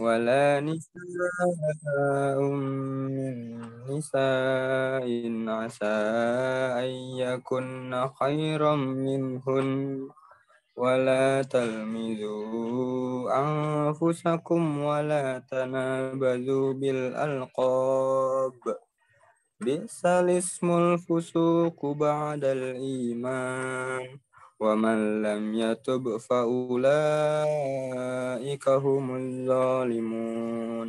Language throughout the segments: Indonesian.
ولا نساء من نساء عسى أن يكن خيرا منهن ولا تلمزوا أنفسكم ولا تنابزوا بالألقاب بئس الاسم الفسوق بعد الإيمان ومن لم يتب فأولئك هم الظالمون.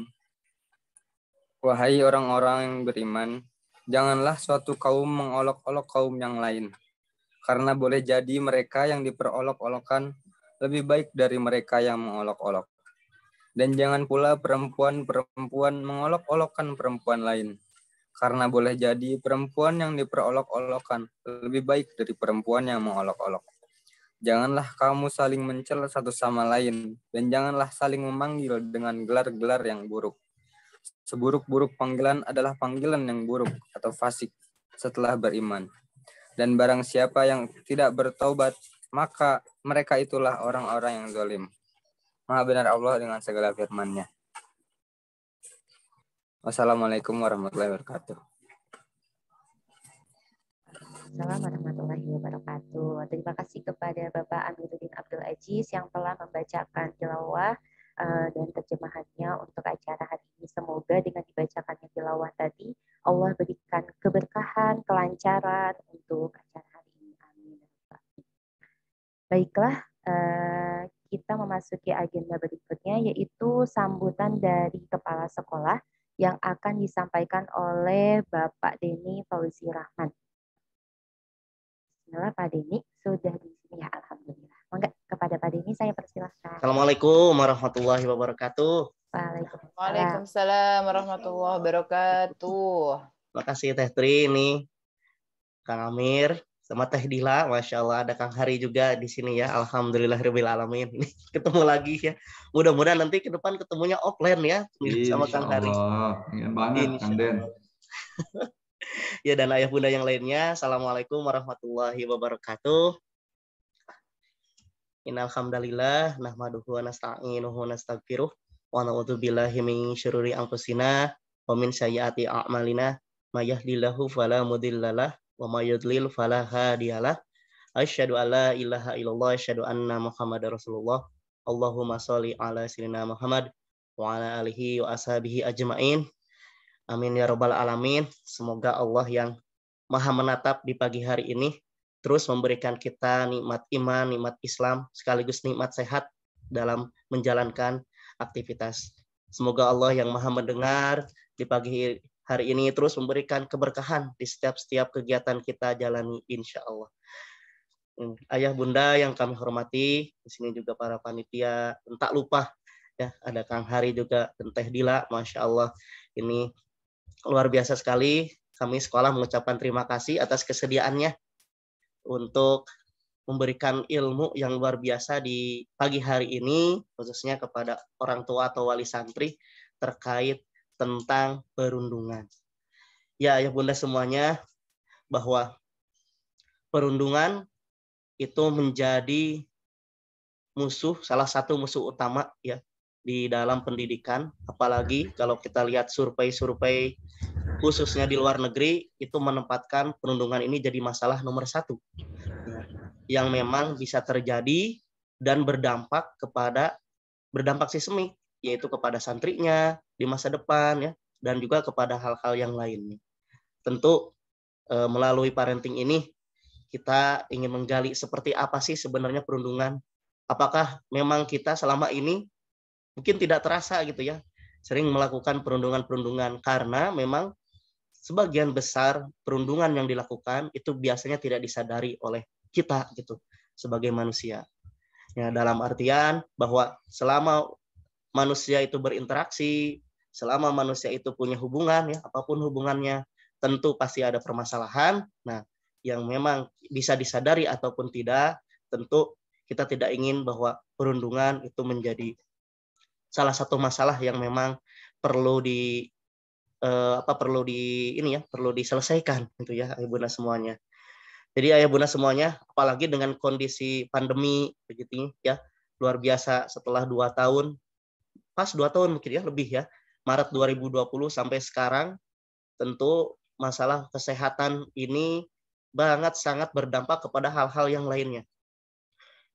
Wahai orang-orang yang beriman, janganlah suatu kaum mengolok-olok kaum yang lain, karena boleh jadi mereka yang diperolok-olokkan lebih baik dari mereka yang mengolok-olok. Dan jangan pula perempuan-perempuan mengolok-olokkan perempuan lain, karena boleh jadi perempuan yang diperolok-olokkan lebih baik dari perempuan yang mengolok-olok. Janganlah kamu saling mencela satu sama lain, dan janganlah saling memanggil dengan gelar-gelar yang buruk. Seburuk-buruk panggilan adalah panggilan yang buruk atau fasik setelah beriman. Dan barang siapa yang tidak bertaubat, maka mereka itulah orang-orang yang zalim. Maha benar Allah dengan segala firman-Nya. Wassalamualaikum warahmatullahi wabarakatuh. Assalamualaikum warahmatullahi wabarakatuh. Terima kasih kepada Bapak Amiruddin Abdul Aziz yang telah membacakan tilawah dan terjemahannya untuk acara hari ini. Semoga dengan dibacakannya tilawah tadi, Allah berikan keberkahan, kelancaran untuk acara hari ini. Amin. Baiklah, kita memasuki agenda berikutnya, yaitu sambutan dari Kepala Sekolah yang akan disampaikan oleh Bapak Denny Fauzi Rahman. Bismillah, Pak Denny sudah di sini ya, alhamdulillah. Monggo kepada Pak Denny saya persilahkan. Assalamualaikum warahmatullahi wabarakatuh. Waalaikumsalam warahmatullahi wabarakatuh. Terima kasih Teh Tri ini, Kang Amir, sama Teh Dila. Masya Allah ada Kang Hari juga di sini ya. Alhamdulillahirabbil alamin. Ini ketemu lagi ya. Mudah-mudahan nanti ke depan ketemunya offline ya sama Kang Hari. Ingin banget Kang Den. Ya, dan ayah bunda yang lainnya, assalamualaikum warahmatullahi wabarakatuh. Innal hamdalillah nahmaduhu wa nasta'inuhu wa nastaghfiruh wa na'udzu billahi min syururi anfusina wa min sayyiati a'malina may yahdihillahu fala mudhillalah wa may yudlil fala hadiyalah. Asyhadu alla ilaha illallah asyhadu anna muhammadar rasulullah. Allahumma sholli ala sayyidina Muhammad wa ala alihi wa ashabihi ajmain. Amin ya rabbal alamin. Semoga Allah yang Maha menatap di pagi hari ini terus memberikan kita nikmat iman, nikmat Islam, sekaligus nikmat sehat dalam menjalankan aktivitas. Semoga Allah yang Maha mendengar di pagi hari ini terus memberikan keberkahan di setiap kegiatan kita jalani insya Allah. Ayah bunda yang kami hormati, di sini juga para panitia, tak lupa ya ada Kang Hari juga dan Teh Dila, Masya Allah ini luar biasa sekali. Kami sekolah mengucapkan terima kasih atas kesediaannya untuk memberikan ilmu yang luar biasa di pagi hari ini, khususnya kepada orang tua atau wali santri terkait tentang perundungan. Ya, ayah bunda semuanya, bahwa perundungan itu menjadi musuh, salah satu musuh utama ya di dalam pendidikan, apalagi kalau kita lihat survei-survei khususnya di luar negeri itu menempatkan perundungan ini jadi masalah nomor 1 ya, yang memang bisa terjadi dan berdampak sistemik, yaitu kepada santrinya di masa depan ya, dan juga kepada hal-hal yang lainnya. Tentu melalui parenting ini kita ingin menggali seperti apa sih sebenarnya perundungan. Apakah memang kita selama ini mungkin tidak terasa gitu ya, sering melakukan perundungan-perundungan, karena memang sebagian besar perundungan yang dilakukan itu biasanya tidak disadari oleh kita gitu sebagai manusia. Ya, dalam artian bahwa selama manusia itu berinteraksi, selama manusia itu punya hubungan ya, apapun hubungannya, tentu pasti ada permasalahan. Nah, yang memang bisa disadari ataupun tidak, tentu kita tidak ingin bahwa perundungan itu menjadi salah satu masalah yang memang perlu diselesaikan gitu ya ayah bunda semuanya. Jadi ayah bunda semuanya, apalagi dengan kondisi pandemi begitu ya luar biasa, setelah 2 tahun pas 2 tahun mungkin ya, lebih ya. Maret 2020 sampai sekarang, tentu masalah kesehatan ini sangat berdampak kepada hal-hal yang lainnya.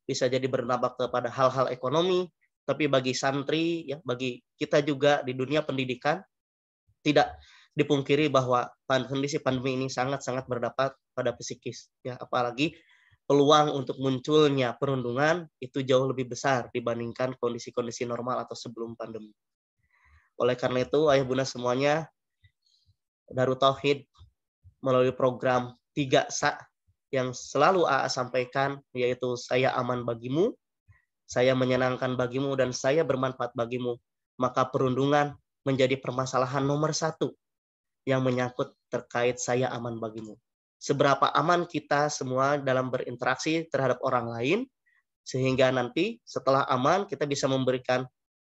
Bisa jadi berdampak kepada hal-hal ekonomi, tapi bagi santri, ya, bagi kita juga di dunia pendidikan, tidak dipungkiri bahwa kondisi pandemi ini sangat-sangat berdampak pada psikis. Ya, apalagi peluang untuk munculnya perundungan itu jauh lebih besar dibandingkan kondisi-kondisi normal atau sebelum pandemi. Oleh karena itu, ayah bunda semuanya, Darut Tauhid melalui program 3SA yang selalu AA sampaikan, yaitu saya aman bagimu, saya menyenangkan bagimu, dan saya bermanfaat bagimu, maka perundungan menjadi permasalahan nomor 1 yang menyangkut terkait saya aman bagimu. Seberapa aman kita semua dalam berinteraksi terhadap orang lain, sehingga nanti setelah aman kita bisa memberikan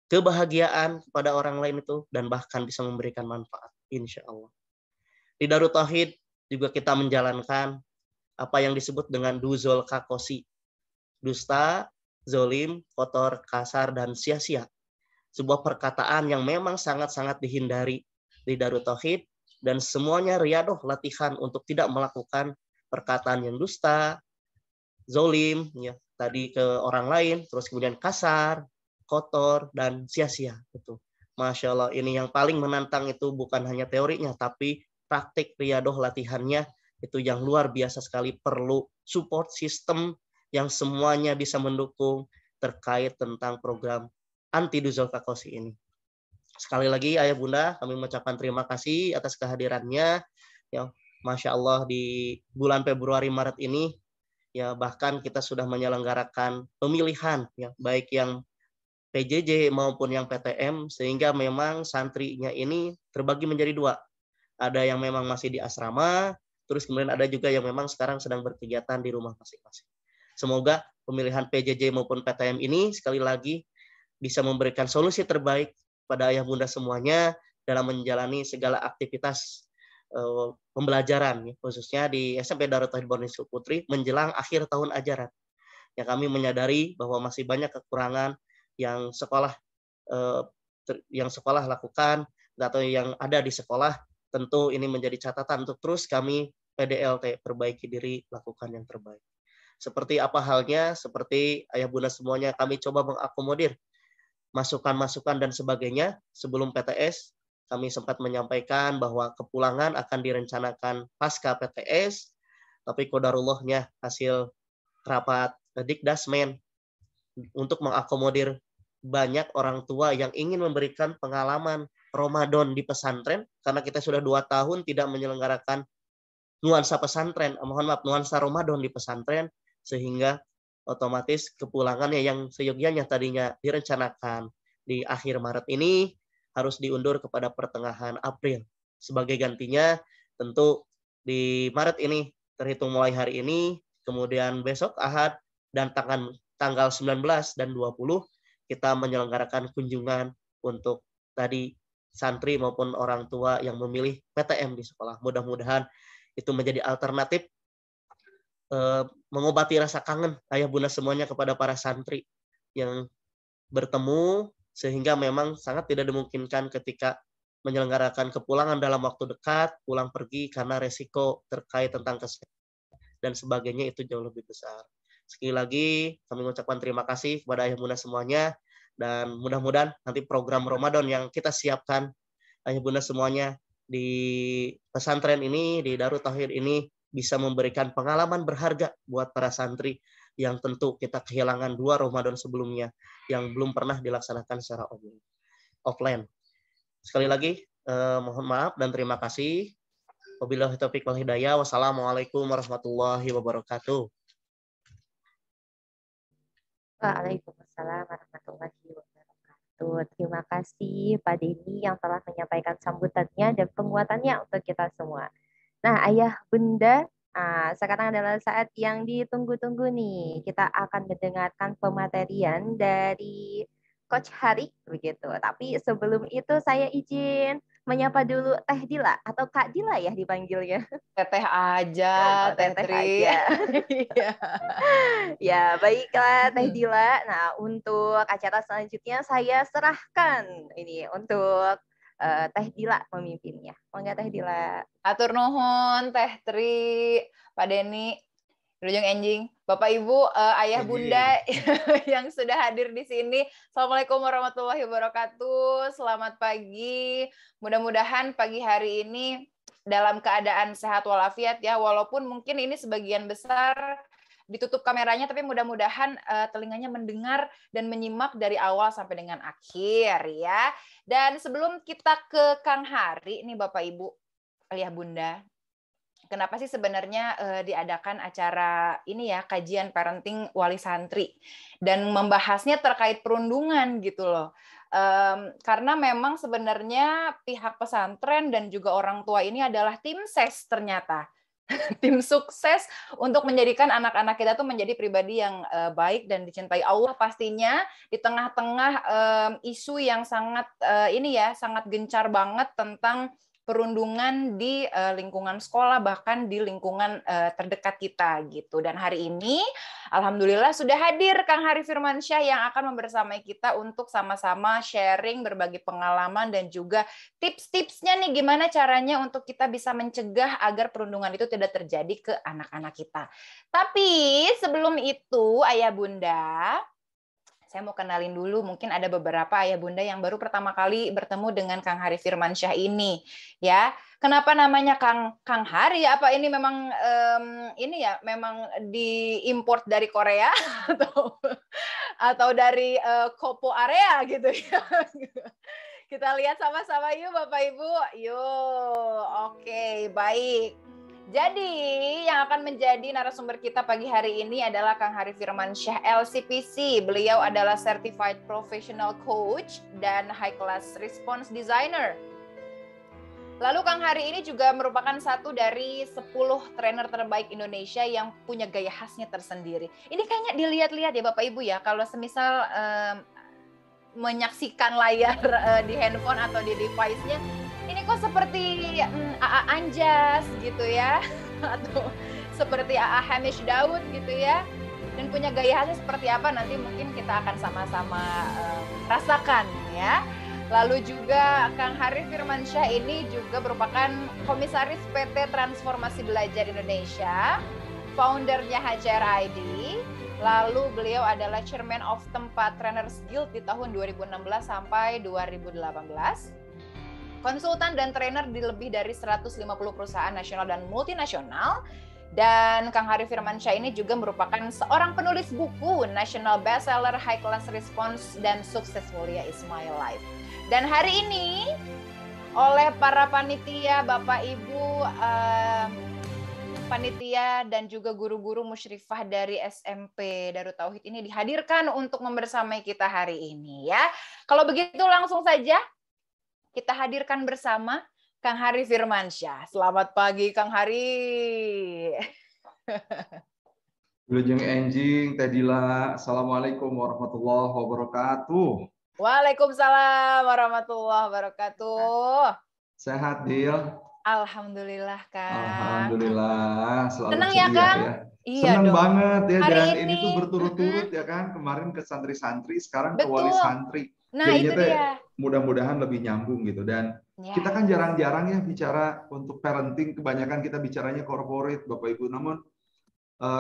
kebahagiaan kepada orang lain itu, dan bahkan bisa memberikan manfaat, insya Allah. Di Darut Tauhid juga kita menjalankan apa yang disebut dengan Duzul Kakosi. Dusta, zolim, kotor, kasar, dan sia-sia. Sebuah perkataan yang memang sangat-sangat dihindari di Darut Tauhid, dan semuanya riadoh latihan untuk tidak melakukan perkataan yang dusta, zolim, ya, tadi ke orang lain, terus kemudian kasar, kotor, dan sia-sia. Itu. Masya Allah, ini yang paling menantang itu bukan hanya teorinya, tapi praktik riadoh latihannya itu yang luar biasa sekali, perlu support system yang semuanya bisa mendukung terkait tentang program anti Duzul Kakosi ini. Sekali lagi ayah bunda kami mengucapkan terima kasih atas kehadirannya. Ya, Masya Allah di bulan Februari Maret ini ya bahkan kita sudah menyelenggarakan pemilihan ya baik yang PJJ maupun yang PTM, sehingga memang santrinya ini terbagi menjadi 2. Ada yang memang masih di asrama, terus kemudian ada juga yang memang sekarang sedang berkegiatan di rumah masing-masing. Semoga pemilihan PJJ maupun PTM ini sekali lagi bisa memberikan solusi terbaik pada ayah bunda semuanya dalam menjalani segala aktivitas pembelajaran, khususnya di SMP Darut Tauhid Borneo Putri menjelang akhir tahun ajaran. Ya, kami menyadari bahwa masih banyak kekurangan yang sekolah lakukan atau yang ada di sekolah. Tentu ini menjadi catatan untuk terus kami PDLT perbaiki diri, lakukan yang terbaik. Seperti apa halnya, seperti ayah bunda semuanya, kami coba mengakomodir masukan-masukan dan sebagainya. Sebelum PTS, kami sempat menyampaikan bahwa kepulangan akan direncanakan pasca PTS, tapi qadarullahnya hasil rapat Dikdasmen untuk mengakomodir banyak orang tua yang ingin memberikan pengalaman Ramadan di pesantren, karena kita sudah 2 tahun tidak menyelenggarakan nuansa pesantren, nuansa Ramadan di pesantren, sehingga otomatis kepulangannya yang seyogyanya tadinya direncanakan di akhir Maret ini harus diundur kepada pertengahan April. Sebagai gantinya, tentu di Maret ini, terhitung mulai hari ini, kemudian besok Ahad, dan tanggal 19 dan 20, kita menyelenggarakan kunjungan untuk tadi santri maupun orang tua yang memilih PTM di sekolah. Mudah-mudahan itu menjadi alternatif mengobati rasa kangen ayah bunda semuanya kepada para santri yang bertemu, sehingga memang sangat tidak dimungkinkan ketika menyelenggarakan kepulangan dalam waktu dekat, pulang pergi karena resiko terkait tentang kesehatan dan sebagainya itu jauh lebih besar. Sekali lagi kami mengucapkan terima kasih kepada ayah bunda semuanya, dan mudah-mudahan nanti program Ramadan yang kita siapkan ayah bunda semuanya di pesantren ini, di Darut Tauhid ini, bisa memberikan pengalaman berharga buat para santri yang tentu kita kehilangan 2 Ramadan sebelumnya yang belum pernah dilaksanakan secara offline. Sekali lagi mohon maaf dan terima kasih. Wabillahi taufiq wal hidayah. Wassalamualaikum warahmatullahi wabarakatuh. Waalaikumsalam warahmatullahi wabarakatuh. Terima kasih Pak Denny yang telah menyampaikan sambutannya dan penguatannya untuk kita semua. Nah, ayah bunda, sekarang adalah saat yang ditunggu-tunggu nih. Kita akan mendengarkan pematerian dari Coach Hari begitu. Tapi sebelum itu saya izin menyapa dulu Teh Dila atau Kak Dila ya dipanggilnya. Teteh aja, Oh, Teh Tetri. aja. Iya. Ya, baiklah Teh Dila. Nah, untuk acara selanjutnya saya serahkan ini untuk Teh Dila memimpinnya. Monggo Teh Dila. Atur nuhun, Teh Tri, Pak Denny, Rujung Enjing, Bapak Ibu, Ayah Bunda yang sudah hadir di sini. Assalamualaikum warahmatullahi wabarakatuh. Selamat pagi. Mudah-mudahan pagi hari ini dalam keadaan sehat walafiat ya, walaupun mungkin ini sebagian besar ditutup kameranya, tapi mudah-mudahan telinganya mendengar dan menyimak dari awal sampai dengan akhir ya. Dan sebelum kita ke Kang Hari, nih Bapak Ibu, Ayah Bunda, kenapa sih sebenarnya diadakan acara ini ya, kajian parenting wali santri, dan membahasnya terkait perundungan gitu loh. Karena memang sebenarnya pihak pesantren dan juga orang tua ini adalah tim ses ternyata. Tim sukses untuk menjadikan anak-anak kita tuh menjadi pribadi yang baik dan dicintai Allah pastinya di tengah-tengah isu yang sangat ini ya, sangat gencar banget tentang perundungan di lingkungan sekolah, bahkan di lingkungan terdekat kita gitu. Dan hari ini alhamdulillah sudah hadir Kang Hari Firmansyah yang akan membersamai kita untuk sama-sama sharing, berbagi pengalaman dan juga tips-tipsnya nih gimana caranya untuk kita bisa mencegah agar perundungan itu tidak terjadi ke anak-anak kita. Tapi sebelum itu Ayah Bunda, saya mau kenalin dulu, mungkin ada beberapa ayah bunda yang baru pertama kali bertemu dengan Kang Hari Firmansyah ini, ya. Kenapa namanya Kang Hari? Apa ini memang ini ya, memang diimport dari Korea atau dari Kopo area gitu ya? Kita lihat sama-sama yuk Bapak Ibu. Yuk, oke, baik. Jadi yang akan menjadi narasumber kita pagi hari ini adalah Kang Hari Firmansyah LCPC. Beliau adalah Certified Professional Coach dan High Class Response Designer. Lalu Kang Hari ini juga merupakan satu dari 10 trainer terbaik Indonesia yang punya gaya khasnya tersendiri. Ini kayaknya dilihat-lihat ya Bapak Ibu ya, kalau semisal menyaksikan layar di handphone atau di device-nya, ini kok seperti AA Anjas gitu ya, atau seperti AA Hamish Daud gitu ya, dan punya gaya khasnya seperti apa nanti mungkin kita akan sama-sama rasakan ya. Lalu juga Kang Hari Firmansyah ini juga merupakan Komisaris PT Transformasi Belajar Indonesia, foundernya HCR ID. Lalu beliau adalah Chairman of Tempat Trainers Guild di tahun 2016 sampai 2018. Konsultan dan trainer di lebih dari 150 perusahaan nasional dan multinasional. Dan Kang Hari Firmansyah ini juga merupakan seorang penulis buku National Bestseller High Class Response dan Sukses Mulia Is My Life. Dan hari ini oleh para panitia, Bapak Ibu, panitia dan juga guru-guru musyrifah dari SMP Darut Tauhid ini dihadirkan untuk membersamai kita hari ini ya. Kalau begitu langsung saja kita hadirkan bersama Kang Hari Firmansyah. Selamat pagi Kang Hari. Wilujeng Enjing, Teh Dila. Assalamualaikum warahmatullahi wabarakatuh. Waalaikumsalam warahmatullahi wabarakatuh. Sehat, Dil? Alhamdulillah, Kang. Alhamdulillah, selalu Senang ceria ya, Kang? ya. Iya Senang dong. banget ya, Hari dan ini. ini tuh berturut-turut ya kan, kemarin ke santri-santri, sekarang ke Betul. wali santri. Nah, jadinya itu dia. Mudah-mudahan lebih nyambung gitu. Dan Ya. kita kan jarang-jarang ya bicara untuk parenting, kebanyakan kita bicaranya corporate, Bapak Ibu. Namun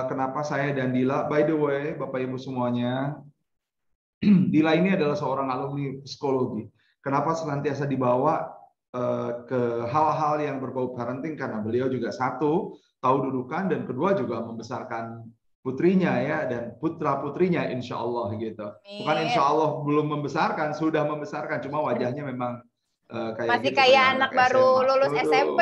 kenapa saya dan Dila, by the way, Bapak Ibu semuanya, Dila ini adalah seorang alumni psikologi. Kenapa senantiasa dibawa ke hal-hal yang berbau parenting? Karena beliau juga satu, tahu dudukan, dan kedua juga membesarkan putrinya ya, dan putra-putrinya insya Allah gitu. Bukan insya Allah belum membesarkan, sudah membesarkan, cuma wajahnya memang kayak masih gitu, kayak anak baru SMA. lulus SMP,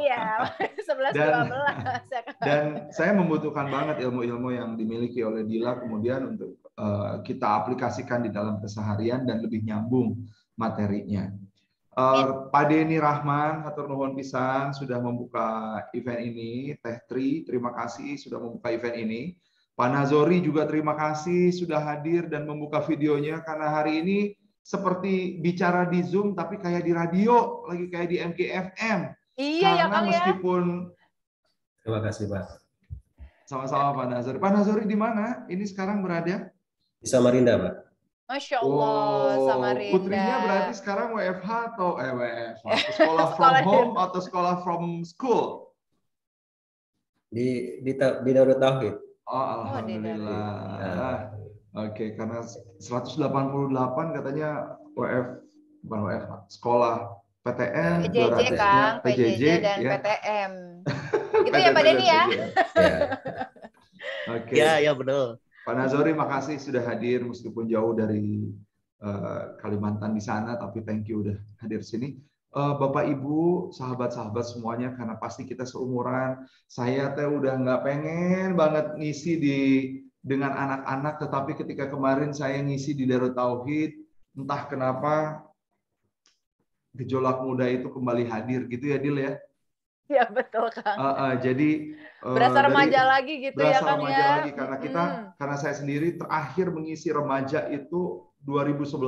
iya, 11-12. Dan saya membutuhkan banget ilmu-ilmu yang dimiliki oleh Dila kemudian untuk kita aplikasikan di dalam keseharian dan lebih nyambung materinya. Pak Denny Rahman, hatur nuhun pisan sudah membuka event ini. Teh Tri, terima kasih sudah membuka event ini. Pak Nazori juga terima kasih sudah hadir dan membuka videonya, karena hari ini seperti bicara di Zoom tapi kayak di radio, lagi kayak di MKFM. Iya ya Karena Kang ya. meskipun Terima kasih Pak. sama-sama Pak Nazari. Pak Nazari di mana? Ini sekarang berada? Di Samarinda Pak. Masya Allah, Samarinda. Putrinya berarti sekarang WFH atau WFH? Sekolah from Sekolah home atau sekolah from school? Di Darut Tauhid. Oh, alhamdulillah. Oke, karena 188 katanya bukan WFH, sekolah PTN, PJJ Kang, PJJ dan ya. PTM. Gitu ya Pak Denny ya? Oke. Ya betul. Pak Nazori, makasih sudah hadir meskipun jauh dari Kalimantan di sana, tapi thank you udah hadir sini. Bapak Ibu, sahabat-sahabat semuanya, karena pasti kita seumuran, saya teh udah nggak pengen banget ngisi dengan anak-anak, tetapi ketika kemarin saya ngisi di Darut Tauhid, entah kenapa gejolak muda itu kembali hadir gitu ya Dil ya. Ya betul Kang. Jadi berasa remaja lagi gitu ya Kang remaja ya. Lagi karena karena saya sendiri terakhir mengisi remaja itu 2011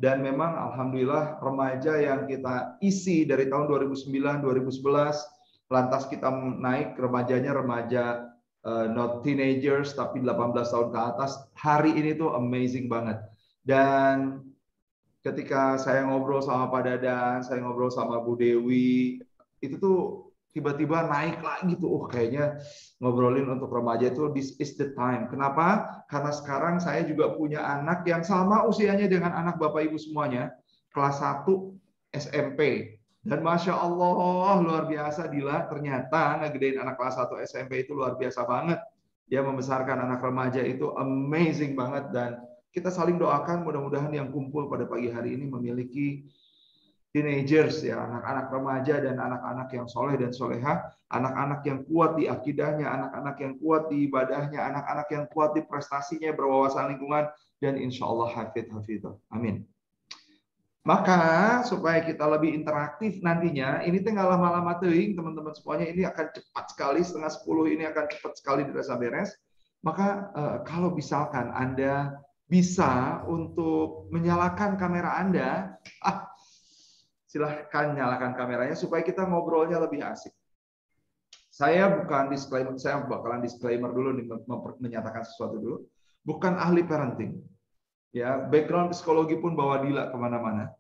dan memang alhamdulillah remaja yang kita isi dari tahun 2009 2011 lantas kita naik remajanya remaja not teenagers tapi 18 tahun ke atas. Hari ini tuh amazing banget. Dan ketika saya ngobrol sama Pak Dadan, saya ngobrol sama Bu Dewi, itu tuh tiba-tiba naik lagi tuh, kayaknya ngobrolin untuk remaja itu this is the time. Kenapa? Karena sekarang saya juga punya anak yang sama usianya dengan anak Bapak Ibu semuanya, kelas 1 SMP. Dan Masya Allah, luar biasa Dila, ternyata ngegedein anak kelas 1 SMP itu luar biasa banget. Dia membesarkan anak remaja itu amazing banget, dan kita saling doakan mudah-mudahan yang kumpul pada pagi hari ini memiliki teenagers ya, anak-anak remaja dan anak-anak yang soleh dan soleha, anak-anak yang kuat di akidahnya, anak-anak yang kuat di ibadahnya, anak-anak yang kuat di prestasinya, berwawasan lingkungan, dan insya Allah hafidh. Amin. Maka supaya kita lebih interaktif nantinya, ini tinggal lama-lama teuing teman-teman semuanya, ini akan cepat sekali, 9:30 ini akan cepat sekali beres. Maka kalau misalkan Anda bisa untuk menyalakan kamera Anda, silahkan nyalakan kameranya supaya kita ngobrolnya lebih asik. Saya bukan disclaimer, saya bakalan disclaimer dulu nih, menyatakan sesuatu dulu. Bukan ahli parenting. Ya, background psikologi pun bawa Dila kemana-mana.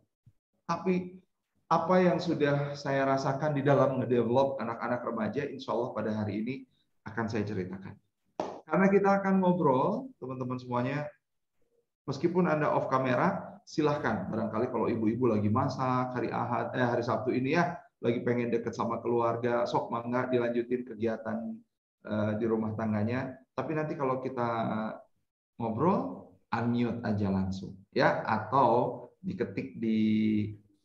Tapi apa yang sudah saya rasakan di dalam ngedevelop anak-anak remaja, insya Allah pada hari ini akan saya ceritakan. Karena kita akan ngobrol, teman-teman semuanya, meskipun Anda off kamera, silahkan. Barangkali kalau ibu-ibu lagi masak, hari Sabtu ini ya, lagi pengen deket sama keluarga, sok mangga dilanjutin kegiatan di rumah tangganya. Tapi nanti kalau kita ngobrol, unmute aja langsung. Ya, atau diketik di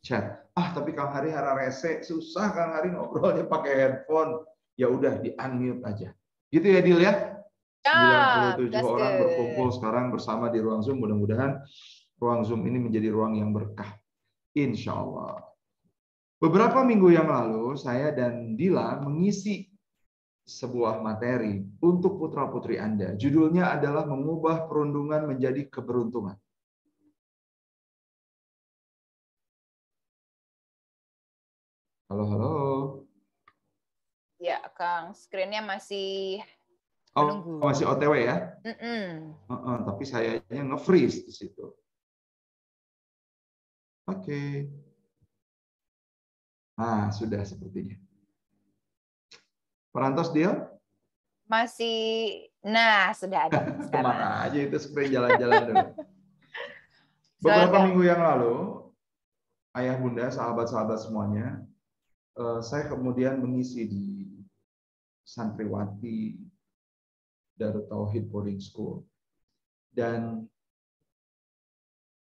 chat. Tapi Kang Hari rese, susah Kang Hari ngobrolnya pakai headphone. Ya udah, di unmute aja. Gitu ya, Dil ya? 97 orang berkumpul sekarang bersama di ruang Zoom. Mudah-mudahan ruang Zoom ini menjadi ruang yang berkah. Insya Allah. Beberapa minggu yang lalu, saya dan Dila mengisi sebuah materi untuk putra-putri Anda. Judulnya adalah mengubah perundungan menjadi keberuntungan. Halo. Ya, Kang. Screen-nya masih menunggu. Masih OTW ya? Tapi sayanya nge-freeze di situ. Oke. Nah, sudah sepertinya. Perantos dia? Masih. Nah, sudah ada. Kemana aja itu screen jalan-jalan dulu. Beberapa minggu yang lalu, ayah bunda, sahabat-sahabat semuanya, saya kemudian mengisi di Santriwati Darut Tauhid Boarding School. Dan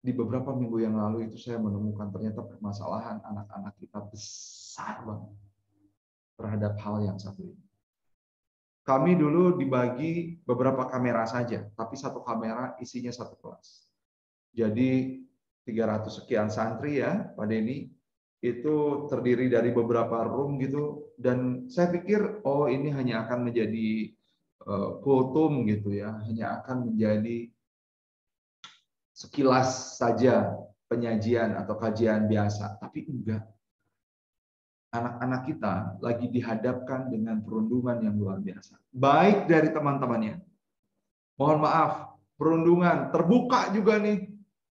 di beberapa minggu yang lalu itu saya menemukan ternyata permasalahan anak-anak kita besar banget terhadap hal yang satu ini. Kami dulu dibagi beberapa kamera saja, tapi satu kamera isinya satu kelas. Jadi 300 sekian santri ya, Pak Denny, itu terdiri dari beberapa room gitu, dan saya pikir ini hanya akan menjadi kultum gitu ya, hanya akan menjadi sekilas saja penyajian atau kajian biasa, tapi enggak. Anak-anak kita lagi dihadapkan dengan perundungan yang luar biasa. Baik dari teman-temannya. Mohon maaf, perundungan terbuka juga nih.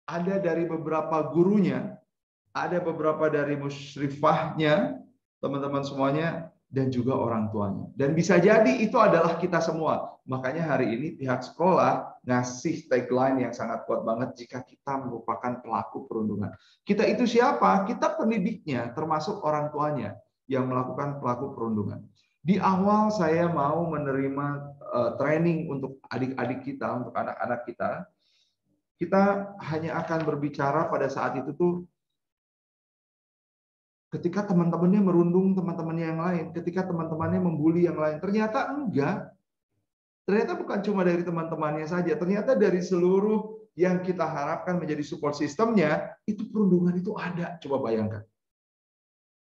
Ada dari beberapa gurunya, ada beberapa dari musyrifahnya, teman-teman semuanya, dan juga orang tuanya. Dan bisa jadi itu adalah kita semua. Makanya hari ini pihak sekolah ngasih tagline yang sangat kuat banget, jika kita merupakan pelaku perundungan. Kita itu siapa? Kita pendidiknya, termasuk orang tuanya yang melakukan pelaku perundungan. Di awal saya mau menerima training untuk adik-adik kita, untuk anak-anak kita. Kita hanya akan berbicara pada saat itu tuh ketika teman-temannya merundung teman-temannya yang lain, ketika teman-temannya membuli yang lain. Ternyata enggak. Ternyata bukan cuma dari teman-temannya saja, ternyata dari seluruh yang kita harapkan menjadi support sistemnya, itu perundungan itu ada. Coba bayangkan.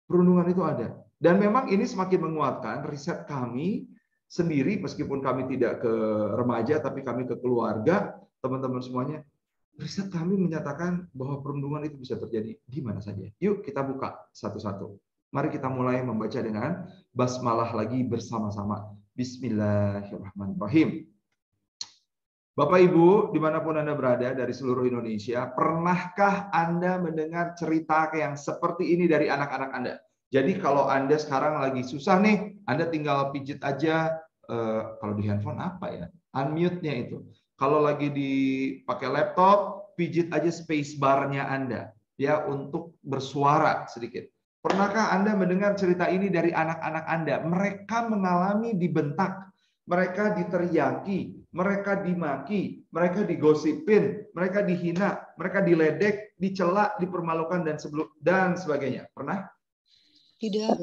Perundungan itu ada. Dan memang ini semakin menguatkan riset kami sendiri, meskipun kami tidak ke remaja, tapi kami ke keluarga, teman-teman semuanya. Riset kami menyatakan bahwa perundungan itu bisa terjadi di mana saja. Yuk kita buka satu-satu. Mari kita mulai membaca dengan basmalah lagi bersama-sama. Bismillahirrahmanirrahim. Bapak Ibu, dimanapun Anda berada dari seluruh Indonesia, pernahkah Anda mendengar cerita yang seperti ini dari anak-anak Anda? Jadi kalau Anda sekarang lagi susah nih, Anda tinggal pijit aja, kalau di handphone apa ya? Unmute-nya itu. Kalau lagi dipakai laptop, pijit aja space bar-nya Anda ya untuk bersuara sedikit. Pernahkah Anda mendengar cerita ini dari anak-anak Anda? Mereka mengalami dibentak, mereka diteriaki, mereka dimaki, mereka digosipin, mereka dihina, mereka diledek, dicela, dipermalukan dan sebagainya. Pernah? Tidak.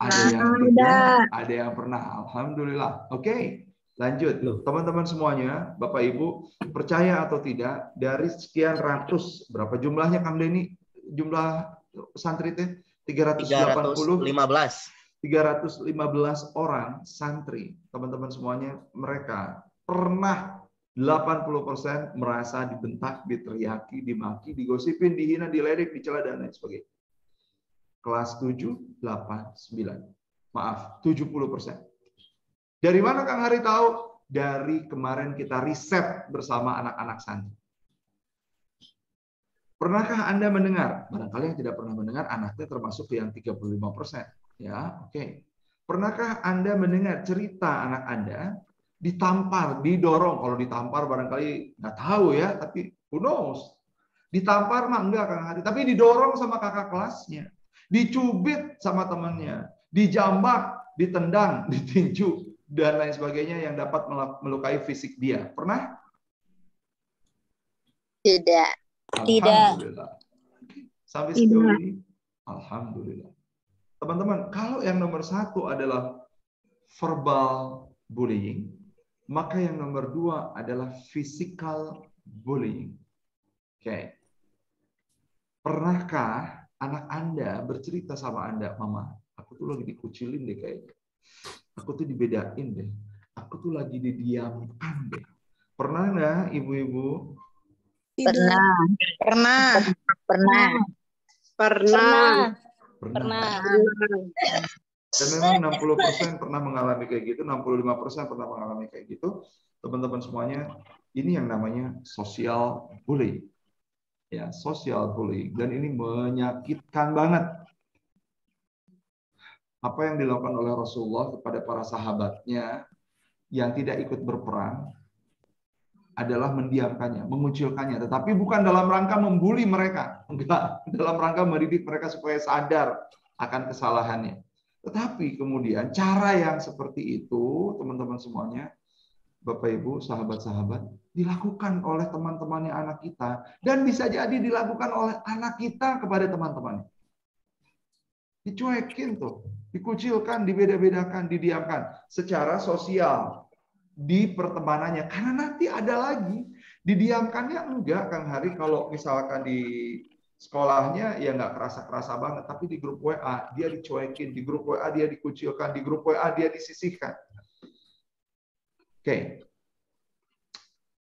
Ada yang tidak, ada yang pernah. Alhamdulillah. Oke. Lanjut, teman-teman semuanya, Bapak Ibu, percaya atau tidak, dari sekian ratus, berapa jumlahnya Kang Denny? Jumlah santri itu 315 orang santri, teman-teman semuanya, mereka pernah 80% merasa dibentak, diteriaki, dimaki, digosipin, dihina, diledek, dicela, dan lain sebagainya. Kelas 7, 8, 9. Maaf, 70%. Dari mana Kang Hari tahu? Dari kemarin kita riset bersama anak-anak santri. Pernahkah Anda mendengar? Barangkali yang tidak pernah mendengar, anaknya termasuk yang 35%. Ya, oke. Pernahkah Anda mendengar cerita anak Anda ditampar, didorong? Kalau ditampar barangkali nggak tahu ya, tapi who knows? Ditampar mah enggak Kang Hari, tapi didorong sama kakak kelasnya, dicubit sama temannya, dijambak, ditendang, ditinju, dan lain sebagainya yang dapat melukai fisik dia. Pernah? Tidak. Alhamdulillah. Sampai sejauh ini, alhamdulillah. Teman-teman, kalau yang nomor satu adalah verbal bullying, maka yang nomor dua adalah physical bullying. Oke. Pernahkah anak Anda bercerita sama Anda, Mama, aku tuh lagi dikucilin deh kayaknya. Aku tuh dibedain deh. Aku tuh lagi didiamkan deh. Pernah nggak ibu-ibu? Pernah. Pernah. Pernah. Pernah. Pernah. Dan memang 60% pernah mengalami kayak gitu, 65% pernah mengalami kayak gitu. Teman-teman semuanya, ini yang namanya social bullying. Ya, social bullying. Dan ini menyakitkan banget. Apa yang dilakukan oleh Rasulullah kepada para sahabatnya yang tidak ikut berperang adalah mendiamkannya, mengucilkannya. Tetapi bukan dalam rangka membuli mereka. Enggak. Dalam rangka mendidik mereka supaya sadar akan kesalahannya. Tetapi kemudian cara yang seperti itu, teman-teman semuanya, Bapak Ibu, sahabat-sahabat, dilakukan oleh teman-temannya anak kita. Dan bisa jadi dilakukan oleh anak kita kepada teman-temannya. Dicuekin tuh, dikucilkan, dibeda-bedakan, didiamkan. Secara sosial, di pertemanannya. Karena nanti ada lagi. Didiamkannya enggak, Kang Hari, kalau misalkan di sekolahnya ya nggak kerasa-kerasa banget. Tapi di grup WA, dia dicuekin. Di grup WA, dia dikucilkan. Di grup WA, dia disisihkan. Oke.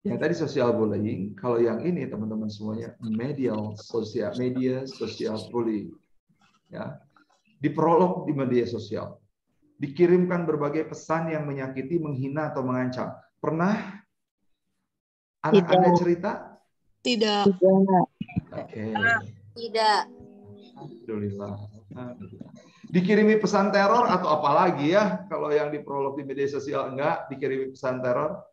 Yang tadi social bullying, kalau yang ini teman-teman semuanya media sosial bullying. Ya. Diprolog di media sosial. Dikirimkan berbagai pesan yang menyakiti, menghina atau mengancam. Pernah anak Anda cerita? Tidak. Oke. Tidak. Alhamdulillah. Dikirimi pesan teror atau apalagi ya? Kalau yang diprolog di media sosial enggak, dikirimi pesan teror?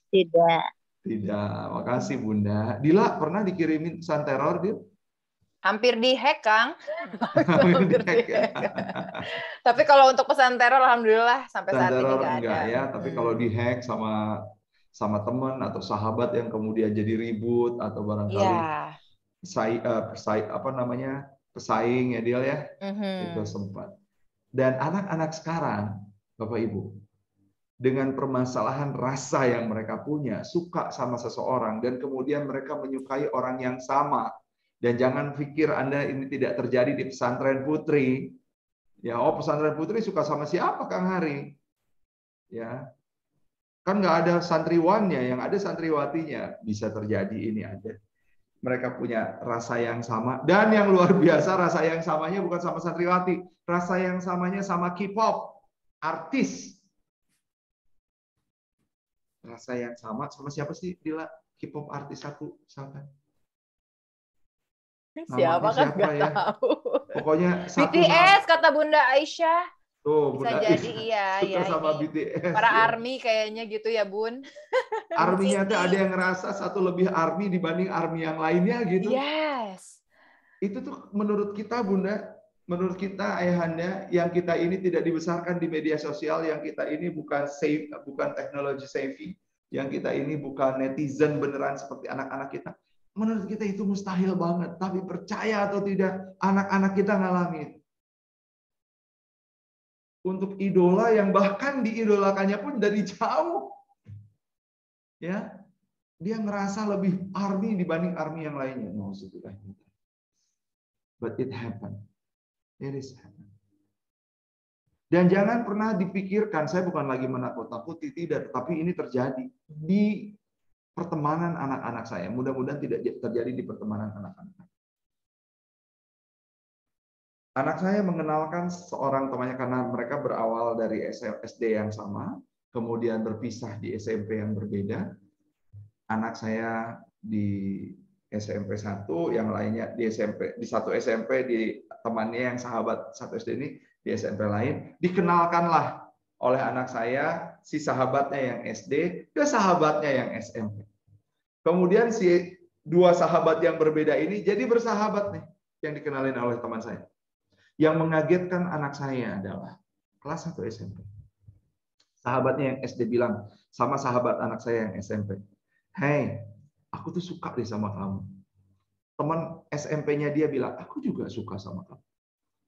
Tidak. Tidak. Makasih Bunda. Dila pernah dikirimin pesan teror, Dil? Hampir dihack, Kang. Hampir dihack. Tapi kalau untuk pesan teror, alhamdulillah sampai Pesan saat ini teror nggak ada. enggak ya, tapi kalau dihack sama teman atau sahabat yang kemudian jadi ribut atau barangkali pesaing ya Dil ya, itu sempat. Dan anak-anak sekarang, Bapak Ibu, dengan permasalahan rasa yang mereka punya, suka sama seseorang, dan kemudian mereka menyukai orang yang sama. Dan jangan pikir Anda ini tidak terjadi di pesantren putri. Ya, pesantren putri suka sama siapa Kang Hari? Ya, kan nggak ada santriwannya, yang ada santriwatinya. Bisa terjadi ini ada. Mereka punya rasa yang sama. Dan yang luar biasa, rasa yang samanya bukan sama santriwati. Rasa yang samanya sama K-pop, artis. Rasa yang sama siapa sih, Dila? K-pop artis satu, misalkan. Siapa kan nggak ya? tahu. Pokoknya BTS kata Bunda Aisyah. Tuh, bisa Bunda jadi suka sama ini. BTS. Para ya. ARMY kayaknya gitu ya, Bun. Army-nya tuh ada yang ngerasa satu lebih ARMY dibanding ARMY yang lainnya gitu. Yes. Itu tuh menurut kita Bunda, menurut kita ayahanda, yang kita ini tidak dibesarkan di media sosial, yang kita ini bukan teknologi savvy, yang kita ini bukan netizen beneran seperti anak-anak kita. Menurut kita itu mustahil banget, tapi percaya atau tidak, anak-anak kita ngalamin. Untuk idola yang bahkan diidolakannya pun dari jauh. Ya. Dia ngerasa lebih ARMY dibanding ARMY yang lainnya. But it happened. It is happened. Dan jangan pernah dipikirkan, saya bukan lagi menakut-nakuti, tidak, tetapi ini terjadi di pertemanan anak-anak saya. Mudah-mudahan tidak terjadi di pertemanan anak-anak. Anak saya mengenalkan seorang temannya karena mereka berawal dari SD yang sama, kemudian berpisah di SMP yang berbeda. Anak saya di SMP 1, yang lainnya di satu SMP di temannya yang sahabat satu SD ini di SMP lain. Dikenalkanlah oleh anak saya si sahabatnya yang SD ke sahabatnya yang SMP. Kemudian si dua sahabat yang berbeda ini jadi bersahabat nih, yang dikenalin oleh teman saya. Yang mengagetkan anak saya adalah kelas 1 SMP. Sahabatnya yang SD bilang sama sahabat anak saya yang SMP, "Hey, aku tuh suka deh sama kamu." Teman SMP-nya dia bilang, "Aku juga suka sama kamu."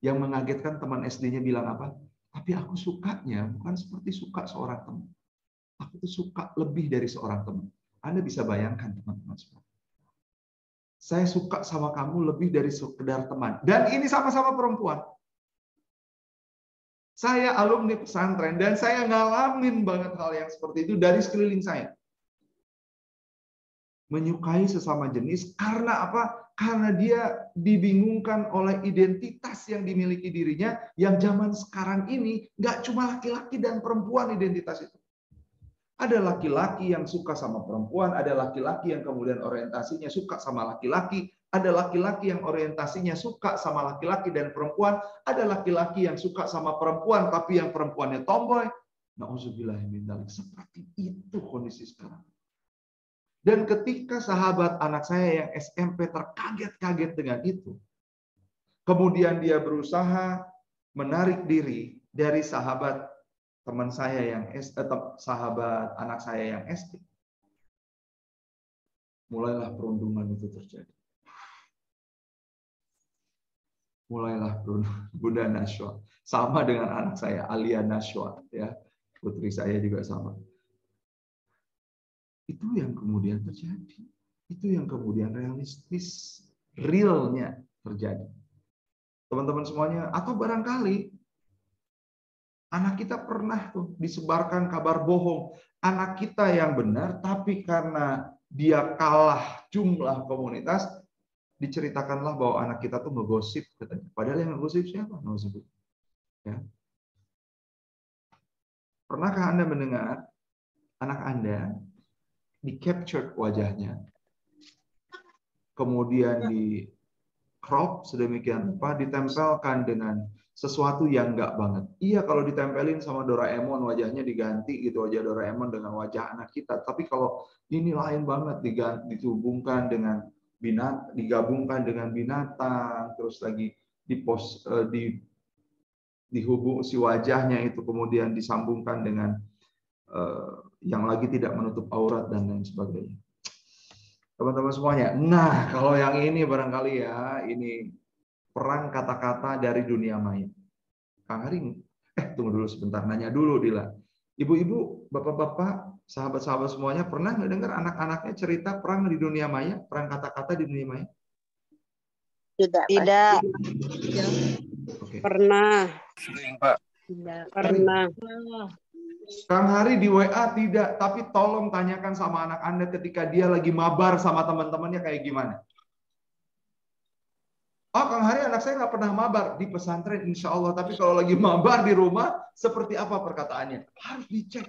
Yang mengagetkan teman SD-nya bilang apa? "Tapi aku sukanya bukan seperti suka seorang teman. Aku tuh suka lebih dari seorang teman." Anda bisa bayangkan teman-teman semua. Saya suka sama kamu lebih dari sekedar teman. Dan ini sama-sama perempuan. Saya alumni pesantren dan saya ngalamin banget hal yang seperti itu dari sekeliling saya. Menyukai sesama jenis karena apa? Karena dia dibingungkan oleh identitas yang dimiliki dirinya, yang zaman sekarang ini nggak cuma laki-laki dan perempuan identitas itu. Ada laki-laki yang suka sama perempuan, ada laki-laki yang kemudian orientasinya suka sama laki-laki, ada laki-laki yang orientasinya suka sama laki-laki dan perempuan, ada laki-laki yang suka sama perempuan tapi yang perempuannya tomboy. Nauzubillah min dzalik. Seperti itu kondisi sekarang. Dan ketika sahabat anak saya yang SMP terkaget-kaget dengan itu, kemudian dia berusaha menarik diri dari sahabat teman saya yang sahabat anak saya yang SD, mulailah perundungan itu terjadi. Mulailah Bunda Nashwa, sama dengan anak saya Alia Nashwa, ya, putri saya juga sama. Itu yang kemudian terjadi. Itu yang kemudian realistis, realnya terjadi. Teman-teman semuanya, atau barangkali anak kita pernah tuh disebarkan kabar bohong. anak kita yang benar, tapi karena dia kalah jumlah komunitas, diceritakanlah bahwa anak kita tuh ngegosip katanya. Padahal yang ngegosip siapa? Ngegosip. Ya. Pernahkah Anda mendengar anak Anda di-capture wajahnya, kemudian di crop sedemikian rupa, ditempelkan dengan sesuatu yang enggak banget. Iya, kalau ditempelin sama Doraemon, wajahnya diganti gitu, wajah Doraemon dengan wajah anak kita. Tapi kalau ini lain banget, digabungkan dengan digabungkan dengan binatang, terus lagi dihubung si wajahnya itu kemudian disambungkan dengan yang lagi tidak menutup aurat dan lain sebagainya. Teman-teman semuanya. Nah, kalau yang ini barangkali ya, ini perang kata-kata dari dunia maya. Kang Hari, tunggu dulu sebentar, nanya dulu Dila. Ibu-ibu, bapak-bapak, sahabat-sahabat semuanya, pernah nggak dengar anak-anaknya cerita perang di dunia maya, perang kata-kata di dunia maya? Tidak. Oke. Pernah. Sering, Pak. Pernah. Kang Hari di WA tidak, tapi tolong tanyakan sama anak Anda ketika dia lagi mabar sama teman-temannya kayak gimana. Oh, Kang Hari, anak saya nggak pernah mabar di pesantren, insya Allah. Tapi kalau lagi mabar di rumah, seperti apa perkataannya? Harus dicek.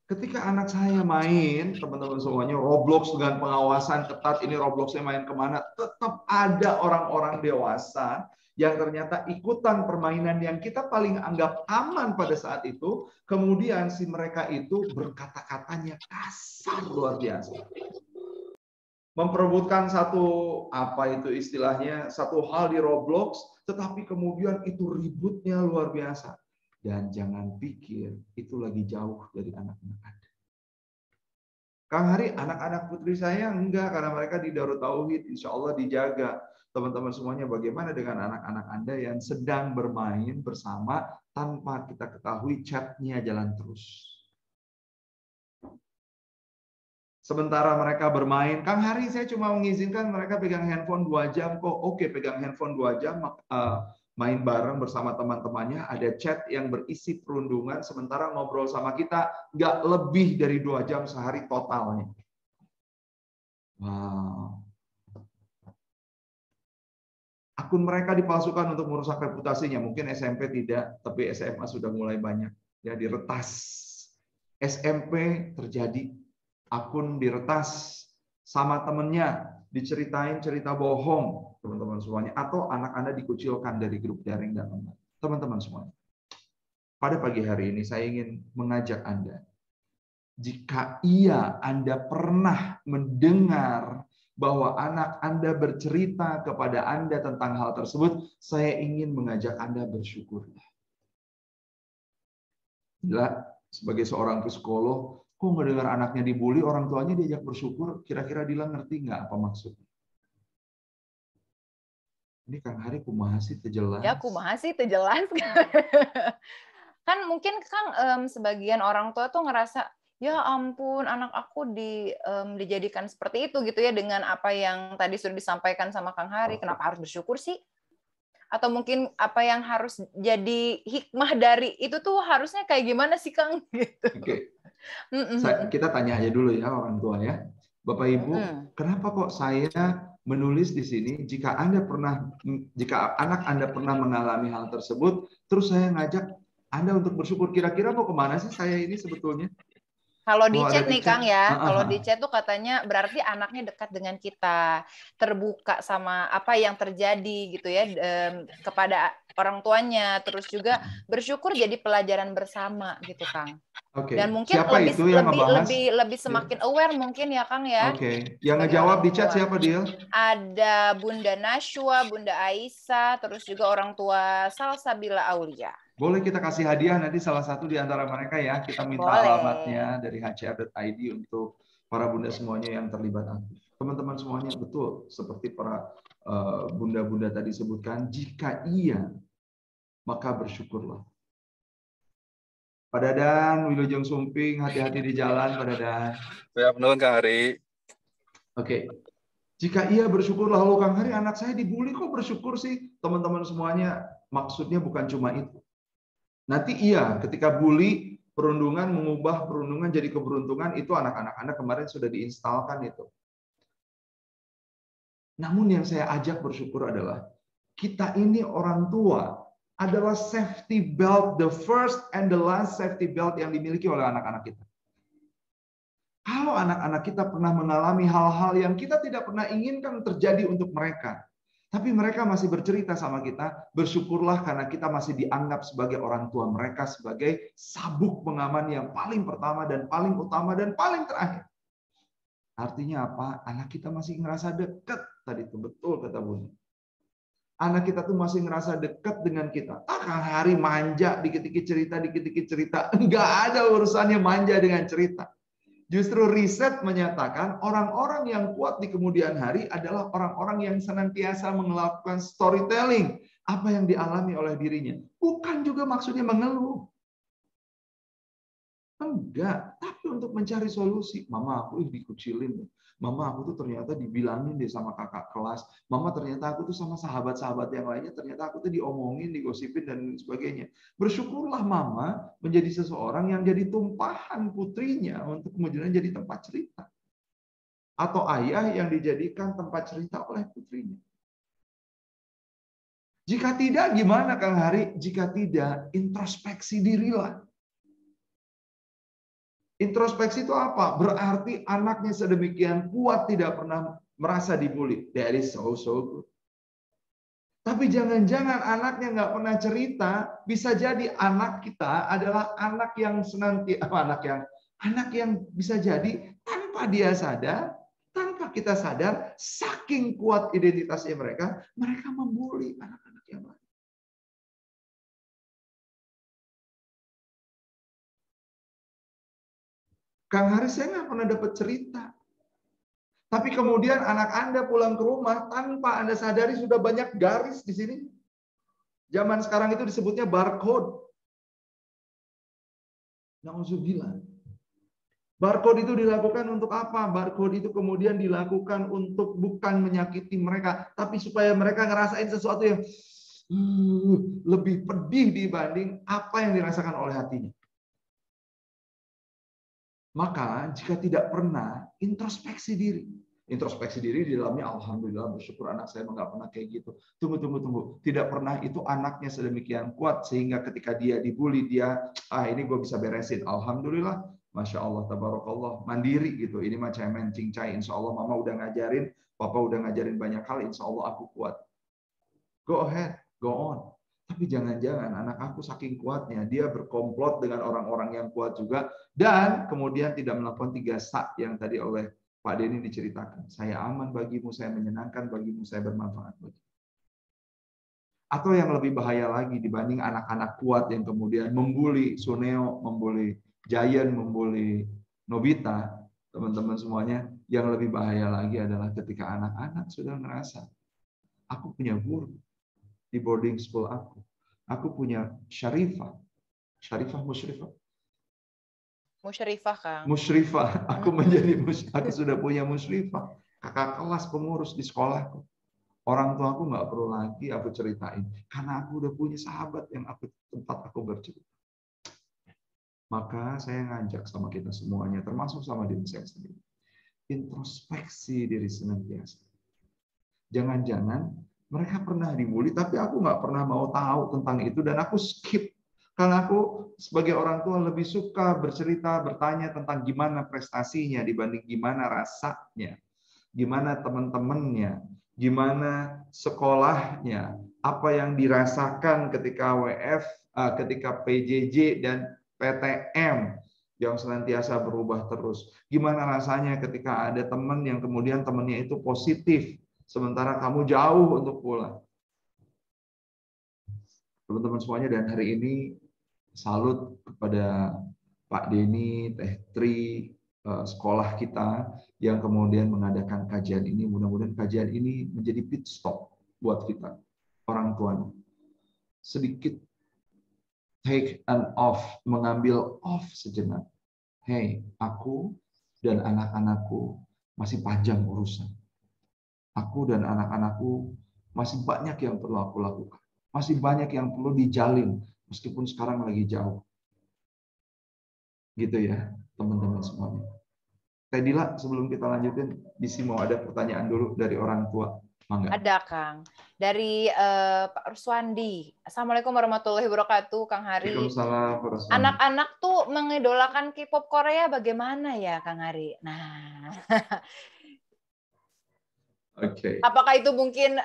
Ketika anak saya main, teman-teman semuanya, Roblox dengan pengawasan ketat, ini Robloxnya main kemana, tetap ada orang-orang dewasa yang ternyata ikutan permainan yang kita paling anggap aman pada saat itu, kemudian si mereka itu berkata-katanya kasar luar biasa. Memperebutkan satu satu hal di Roblox, tetapi kemudian itu ributnya luar biasa. Dan jangan pikir itu lagi jauh dari anak-anak Anda. Kang Hari, anak-anak putri saya enggak, karena mereka di Darut Tauhid, insya Allah dijaga. Teman-teman semuanya, bagaimana dengan anak-anak Anda yang sedang bermain bersama tanpa kita ketahui chatnya jalan terus? Sementara mereka bermain, Kang Hari saya cuma mengizinkan mereka pegang handphone 2 jam kok. Oke, pegang handphone 2 jam, main bareng bersama teman-temannya, ada chat yang berisi perundungan, sementara ngobrol sama kita nggak lebih dari 2 jam sehari totalnya. Wow. Akun mereka dipalsukan untuk merusak reputasinya. Mungkin SMP tidak, tapi SMA sudah mulai banyak. Ya, diretas. SMP terjadi. Akun diretas sama temennya, diceritain cerita bohong, teman-teman semuanya. Atau anak Anda dikucilkan dari grup daring dan online. Teman-teman semuanya. Pada pagi hari ini saya ingin mengajak Anda. Jika Anda pernah mendengar bahwa anak Anda bercerita kepada Anda tentang hal tersebut, saya ingin mengajak Anda bersyukurlah. Bila sebagai seorang psikolog, kok nggak dengar anaknya dibully, orang tuanya diajak bersyukur, kira-kira Dila ngerti nggak apa maksudnya? Ini Kang Hari kumaha sih terjelas? Ya, kumaha sih terjelas. Kan mungkin Kang sebagian orang tua tuh ngerasa, ya ampun, anak aku dijadikan seperti itu gitu ya, dengan apa yang tadi sudah disampaikan sama Kang Hari. Kenapa harus bersyukur sih? Atau mungkin apa yang harus jadi hikmah dari itu tuh harusnya kayak gimana sih Kang? Gitu. Oke. Kita tanya aja dulu ya orang tua ya. Bapak Ibu, kenapa kok saya menulis di sini jika anak Anda pernah mengalami hal tersebut, terus saya ngajak Anda untuk bersyukur, kira-kira mau kemana sih saya ini sebetulnya? Kalau di chat nih Kang ya, kalau di chat tuh katanya berarti anaknya dekat dengan kita, terbuka sama apa yang terjadi gitu ya kepada orang tuanya, terus juga bersyukur jadi pelajaran bersama gitu Kang. Oke. Dan mungkin siapa itu yang lebih semakin aware mungkin ya Kang ya. Oke. Yang ngejawab di chat siapa dia? Ada Bunda Nashwa, Bunda Aisyah, terus juga orang tua Salsabila Aulia. Boleh kita kasih hadiah nanti salah satu di antara mereka ya. Kita minta alamatnya dari hcr.id untuk para bunda semuanya yang terlibat aktif. Teman-teman semuanya betul seperti para bunda-bunda tadi sebutkan, jika iya maka bersyukurlah. Pak Dadan, Wilujeng Sumping, hati-hati di jalan Pak Dadan. Ya, benar Kang Hari. Oke. Jika iya bersyukurlah, lalu Kang Hari anak saya dibully kok bersyukur sih? Teman-teman semuanya, maksudnya bukan cuma itu. Nanti iya, ketika bully, perundungan mengubah perundungan jadi keberuntungan, itu anak-anak Anda kemarin sudah diinstalkan itu. Namun yang saya ajak bersyukur adalah, kita ini orang tua adalah safety belt, the first and the last safety belt yang dimiliki oleh anak-anak kita. Kalau anak-anak kita pernah mengalami hal-hal yang kita tidak pernah inginkan terjadi untuk mereka, tapi mereka masih bercerita sama kita, bersyukurlah karena kita masih dianggap sebagai orang tua mereka, sebagai sabuk pengaman yang paling pertama dan paling utama dan paling terakhir. Artinya apa? Anak kita masih ngerasa dekat. Tadi itu betul kata Bunda. Anak kita tuh masih ngerasa dekat dengan kita. Kang Hari manja, dikit-dikit cerita. Enggak ada urusannya manja dengan cerita. Justru riset menyatakan orang-orang yang kuat di kemudian hari adalah orang-orang yang senantiasa melakukan storytelling. Apa yang dialami oleh dirinya. Bukan juga maksudnya mengeluh. Enggak, tapi untuk mencari solusi. Mama aku dikucilin. Mama aku tuh ternyata dibilangin deh sama kakak kelas. Mama ternyata aku tuh sama sahabat-sahabat yang lainnya. Ternyata aku tuh diomongin, digosipin, dan sebagainya. Bersyukurlah mama menjadi seseorang yang jadi tumpahan putrinya untuk kemudian jadi tempat cerita. Atau ayah yang dijadikan tempat cerita oleh putrinya. Jika tidak, gimana Kang Hari? Jika tidak, introspeksi dirilah. Introspeksi itu apa? Berarti anaknya sedemikian kuat tidak pernah merasa dibully. That is so good. Tapi jangan-jangan anaknya nggak pernah cerita, bisa jadi anak kita adalah anak yang anak yang bisa jadi tanpa dia sadar, tanpa kita sadar, saking kuat identitasnya mereka membuli anak-anak yang lain. Kang Haris, saya nggak pernah dapat cerita. Tapi kemudian anak Anda pulang ke rumah, tanpa Anda sadari sudah banyak garis di sini. Zaman sekarang itu disebutnya barcode. Nauzubillah. Barcode itu dilakukan untuk apa? Barcode itu kemudian dilakukan untuk bukan menyakiti mereka, tapi supaya mereka ngerasain sesuatu yang lebih pedih dibanding apa yang dirasakan oleh hatinya. Maka jika tidak pernah, introspeksi diri. Introspeksi diri di dalamnya, alhamdulillah bersyukur anak saya nggak pernah kayak gitu. Tunggu. Tidak pernah itu anaknya sedemikian kuat sehingga ketika dia dibully, dia, ini gue bisa beresin. Alhamdulillah, Masya Allah, tabarakallah, mandiri gitu. Ini mah cemen, cincai, insya Allah mama udah ngajarin, papa udah ngajarin banyak hal, insya Allah aku kuat. Go ahead, go on. Tapi jangan-jangan anak aku saking kuatnya, dia berkomplot dengan orang-orang yang kuat juga, dan kemudian tidak melakukan 3 sa yang tadi oleh Pak Denny diceritakan. Saya aman bagimu, saya menyenangkan bagimu, saya bermanfaat bagimu. Atau yang lebih bahaya lagi dibanding anak-anak kuat yang kemudian membuli Suneo, membuli Giant, membuli Nobita, teman-teman semuanya, yang lebih bahaya lagi adalah ketika anak-anak sudah merasa, aku punya guru di boarding school aku. Aku punya Syarifah. Syarifah, Musyrifah. Musyrifah, Kang. Musyrifah. Aku sudah punya Musyrifah. Kakak kelas pengurus di sekolahku. Orang tua aku nggak perlu lagi aku ceritain. Karena aku udah punya sahabat yang tempat aku bercerita. Maka saya ngajak sama kita semuanya, termasuk sama diri saya sendiri. Introspeksi diri senantiasa. Jangan-jangan mereka pernah dibully, tapi aku nggak pernah mau tahu tentang itu, dan aku skip. Karena aku sebagai orang tua lebih suka bercerita, bertanya tentang gimana prestasinya dibanding gimana rasanya, gimana teman-temannya, gimana sekolahnya, apa yang dirasakan ketika WF, ketika PJJ dan PTM yang senantiasa berubah terus. Gimana rasanya ketika ada teman yang kemudian temannya itu positif, sementara kamu jauh untuk pulang. Teman-teman semuanya, dan hari ini salut kepada Pak Denny, Teh Tri, sekolah kita yang kemudian mengadakan kajian ini. Mudah-mudahan kajian ini menjadi pit stop buat kita, orang tuanya. Sedikit take an off, mengambil off sejenak. Hey, aku dan anak-anakku masih panjang urusan. Aku dan anak-anakku masih banyak yang perlu aku lakukan. Masih banyak yang perlu dijalin. meskipun sekarang lagi jauh. Gitu ya, teman-teman semuanya. Teh Dila, sebelum kita lanjutin, Disi mau ada pertanyaan dulu dari orang tua. Mangga. Ada, Kang. Dari Pak Ruswandi. Assalamualaikum warahmatullahi wabarakatuh, Kang Hari. Waalaikumsalam, Pak Ruswandi. Anak-anak tuh mengidolakan K-pop Korea bagaimana ya, Kang Hari? Nah, Oke. apakah itu mungkin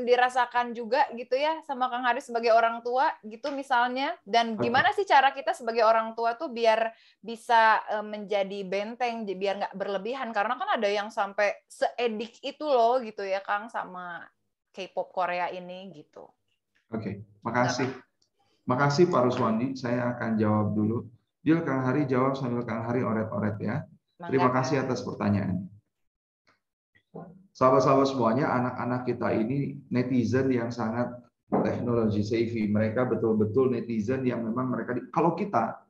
dirasakan juga gitu ya sama Kang Hari sebagai orang tua gitu misalnya? Dan gimana sih cara kita sebagai orang tua tuh biar bisa menjadi benteng, biar nggak berlebihan? Karena kan ada yang sampai seedik itu loh gitu ya, Kang, sama K-pop Korea ini gitu. Oke, makasih. Makasih Pak Ruswandi, saya akan jawab dulu. Dia Kang Hari jawab sambil Kang Hari oret-oret ya. Terima kasih atas pertanyaan. Sahabat-sahabat semuanya, anak-anak kita ini netizen yang sangat teknologi savvy. Mereka betul-betul netizen yang memang mereka, kalau kita,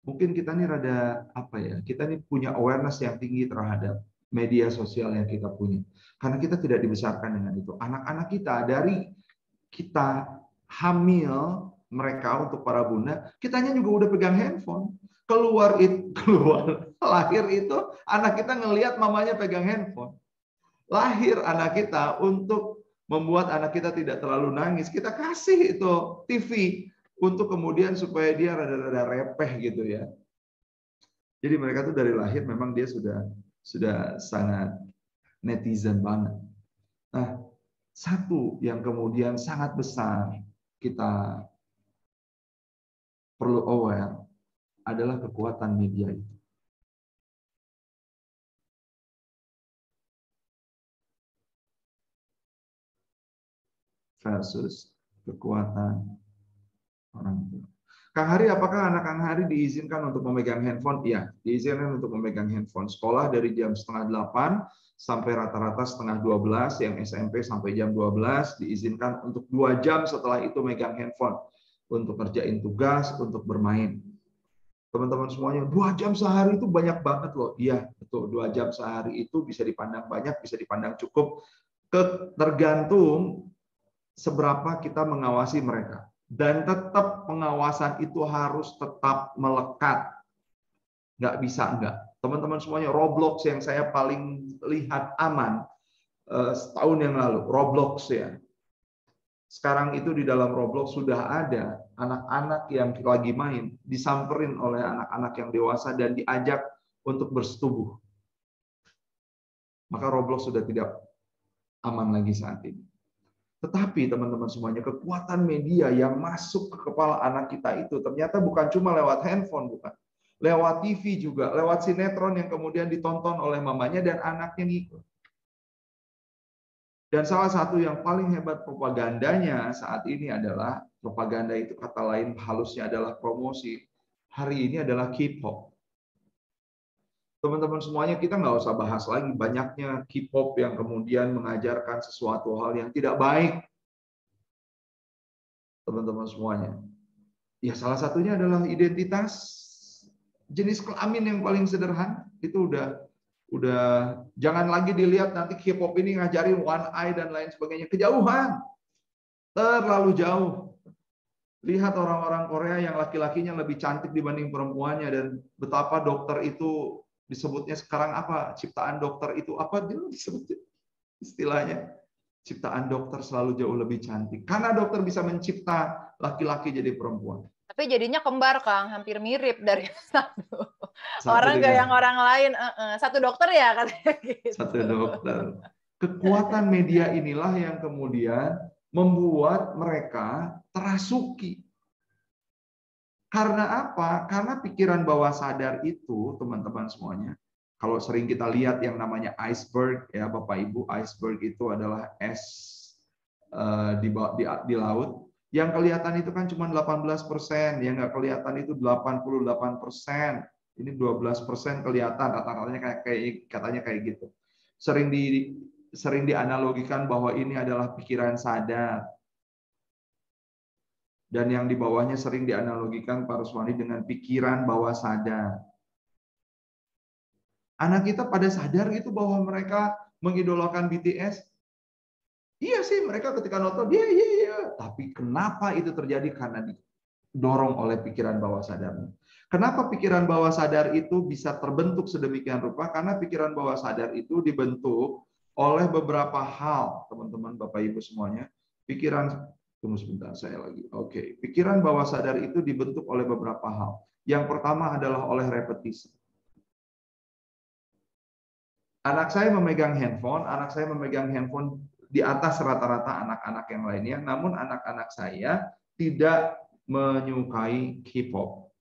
mungkin kita ini rada apa ya, kita ini punya awareness yang tinggi terhadap media sosial yang kita punya. Karena kita tidak dibesarkan dengan itu. Anak-anak kita, dari kita hamil mereka untuk para bunda, kitanya juga udah pegang handphone. Keluar lahir itu anak kita ngelihat mamanya pegang handphone. Lahir anak kita untuk membuat anak kita tidak terlalu nangis, kita kasih itu TV untuk kemudian supaya dia rada-rada repeh gitu ya. Jadi mereka tuh dari lahir memang dia sudah sangat netizen banget. Nah, satu yang kemudian sangat besar kita perlu aware adalah kekuatan media itu. Versus kekuatan orang tua. Kang Hari, apakah anak Kang Hari diizinkan untuk memegang handphone? Iya, diizinkan untuk memegang handphone. Sekolah dari jam 7:30 sampai rata-rata 11:30, yang SMP sampai jam 12, diizinkan untuk 2 jam setelah itu megang handphone. Untuk kerjain tugas, untuk bermain. Teman-teman semuanya, 2 jam sehari itu banyak banget loh. Iya, betul. 2 jam sehari itu bisa dipandang banyak, bisa dipandang cukup. Tergantung seberapa kita mengawasi mereka. Dan tetap pengawasan itu harus tetap melekat. Nggak bisa enggak. Teman-teman semuanya, Roblox yang saya paling lihat aman setahun yang lalu, Roblox ya. Sekarang itu di dalam Roblox sudah ada anak-anak yang lagi main, disamperin oleh anak-anak yang dewasa dan diajak untuk bersetubuh. Maka Roblox sudah tidak aman lagi saat ini. Tetapi teman-teman semuanya, kekuatan media yang masuk ke kepala anak kita itu ternyata bukan cuma lewat handphone, bukan. Lewat TV juga, lewat sinetron yang kemudian ditonton oleh mamanya dan anaknya ngikut. Dan salah satu yang paling hebat propagandanya saat ini adalah, propaganda itu kata lain halusnya adalah promosi. Hari ini adalah K-pop. Teman-teman semuanya, kita nggak usah bahas lagi banyaknya K-pop yang kemudian mengajarkan sesuatu hal yang tidak baik. Teman-teman semuanya. Ya salah satunya adalah identitas jenis kelamin yang paling sederhana. Itu udah jangan lagi dilihat nanti K-pop ini ngajarin one eye dan lain sebagainya. Kejauhan. Terlalu jauh. Lihat orang-orang Korea yang laki-lakinya lebih cantik dibanding perempuannya dan betapa dokter itu disebutnya sekarang apa? Ciptaan dokter itu apa disebutnya? Istilahnya ciptaan dokter selalu jauh lebih cantik. Karena dokter bisa mencipta laki-laki jadi perempuan. Tapi jadinya kembar, Kang, hampir mirip dari satu orang ke yang orang lain. Satu dokter ya katanya gitu. Satu dokter. Kekuatan media inilah yang kemudian membuat mereka terasuki. Karena apa? Karena pikiran bawah sadar itu, teman-teman semuanya, kalau sering kita lihat yang namanya iceberg, ya Bapak Ibu, iceberg itu adalah es di laut. Yang kelihatan itu kan cuma 18%, yang nggak kelihatan itu 88%. Ini 12% kelihatan, katanya kayak gitu. Sering dianalogikan bahwa ini adalah pikiran sadar. Dan yang di bawahnya sering dianalogikan Pak Ruswandi dengan pikiran bawah sadar. Anak kita pada sadar gitu bahwa mereka mengidolakan BTS? Iya sih, mereka ketika nonton, iya. Tapi kenapa itu terjadi? Karena dorong oleh pikiran bawah sadarnya. Kenapa pikiran bawah sadar itu bisa terbentuk sedemikian rupa? Karena pikiran bawah sadar itu dibentuk oleh beberapa hal, teman-teman, Bapak Ibu semuanya. Tunggu sebentar, saya lagi. Oke, pikiran bawah sadar itu dibentuk oleh beberapa hal. Yang pertama adalah oleh repetisi. Anak saya memegang handphone di atas rata-rata anak-anak yang lainnya, namun anak-anak saya tidak menyukai K-pop.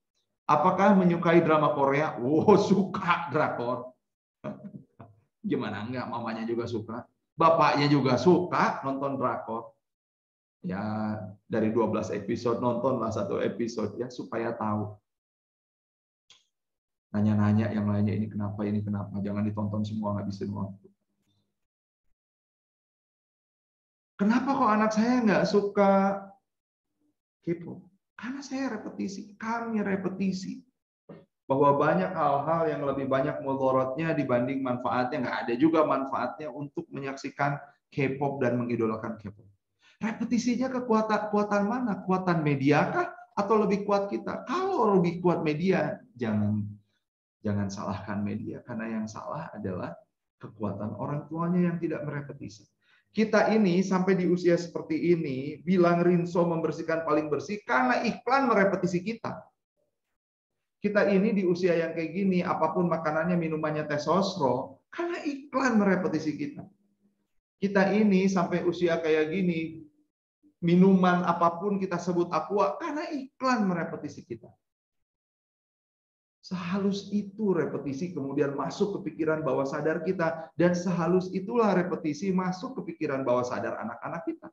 Apakah menyukai drama Korea? Oh, suka drakor. Gimana enggak, mamanya juga suka. Bapaknya juga suka nonton drakor. Ya, dari 12 episode nontonlah 1 episode ya supaya tahu. Nanya-nanya yang lainnya, ini kenapa, jangan ditonton semua, ngabisin waktu. Kenapa kok anak saya nggak suka K-pop? Karena saya kami repetisi. Bahwa banyak hal-hal yang lebih banyak mudaratnya dibanding manfaatnya. Nggak ada juga manfaatnya untuk menyaksikan K-pop dan mengidolakan K-pop. Repetisinya kekuatan mana? Kuatan media kah? Atau lebih kuat kita? Kalau lebih kuat media, jangan salahkan media, karena yang salah adalah kekuatan orang tuanya yang tidak merepetisi. Kita ini sampai di usia seperti ini, bilang Rinso membersihkan paling bersih karena iklan merepetisi kita. Kita ini di usia yang kayak gini, apapun makanannya, minumannya tes sosro, karena iklan merepetisi kita. Kita ini sampai usia kayak gini, minuman apapun kita sebut aqua, karena iklan merepetisi kita. Sehalus itu repetisi kemudian masuk ke pikiran bawah sadar kita, dan sehalus itulah repetisi masuk ke pikiran bawah sadar anak-anak kita.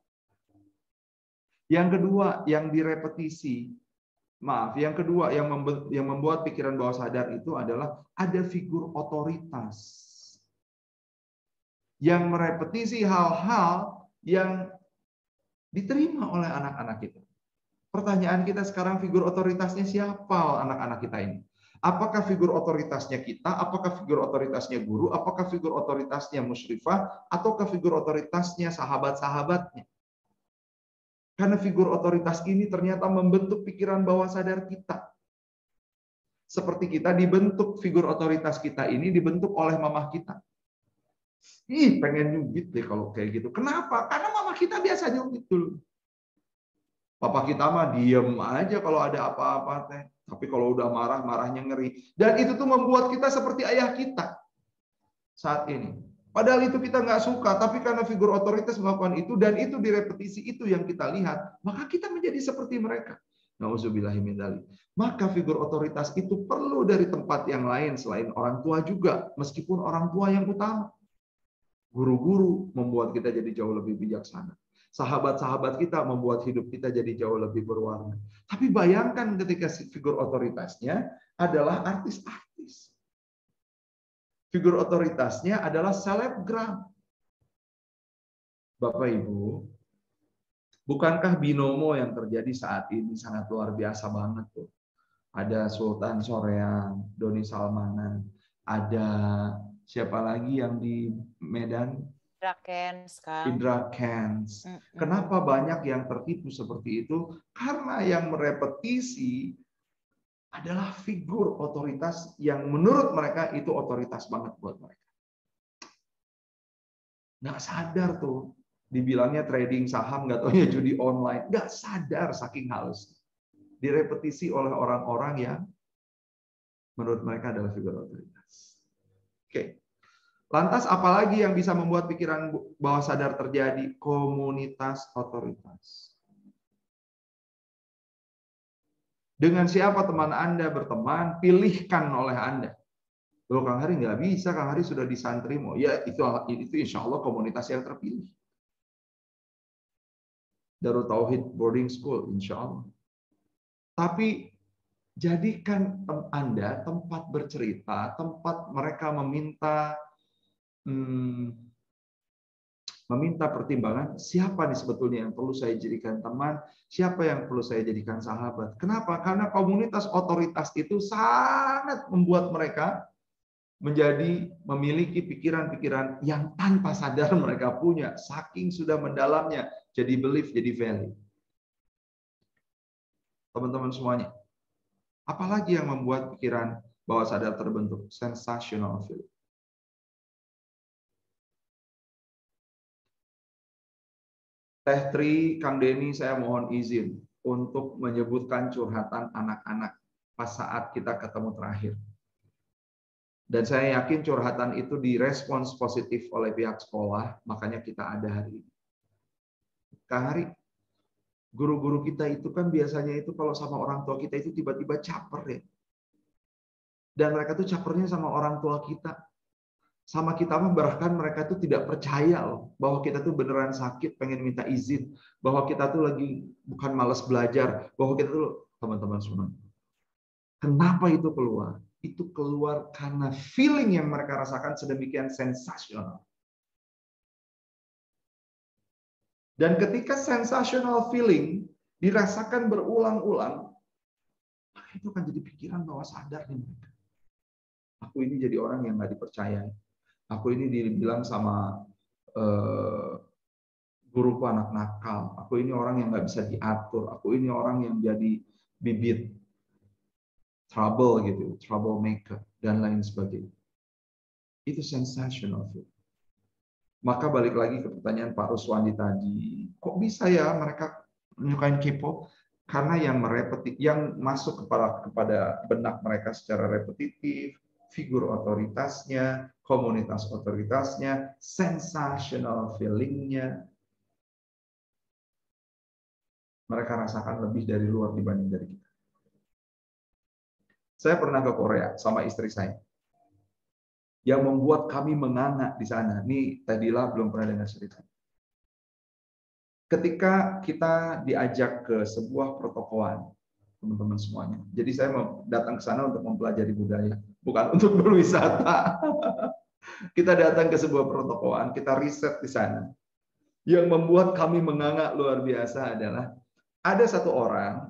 Yang kedua, yang membuat pikiran bawah sadar itu adalah ada figur otoritas yang merepetisi hal-hal yang diterima oleh anak-anak kita. Pertanyaan kita sekarang, figur otoritasnya siapa anak-anak kita ini? Apakah figur otoritasnya kita? Apakah figur otoritasnya guru? Apakah figur otoritasnya musyrifah? Ataukah figur otoritasnya sahabat-sahabatnya? Karena figur otoritas ini ternyata membentuk pikiran bawah sadar kita. Seperti kita dibentuk, figur otoritas kita ini dibentuk oleh mamah kita. Pengen nyubit deh kalau kayak gitu. Kenapa? Karena mamah kita biasa nyubit dulu. Papa kita mah diem aja kalau ada apa-apa teh. Tapi kalau udah marah, marahnya ngeri. Dan itu tuh membuat kita seperti ayah kita saat ini. Padahal itu kita nggak suka, tapi karena figur otoritas melakukan itu, dan itu direpetisi, itu yang kita lihat, maka kita menjadi seperti mereka. Nauzubillahi min dzalik. Maka figur otoritas itu perlu dari tempat yang lain selain orang tua juga, meskipun orang tua yang utama. Guru-guru membuat kita jadi jauh lebih bijaksana. Sahabat-sahabat kita membuat hidup kita jadi jauh lebih berwarna. Tapi bayangkan ketika figur otoritasnya adalah artis-artis. Figur otoritasnya adalah selebgram. Bapak Ibu, bukankah binomo yang terjadi saat ini sangat luar biasa banget tuh? Ada Sultan Soreang, Doni Salmanan, ada siapa lagi yang di Medan? Indra Kents. Kenapa banyak yang tertipu seperti itu? Karena yang merepetisi adalah figur otoritas yang menurut mereka itu otoritas banget buat mereka. Nggak sadar tuh, dibilangnya trading saham, nggak taunya judi online. Nggak sadar saking halus. Direpetisi oleh orang-orang yang menurut mereka adalah figur otoritas. Oke. Lantas apalagi yang bisa membuat pikiran bawah sadar terjadi? Komunitas otoritas. Dengan siapa teman Anda berteman, pilihkan oleh Anda. Loh, Kang Hari nggak bisa, Kang Hari sudah disantri. Ya, itu insya Allah komunitas yang terpilih. Darut Tauhid Boarding School, insya Allah. Tapi jadikan Anda tempat bercerita, tempat mereka meminta pertimbangan, siapa nih sebetulnya yang perlu saya jadikan teman, siapa yang perlu saya jadikan sahabat. Kenapa? Karena komunitas otoritas itu sangat membuat mereka memiliki pikiran-pikiran yang tanpa sadar mereka punya, saking sudah mendalamnya, jadi belief, jadi value. Teman-teman semuanya. Apalagi yang membuat pikiran bawah sadar terbentuk? Sensational feeling. Teh Tri, Kang Denny, saya mohon izin untuk menyebutkan curhatan anak-anak pas saat kita ketemu terakhir. Dan saya yakin curhatan itu direspons positif oleh pihak sekolah, makanya kita ada hari ini. Kang Hari, guru-guru kita itu kan biasanya itu kalau sama orang tua kita itu tiba-tiba caper ya. Dan mereka tuh capernya sama orang tua kita. Sama kita bahkan mereka tuh tidak percaya loh bahwa kita tuh beneran sakit, pengen minta izin, bahwa kita tuh lagi bukan malas belajar, bahwa kita tuh teman-teman semua. Kenapa itu keluar? Itu keluar karena feeling yang mereka rasakan sedemikian sensasional. Dan ketika sensational feeling dirasakan berulang-ulang, maka itu akan jadi pikiran bawah sadar nih mereka. Aku ini jadi orang yang nggak dipercaya. Aku ini dibilang sama guruku anak nakal. Aku ini orang yang nggak bisa diatur. Aku ini orang yang jadi bibit trouble gitu, troublemaker dan lain sebagainya. Itu sensational feeling. Maka balik lagi ke pertanyaan Pak Ruswandi tadi, kok bisa ya mereka menyukai K-pop? Karena yang masuk kepada benak mereka secara repetitif, figur otoritasnya, komunitas otoritasnya, sensational feeling-nya, mereka rasakan lebih dari luar dibanding dari kita. Saya pernah ke Korea sama istri saya. Yang membuat kami menganga di sana. Nih, Tadila belum pernah dengar cerita. Ketika kita diajak ke sebuah pertokoan, teman-teman semuanya. Jadi saya mau datang ke sana untuk mempelajari budaya, bukan untuk berwisata. Kita datang ke sebuah pertokoan, kita riset di sana. Yang membuat kami menganga luar biasa adalah ada satu orang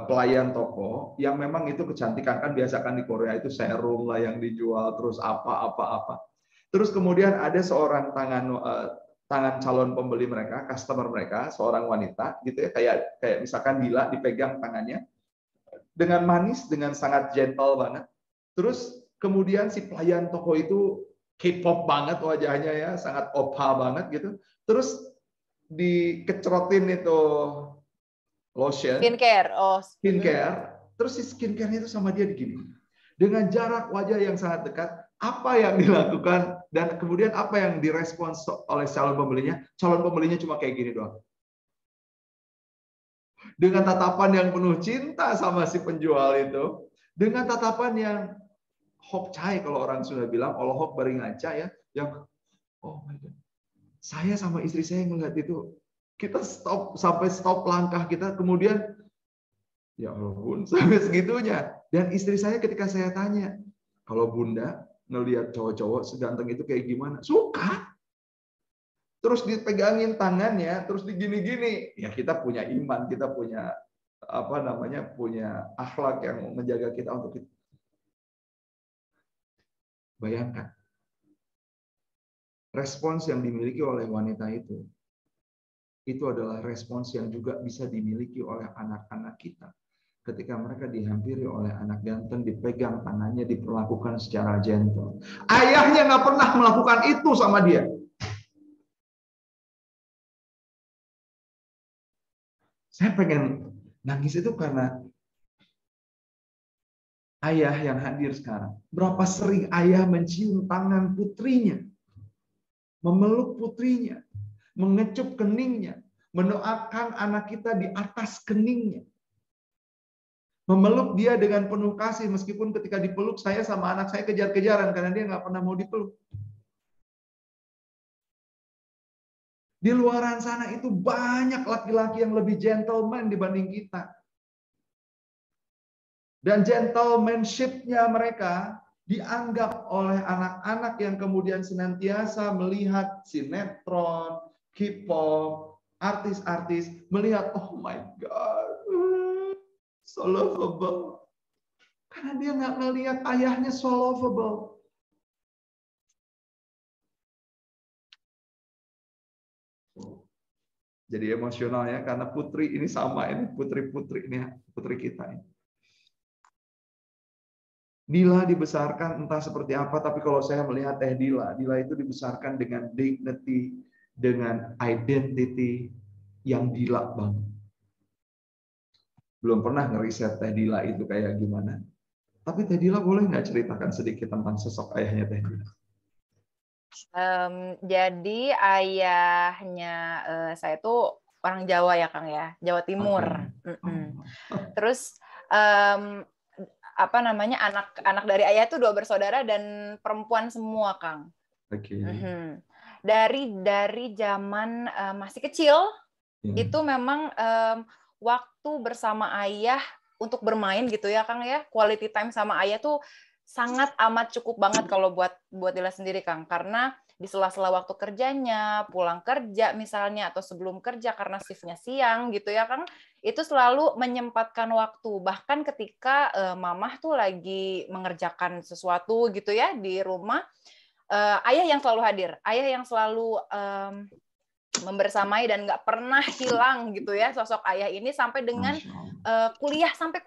pelayan toko yang memang itu kecantikan, kan biasa kan di Korea itu serum lah yang dijual, terus apa. Terus kemudian ada seorang tangan calon pembeli mereka, customer mereka, seorang wanita gitu ya, kayak misalkan Dila dipegang tangannya dengan manis, dengan sangat gentle banget. Terus kemudian si pelayan toko itu K-pop banget wajahnya ya, sangat opha banget gitu. Terus dikecerotin itu lotion, skincare, terus si skincare-nya itu sama dia begini. Dengan jarak wajah yang sangat dekat, apa yang dilakukan dan kemudian apa yang direspons oleh calon pembelinya? Calon pembelinya cuma kayak gini doang. Dengan tatapan yang penuh cinta sama si penjual itu, dengan tatapan yang hok cai kalau orang sudah bilang, olohok bari ngaca ya, yang oh my god. Saya sama istri saya ngelihat itu, kita sampai stop langkah kita, kemudian ya ampun sampai segitunya. Dan istri saya ketika saya tanya, kalau Bunda ngelihat cowok-cowok seganteng itu kayak gimana? Suka. Terus dipegangin tangannya, terus digini-gini. Ya kita punya iman, kita punya punya akhlak yang menjaga kita untuk itu. Bayangkan. Respons yang dimiliki oleh wanita itu adalah respons yang juga bisa dimiliki oleh anak-anak kita. Ketika mereka dihampiri oleh anak ganteng, dipegang tangannya, diperlakukan secara gentle. Ayahnya nggak pernah melakukan itu sama dia. Saya pengen nangis itu karena ayah yang hadir sekarang. Berapa sering ayah mencium tangan putrinya, memeluk putrinya, mengecup keningnya, mendoakan anak kita di atas keningnya. Memeluk dia dengan penuh kasih, meskipun ketika dipeluk saya sama anak saya kejar-kejaran karena dia nggak pernah mau dipeluk. Di luaran sana itu banyak laki-laki yang lebih gentleman dibanding kita. Dan gentlemanship-nya mereka dianggap oleh anak-anak yang kemudian senantiasa melihat sinetron, K-pop, artis-artis, melihat, oh my God, so lovable. Karena dia nggak melihat ayahnya so lovable. Jadi emosional ya, karena putri ini sama, ini putri-putri ini putri kita ini. Dila dibesarkan entah seperti apa, tapi kalau saya melihat Dila itu dibesarkan dengan dignity, dengan identity yang Dila banget. Belum pernah ngeriset Dila itu kayak gimana. Tapi Dila boleh nggak ceritakan sedikit tentang sosok ayahnya Dila? Jadi ayahnya saya tuh orang Jawa ya Kang ya, Jawa Timur. Okay. Terus apa namanya anak dari ayah tuh 2 bersaudara dan perempuan semua Kang. Okay. Dari zaman masih kecil itu memang waktu bersama ayah untuk bermain gitu ya Kang ya, quality time sama ayah tuh sangat amat cukup banget kalau buat Dila sendiri Kang, karena di sela-sela waktu kerjanya, pulang kerja misalnya atau sebelum kerja karena shiftnya siang gitu ya Kang, itu selalu menyempatkan waktu. Bahkan ketika mamah tuh lagi mengerjakan sesuatu gitu ya di rumah, ayah yang selalu hadir, ayah yang selalu membersamai dan nggak pernah hilang gitu ya sosok ayah ini sampai dengan kuliah sampai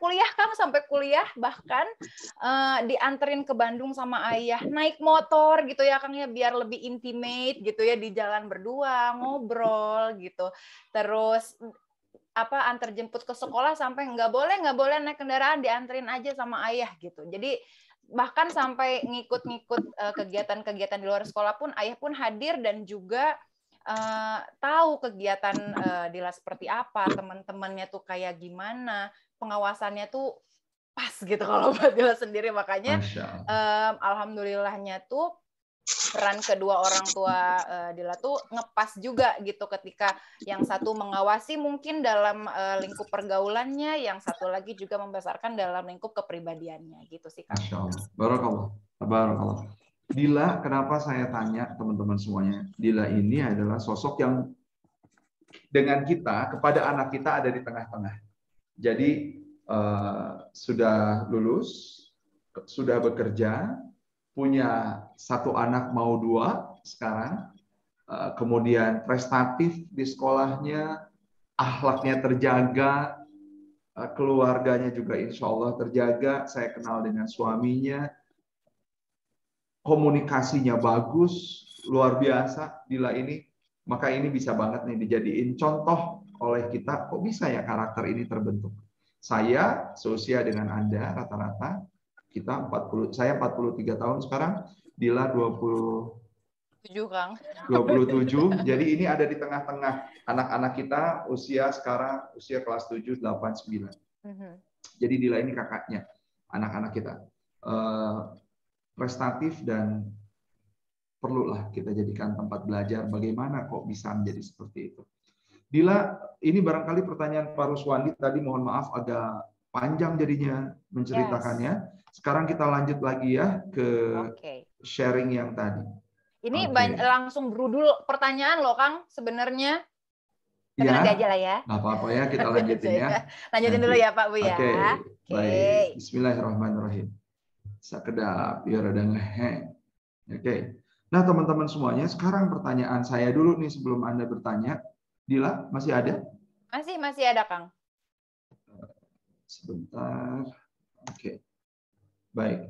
kuliah bahkan dianterin ke Bandung sama ayah naik motor gitu ya Kang ya biar lebih intimate gitu ya di jalan berdua ngobrol gitu. Terus antar jemput ke sekolah sampai nggak boleh naik kendaraan, dianterin aja sama ayah gitu. Jadi bahkan sampai ngikut-ngikut kegiatan-kegiatan di luar sekolah pun ayah pun hadir dan juga tahu kegiatan Dila seperti apa, teman-temannya tuh kayak gimana, pengawasannya tuh pas gitu kalau buat Dila sendiri. Makanya alhamdulillahnya tuh peran kedua orang tua Dila tuh ngepas juga gitu ketika yang satu mengawasi mungkin dalam lingkup pergaulannya, yang satu lagi juga membesarkan dalam lingkup kepribadiannya gitu sih Kak. Masya Allah. Barakallah. Dila, kenapa saya tanya teman-teman semuanya? Dila ini adalah sosok yang dengan kita, kepada anak kita ada di tengah-tengah. Jadi sudah lulus, sudah bekerja, punya 1 anak mau 2 sekarang, kemudian prestatif di sekolahnya, akhlaknya terjaga, keluarganya juga insya Allah terjaga. Saya kenal dengan suaminya, komunikasinya bagus, luar biasa Dila ini. Maka ini bisa banget nih dijadiin contoh oleh kita, kok bisa ya karakter ini terbentuk. Saya seusia dengan Anda rata-rata, saya 43 tahun sekarang, Dila 27 Kang. 27. Jadi ini ada di tengah-tengah anak-anak kita usia kelas 7, 8, 9. Jadi Dila ini kakaknya anak-anak kita. Prestatif dan perlulah kita jadikan tempat belajar bagaimana kok bisa menjadi seperti itu. Dila, ini barangkali pertanyaan Pak Ruswandi tadi, mohon maaf agak panjang jadinya menceritakannya. Sekarang kita lanjut lagi ya ke sharing yang tadi. Ini langsung berudul pertanyaan loh Kang sebenarnya. Tapi nanti aja lah ya. Nggak apa-apa ya, kita lanjutin ya. Lanjutin dulu ya Pak Bu ya. Baik. Bismillahirrahmanirrahim. Sekedap biar ada ngeheng. Oke. Nah teman-teman semuanya, sekarang pertanyaan saya dulu nih sebelum Anda bertanya. Dila, masih ada? Masih ada Kang. Sebentar. Oke. Baik.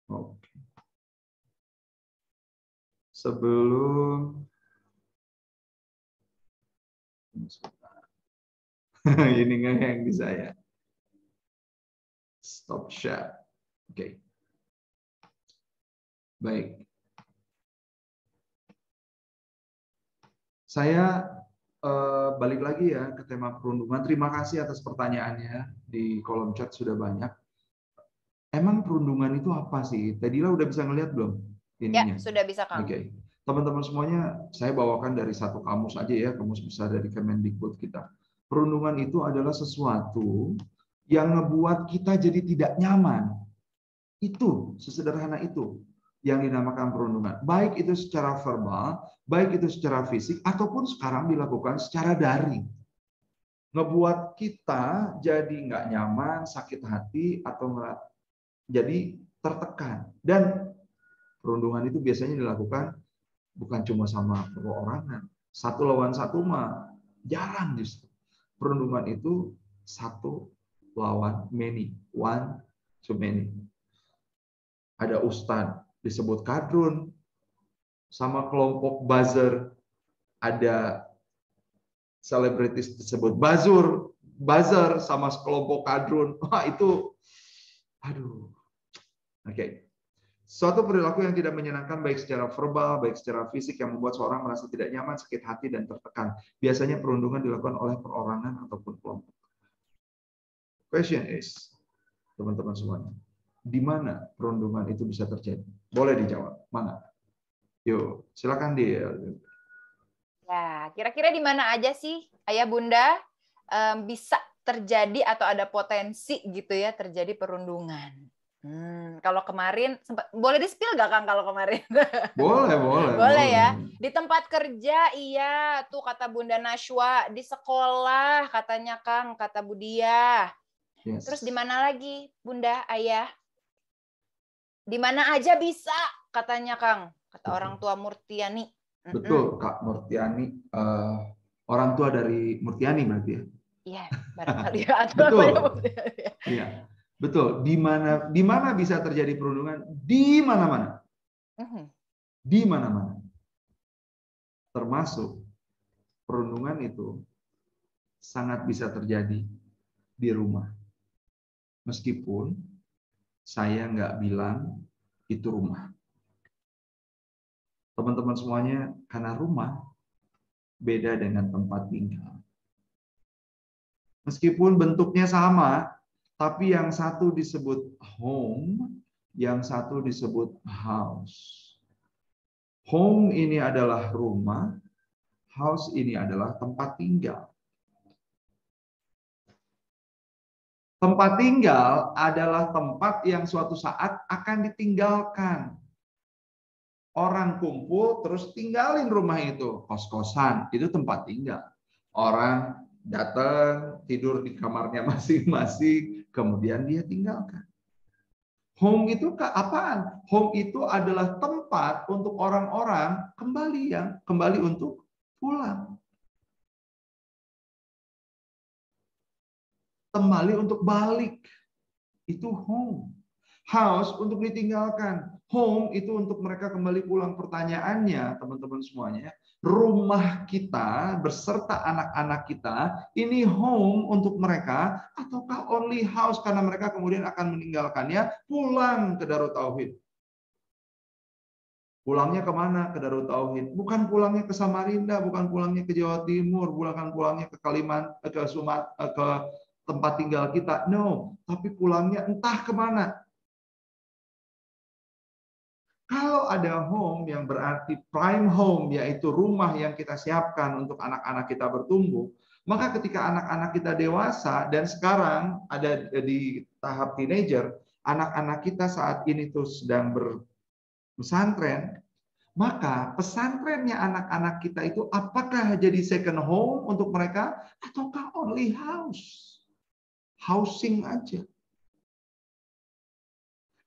Oke. Sebelum ini ngeheng di saya. Stop share. Oke. Baik. Saya balik lagi ya ke tema perundungan. Terima kasih atas pertanyaannya di kolom chat sudah banyak. Emang perundungan itu apa sih? Tadila udah bisa ngelihat belum? Ininya? Ya, sudah bisa Kang. Oke. Teman-teman semuanya, saya bawakan dari satu kamus aja ya, kamus besar dari Kemendikbud kita. Perundungan itu adalah sesuatu yang ngebuat kita jadi tidak nyaman. Itu, sesederhana itu yang dinamakan perundungan. Baik itu secara verbal, baik itu secara fisik, ataupun sekarang dilakukan secara daring. Ngebuat kita jadi nggak nyaman, sakit hati, atau jadi tertekan. Dan perundungan itu biasanya dilakukan Bukan cuma sama perorangan. Satu lawan satu mah jarang justru. Perundungan itu satu lawan many. One to many. Ada ustadz disebut kadrun. Sama kelompok buzzer ada selebritis disebut buzzer sama kelompok kadrun. Wah itu, aduh. Oke. Suatu perilaku yang tidak menyenangkan baik secara verbal, baik secara fisik yang membuat seorang merasa tidak nyaman, sakit hati, dan tertekan. Biasanya perundungan dilakukan oleh perorangan ataupun kelompok. Question is, teman-teman semuanya, di mana perundungan itu bisa terjadi? Boleh dijawab. Mana? Yuk, silakan dia. Ya, kira-kira di mana aja sih, Ayah Bunda, bisa terjadi atau ada potensi gitu ya terjadi perundungan? Kalau kemarin boleh di-spill nggak Kang kalau kemarin? Boleh. Boleh ya. Di tempat kerja iya, tuh kata Bunda Nashwa, di sekolah katanya Kang, kata Budia. Yes. Terus di mana lagi Bunda, Ayah? Di mana aja bisa katanya Kang, kata orang tua Murtiani. Betul, Kak Murtiani. Orang tua dari Murtiani berarti ya? Iya, barangkali. Betul. Iya. Betul, di mana bisa terjadi perundungan? Di mana-mana. Di mana-mana. Termasuk perundungan itu sangat bisa terjadi di rumah. Meskipun saya nggak bilang itu rumah. Teman-teman semuanya, karena rumah beda dengan tempat tinggal. Meskipun bentuknya sama, tapi yang satu disebut home, yang satu disebut house. Home ini adalah rumah, house ini adalah tempat tinggal. Tempat tinggal adalah tempat yang suatu saat akan ditinggalkan. Orang kumpul terus tinggalin rumah itu. Kos-kosan itu tempat tinggal. Orang datang tidur di kamarnya masing-masing, kemudian dia tinggalkan. Home itu apaan? Home itu adalah tempat untuk orang-orang kembali untuk pulang. Kembali untuk balik. Itu home. House untuk ditinggalkan. Home itu untuk mereka kembali pulang. Pertanyaannya, teman-teman semuanya, rumah kita beserta anak-anak kita, ini home untuk mereka, ataukah only house karena mereka kemudian akan meninggalkannya, pulang ke Darut Tauhid? Pulangnya kemana? Ke Darut Tauhid. Bukan pulangnya ke Samarinda, bukan pulangnya ke Jawa Timur, bukan pulangnya ke Kalimantan, ke Sumatera, ke tempat tinggal kita. No, tapi pulangnya entah kemana. Kalau ada home yang berarti prime home, yaitu rumah yang kita siapkan untuk anak-anak kita bertumbuh, maka ketika anak-anak kita dewasa dan sekarang ada di tahap teenager, anak-anak kita saat ini tuh sedang berpesantren, maka pesantrennya anak-anak kita itu apakah jadi second home untuk mereka ataukah only house? Housing aja.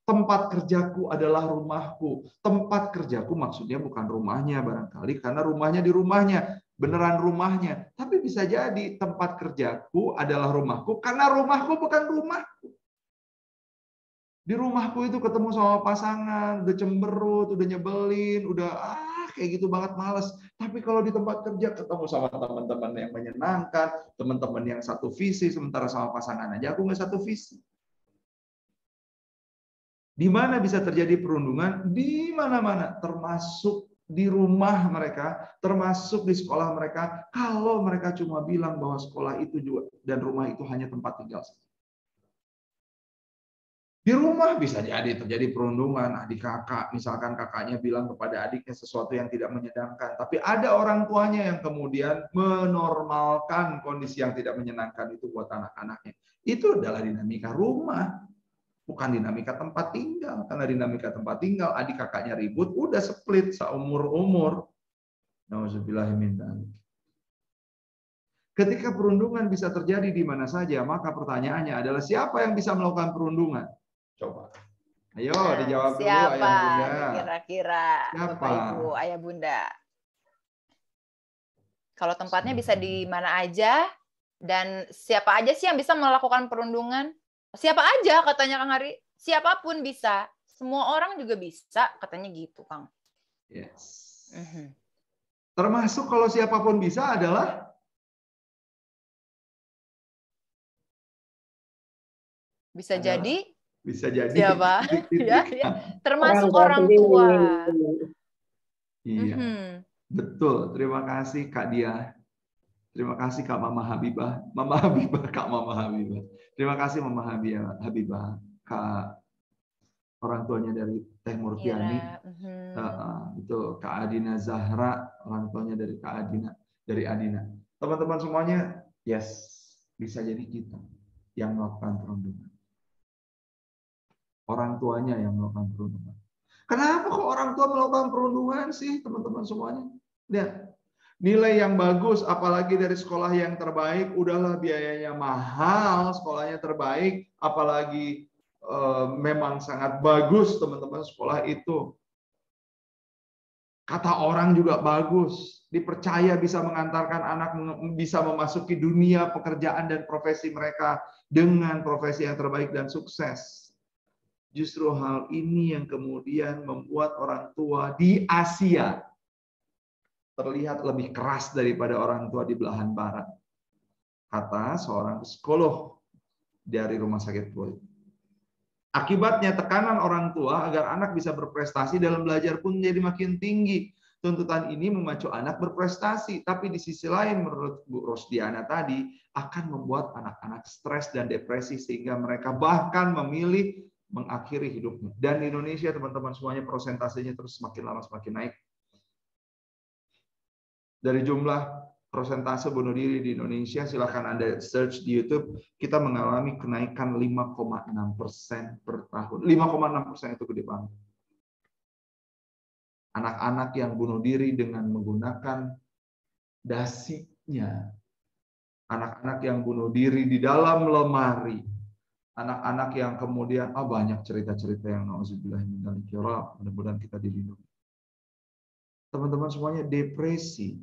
Tempat kerjaku adalah rumahku. Tempat kerjaku maksudnya bukan rumahnya barangkali, karena rumahnya di rumahnya, beneran rumahnya. Tapi bisa jadi tempat kerjaku adalah rumahku, karena rumahku bukan rumahku. Di rumahku itu ketemu sama pasangan, udah cemberut, udah nyebelin, udah kayak gitu banget males. Tapi kalau di tempat kerja ketemu sama teman-teman yang menyenangkan, teman-teman yang satu visi, sementara sama pasangan aja aku nggak satu visi. Di mana bisa terjadi perundungan? Di mana-mana, termasuk di rumah mereka, termasuk di sekolah mereka. Kalau mereka cuma bilang bahwa sekolah itu juga dan rumah itu hanya tempat tinggal. Di rumah bisa jadi terjadi perundungan, adik kakak, misalkan kakaknya bilang kepada adiknya sesuatu yang tidak menyenangkan, tapi ada orang tuanya yang kemudian menormalkan kondisi yang tidak menyenangkan itu buat anak-anaknya. Itu adalah dinamika rumah. Bukan dinamika tempat tinggal. Karena dinamika tempat tinggal, adik kakaknya ribut, udah split seumur-umur. Nauzubillahimin. Ketika perundungan bisa terjadi di mana saja, maka pertanyaannya adalah siapa yang bisa melakukan perundungan? Coba. Ayo Nah, dijawab dulu siapa ayah bunda. nih kira-kira Siapa? Bapak Ibu, ayah bunda? Kalau tempatnya bisa di mana aja, dan siapa aja sih yang bisa melakukan perundungan? Siapa aja katanya Kang Hari? Siapapun bisa. Semua orang juga bisa, katanya gitu, Kang. Yes. Mhm. Termasuk kalau siapapun bisa adalah Bisa jadi siapa? Ya, ya. Termasuk orang tua. Iya, betul. Terima kasih Kak Dia. Terima kasih Kak Mama Habibah. Mama Habibah, Kak Mama Habibah. Terima kasih Mama Habibah, Kak orang tuanya dari Teh Murtiani. Itu Kak Adina Zahra, orang tuanya dari Kak Adina, dari Adina. Teman-teman semuanya, yes, bisa jadi kita yang melakukan perundungan. Orang tuanya yang melakukan perundungan. Kenapa kok orang tua melakukan perundungan sih, teman-teman semuanya? Lihat, nilai yang bagus, apalagi dari sekolah yang terbaik, udahlah biayanya mahal, sekolahnya terbaik, apalagi memang sangat bagus teman-teman sekolah itu. Kata orang juga bagus, dipercaya bisa mengantarkan anak bisa memasuki dunia pekerjaan dan profesi mereka dengan profesi yang terbaik dan sukses. Justru hal ini yang kemudian membuat orang tua di Asia terlihat lebih keras daripada orang tua di belahan barat. Kata seorang psikolog dari Rumah Sakit Floyd. Akibatnya tekanan orang tua agar anak bisa berprestasi dalam belajar pun menjadi makin tinggi. Tuntutan ini memacu anak berprestasi, tapi di sisi lain menurut Bu Rosdiana tadi akan membuat anak-anak stres dan depresi sehingga mereka bahkan memilih mengakhiri hidupnya. Dan di Indonesia teman-teman semuanya persentasenya terus semakin lama semakin naik. Dari jumlah persentase bunuh diri di Indonesia, silakan Anda search di YouTube, kita mengalami kenaikan 5,6% per tahun. 5,6% itu gede banget. Anak-anak yang bunuh diri dengan menggunakan dasinya. Anak-anak yang bunuh diri di dalam lemari. Anak-anak yang kemudian, banyak cerita-cerita yang mudah-mudahan kita dilindungi. Teman-teman semuanya depresi.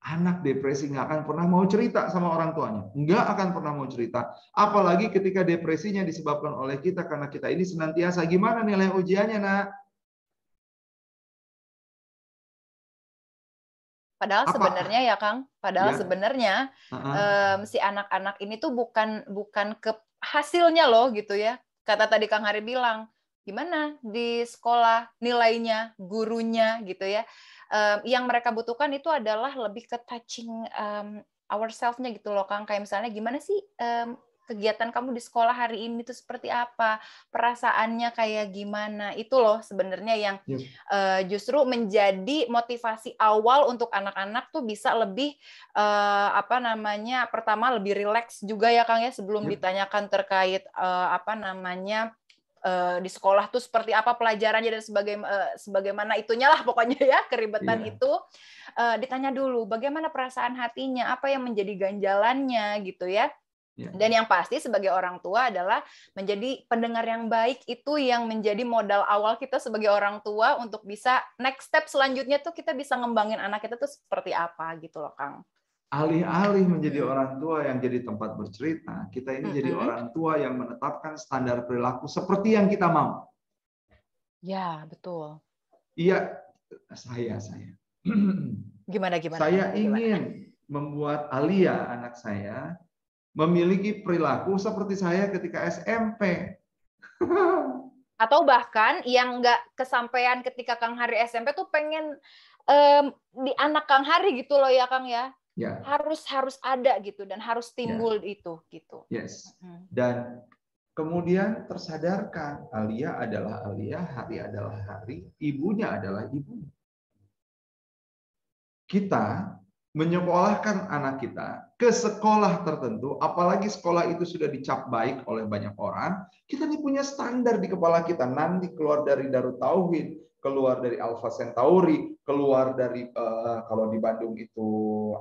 Anak depresi nggak akan pernah mau cerita sama orang tuanya. Nggak akan pernah mau cerita. Apalagi ketika depresinya disebabkan oleh kita, karena kita ini senantiasa, gimana nilai ujiannya, nak? Padahal sebenarnya ya Kang, sebenarnya si anak-anak ini tuh bukan ke hasilnya loh gitu ya. Kata tadi Kang Hari bilang, gimana di sekolah nilainya, gurunya gitu ya. Yang mereka butuhkan itu adalah lebih ke touching ourselves-nya gitu loh Kang. Kayak misalnya gimana sih kegiatan kamu di sekolah hari ini tuh seperti apa, perasaannya kayak gimana, itu loh sebenarnya yang justru menjadi motivasi awal untuk anak-anak tuh bisa lebih pertama lebih rileks juga ya Kang ya, sebelum ditanyakan terkait di sekolah tuh seperti apa pelajarannya dan sebagaimana itunya lah pokoknya ya, keribetan itu ditanya dulu bagaimana perasaan hatinya, apa yang menjadi ganjalannya gitu ya. Dan yang pasti sebagai orang tua adalah menjadi pendengar yang baik, itu yang menjadi modal awal kita sebagai orang tua untuk bisa next step selanjutnya tuh kita bisa ngembangin anak kita tuh seperti apa gitu loh Kang. Alih-alih menjadi orang tua yang jadi tempat bercerita, kita ini jadi orang tua yang menetapkan standar perilaku seperti yang kita mau. Ya, betul. Iya, saya. Gimana? Saya ingin membuat Alia, anak saya, memiliki perilaku seperti saya ketika SMP. Atau bahkan yang nggak kesampaian ketika Kang Hari SMP tuh pengen di anak Kang Hari gitu loh ya Kang ya. Ya. Harus ada gitu dan harus timbul itu gitu. Yes. Dan kemudian tersadarkan Alia adalah Alia, Hari adalah Hari, ibunya adalah ibunya. Kita menyekolahkan anak kita ke sekolah tertentu, apalagi sekolah itu sudah dicap baik oleh banyak orang, kita ini punya standar di kepala kita. Nanti keluar dari Darut Tauhid, keluar dari Alpha Centauri, keluar dari kalau di Bandung itu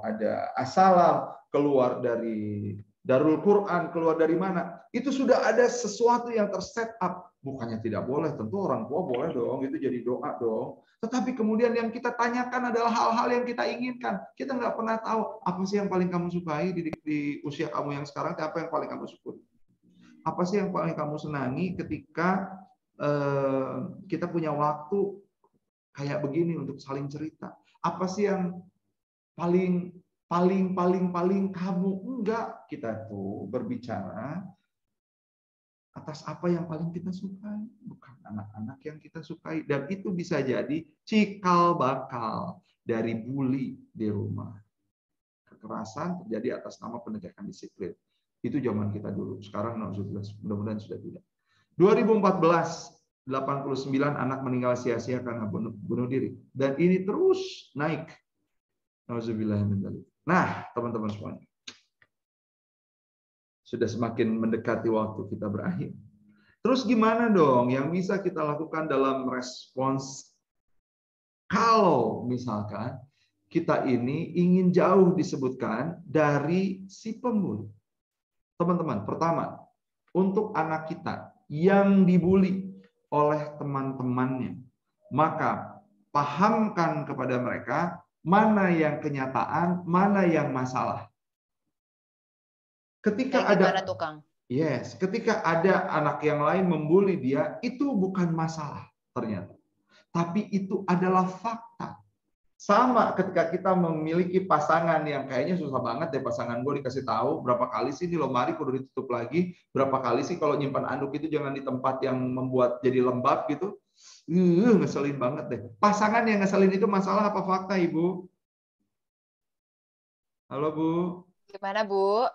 ada As-Salam, keluar dari Darul Quran, keluar dari mana? Itu sudah ada sesuatu yang terset up Bukannya tidak boleh, tentu orang tua boleh dong, itu jadi doa dong. Tetapi kemudian yang kita tanyakan adalah hal-hal yang kita inginkan. Kita nggak pernah tahu apa sih yang paling kamu sukai di usia kamu yang sekarang, apa yang paling kamu syukuri. Apa sih yang paling kamu senangi ketika kita punya waktu kayak begini untuk saling cerita. Apa sih yang paling kamu enggak, kita tuh berbicara atas apa yang paling kita sukai, bukan anak-anak yang kita sukai. Dan itu bisa jadi cikal bakal dari bully di rumah. Kekerasan terjadi atas nama penegakan disiplin. Itu zaman kita dulu. Sekarang mudah-mudahan sudah tidak. 2014, 89 anak meninggal sia-sia karena bunuh diri. Dan ini terus naik. Nah, teman-teman semuanya. Sudah semakin mendekati waktu kita berakhir. Terus gimana dong yang bisa kita lakukan dalam respons kalau misalkan kita ini ingin jauh disebutkan dari si pembuli? Teman-teman, pertama, untuk anak kita yang dibully oleh teman-temannya, maka pahamkan kepada mereka mana yang kenyataan, mana yang masalah. Ketika ada tukang. Yes, ketika ada anak yang lain membuli dia, itu bukan masalah ternyata. Tapi itu adalah fakta. Sama ketika kita memiliki pasangan yang kayaknya susah banget deh pasangan gue dikasih tahu berapa kali sih di lemari kudu ditutup lagi, berapa kali sih kalau nyimpan anduk itu jangan di tempat yang membuat jadi lembab gitu. Ngeselin banget deh. Pasangan yang ngeselin itu masalah apa fakta, Ibu? Halo, Bu. Gimana, Bu?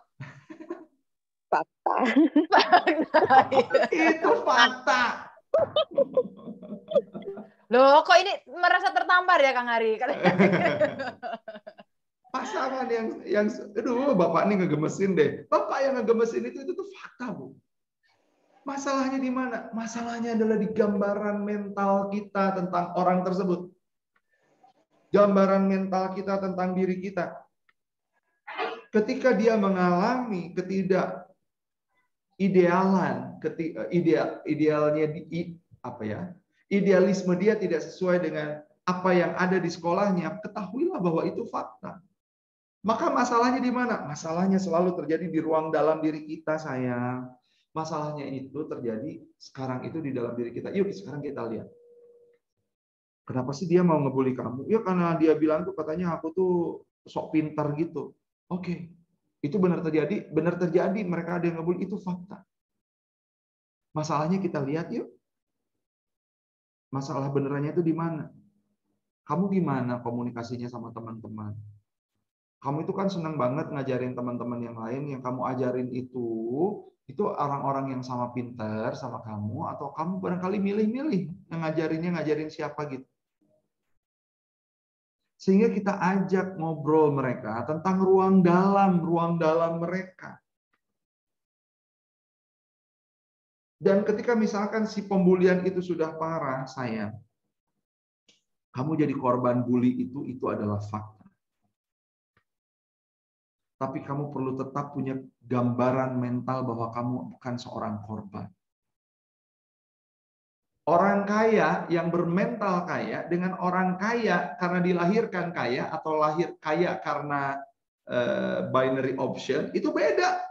Fakta. Itu fakta. Loh, kok ini merasa tertampar ya, Kang Ari? Pasangan yang aduh, Bapak ini ngegemesin deh. Bapak yang ngegemesin itu tuh fakta, Bu. Masalahnya di mana? Masalahnya adalah di gambaran mental kita tentang orang tersebut. Gambaran mental kita tentang diri kita. Ketika dia mengalami idealisme dia tidak sesuai dengan apa yang ada di sekolahnya, ketahuilah bahwa itu fakta. Maka masalahnya di mana? Masalahnya selalu terjadi di ruang dalam diri kita, sayang. Masalahnya itu terjadi sekarang itu di dalam diri kita. Yuk sekarang kita lihat. Kenapa sih dia mau ngebully kamu? Ya karena dia bilang tuh katanya aku tuh sok pintar gitu. Oke. Itu benar terjadi, mereka ada yang ngebully, itu fakta. Masalahnya kita lihat yuk. Masalah benerannya itu di mana? Kamu gimana komunikasinya sama teman-teman? Kamu itu kan senang banget ngajarin teman-teman yang lain, yang kamu ajarin itu orang-orang yang sama pintar sama kamu, atau kamu barangkali milih-milih yang ngajarin siapa gitu. Sehingga kita ajak ngobrol mereka tentang ruang dalam mereka. Dan ketika misalkan si pembulian itu sudah parah, sayang, kamu jadi korban bully itu adalah fakta. Tapi kamu perlu tetap punya gambaran mental bahwa kamu bukan seorang korban. Orang kaya yang bermental kaya dengan orang kaya karena dilahirkan kaya atau lahir kaya karena binary option, itu beda.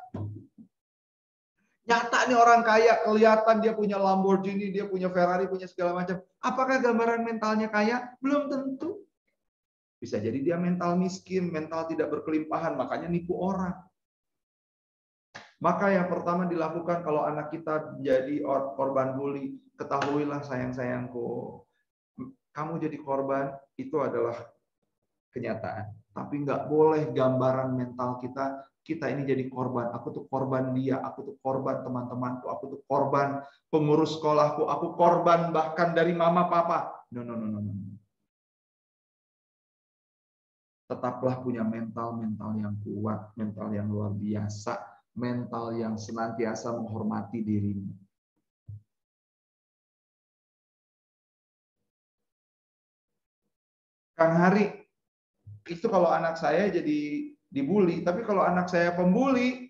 Nyata nih orang kaya, kelihatan dia punya Lamborghini, dia punya Ferrari, punya segala macam. Apakah gambaran mentalnya kaya? Belum tentu. Bisa jadi dia mental miskin, mental tidak berkelimpahan, makanya nipu orang. Maka yang pertama dilakukan kalau anak kita jadi korban bully, ketahuilah sayang-sayangku, kamu jadi korban itu adalah kenyataan. Tapi nggak boleh gambaran mental kita ini jadi korban. Aku tuh korban dia, aku tuh korban teman-temanku, aku tuh korban pengurus sekolahku, aku korban bahkan dari mama papa. No. Tetaplah punya mental yang kuat, mental yang luar biasa, mental yang senantiasa menghormati dirimu. Kang Hari, itu kalau anak saya jadi dibully, tapi kalau anak saya pembuli,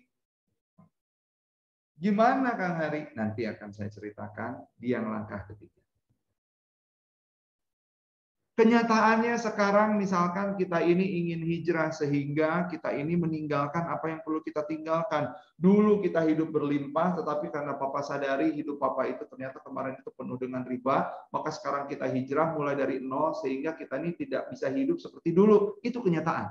Gimana Kang Hari? Nanti akan saya ceritakan di yang langkah ketiga. Kenyataannya sekarang misalkan kita ini ingin hijrah sehingga kita ini meninggalkan apa yang perlu kita tinggalkan. Dulu kita hidup berlimpah, tetapi karena Papa sadari hidup Papa itu ternyata kemarin itu penuh dengan riba, maka sekarang kita hijrah mulai dari nol sehingga kita ini tidak bisa hidup seperti dulu. Itu kenyataan.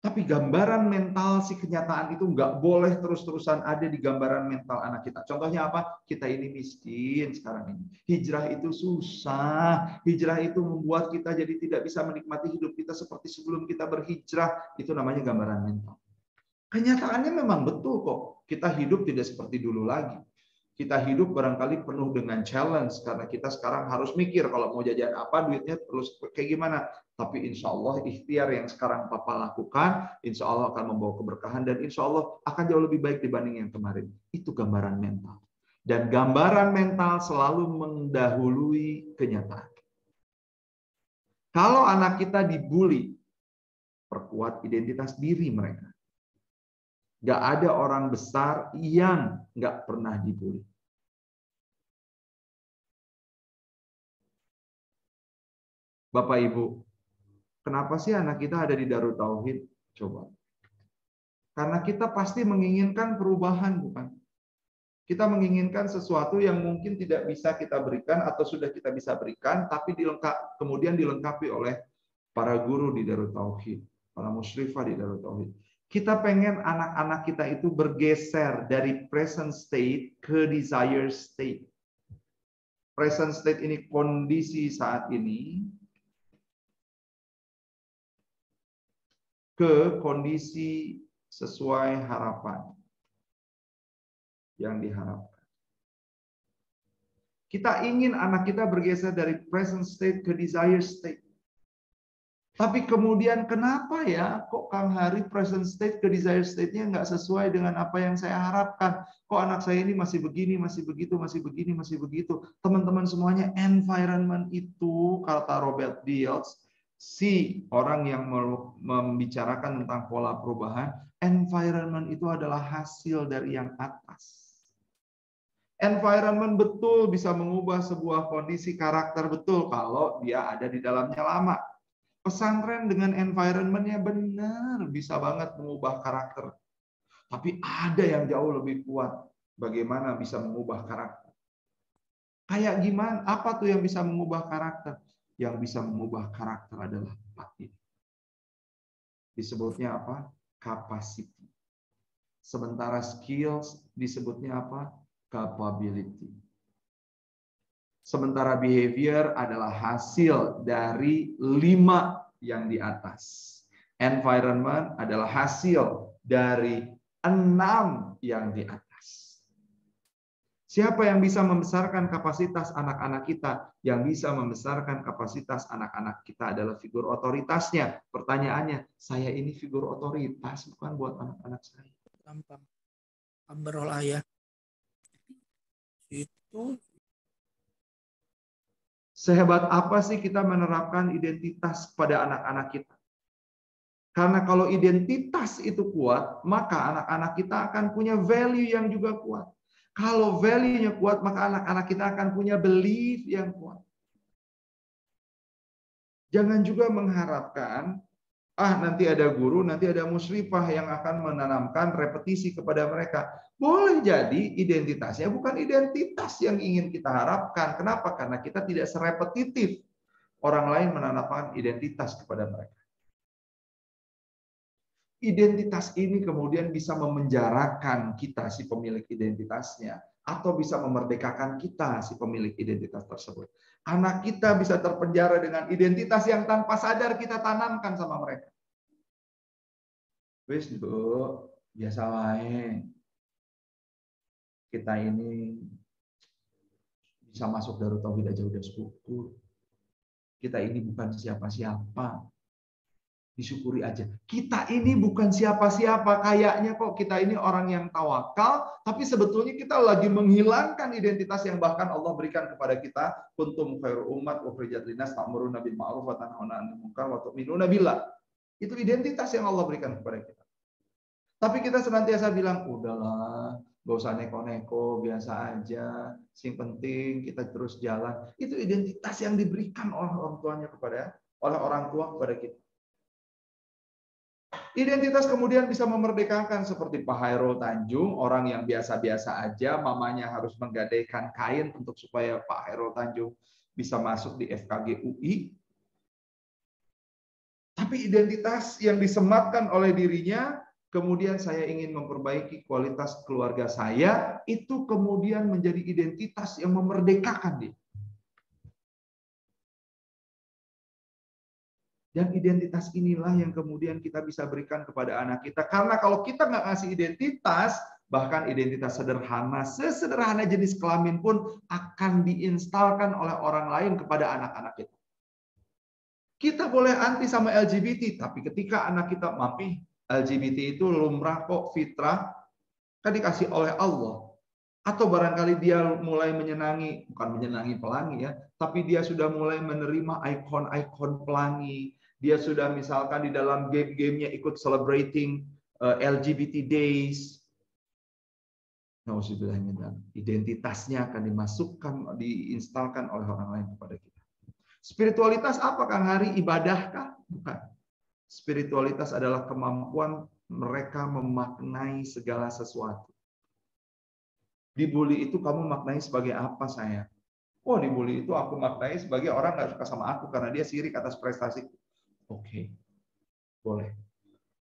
Tapi gambaran mental si kenyataan itu nggak boleh terus-terusan ada di gambaran mental anak kita. Contohnya apa? Kita ini miskin sekarang ini. Hijrah itu susah. Hijrah itu membuat kita jadi tidak bisa menikmati hidup kita seperti sebelum kita berhijrah. Itu namanya gambaran mental. Kenyataannya memang betul kok. Kita hidup tidak seperti dulu lagi. Kita hidup barangkali penuh dengan challenge karena kita sekarang harus mikir kalau mau jajan apa, duitnya terus kayak gimana. Tapi insya Allah ikhtiar yang sekarang Papa lakukan, insya Allah akan membawa keberkahan dan insya Allah akan jauh lebih baik dibanding yang kemarin. Itu gambaran mental. Dan gambaran mental selalu mendahului kenyataan. Kalau anak kita dibully, perkuat identitas diri mereka. Gak ada orang besar yang gak pernah dibully. Bapak Ibu, kenapa sih anak kita ada di Darut Tauhid? Coba. Karena kita pasti menginginkan perubahan, bukan? Kita menginginkan sesuatu yang mungkin tidak bisa kita berikan atau sudah kita bisa berikan, tapi kemudian dilengkapi oleh para guru di Darut Tauhid, para musyrifah di Darut Tauhid. Kita pengen anak-anak kita itu bergeser dari present state ke desired state. Present state ini kondisi saat ini, ke kondisi sesuai harapan yang diharapkan. Kita ingin anak kita bergeser dari present state ke desired state. Tapi kemudian kenapa ya kok Kang Hari present state ke desired state-nya nggak sesuai dengan apa yang saya harapkan? Kok anak saya ini masih begini, masih begitu, masih begini, masih begitu. Teman-teman semuanya, environment itu, kata Robert Dilts, si orang yang membicarakan tentang pola perubahan, environment itu adalah hasil dari yang atas. Environment betul bisa mengubah sebuah kondisi karakter betul kalau dia ada di dalamnya lama. Pesantren dengan environment-nya benar bisa banget mengubah karakter. Tapi ada yang jauh lebih kuat. Bagaimana bisa mengubah karakter? Kayak gimana? Apa tuh yang bisa mengubah karakter? Yang bisa mengubah karakter adalah 4 ini. Disebutnya apa? Capacity. Sementara skills disebutnya apa? Capability. Sementara behavior adalah hasil dari 5 yang di atas. Environment adalah hasil dari 6 yang di atas. Siapa yang bisa membesarkan kapasitas anak-anak kita? Yang bisa membesarkan kapasitas anak-anak kita adalah figur otoritasnya. Pertanyaannya, saya ini figur otoritas bukan buat anak-anak saya. Gampang. Ambrol ayah. Itu sehebat apa sih kita menerapkan identitas pada anak-anak kita? Karena kalau identitas itu kuat, maka anak-anak kita akan punya value yang juga kuat. Kalau value-nya kuat, maka anak-anak kita akan punya belief yang kuat. Jangan juga mengharapkan, nanti ada guru, nanti ada musyrifah yang akan menanamkan repetisi kepada mereka. Boleh jadi identitasnya bukan identitas yang ingin kita harapkan. Kenapa? Karena kita tidak serepetitif orang lain menanamkan identitas kepada mereka. Identitas ini kemudian bisa memenjarakan kita, si pemilik identitasnya, atau bisa memerdekakan kita, si pemilik identitas tersebut. Anak kita bisa terpenjara dengan identitas yang tanpa sadar kita tanamkan sama mereka. Wis, Bu, biasa wae. Kita ini bisa masuk Darut Tauhid aja udah syukur. Kita ini bukan siapa-siapa. Disyukuri aja. Kita ini bukan siapa-siapa. Kayaknya kok kita ini orang yang tawakal, tapi sebetulnya kita lagi menghilangkan identitas yang bahkan Allah berikan kepada kita. Kuntum khairu ummat ukhrijat linnas ta'muruna bil ma'ruf wa tanhauna 'anil munkar wa tu'minuna billah. Itu identitas yang Allah berikan kepada kita. Tapi kita senantiasa bilang, udahlah, gak usah neko-neko, biasa aja. Yang penting kita terus jalan. Itu identitas yang diberikan oleh orang tuanya oleh orang tua kepada kita. Identitas kemudian bisa memerdekakan seperti Pak Hairul Tanjung, orang yang biasa-biasa aja, mamanya harus menggadaikan kain untuk supaya Pak Hairul Tanjung bisa masuk di FKG UI. Tapi identitas yang disematkan oleh dirinya, kemudian saya ingin memperbaiki kualitas keluarga saya, itu kemudian menjadi identitas yang memerdekakan dia. Dan identitas inilah yang kemudian kita bisa berikan kepada anak kita. Karena kalau kita nggak ngasih identitas, bahkan identitas sederhana, sesederhana jenis kelamin pun akan diinstalkan oleh orang lain kepada anak-anak kita. Kita boleh anti sama LGBT, tapi ketika anak kita, mami, LGBT itu lumrah kok, fitrah, kan dikasih oleh Allah. Atau barangkali dia mulai bukan menyenangi pelangi ya, tapi dia sudah mulai menerima ikon-ikon pelangi. Dia sudah misalkan di dalam game-gamenya ikut celebrating LGBT Days. Identitasnya akan diinstalkan oleh orang lain kepada kita. Spiritualitas apa Kang Hari? Ibadahkah? Bukan. Spiritualitas adalah kemampuan mereka memaknai segala sesuatu. Dibully itu kamu maknai sebagai apa sayang? Oh, dibully itu aku maknai sebagai orang nggak suka sama aku karena dia sirik atas prestasi. Oke, boleh.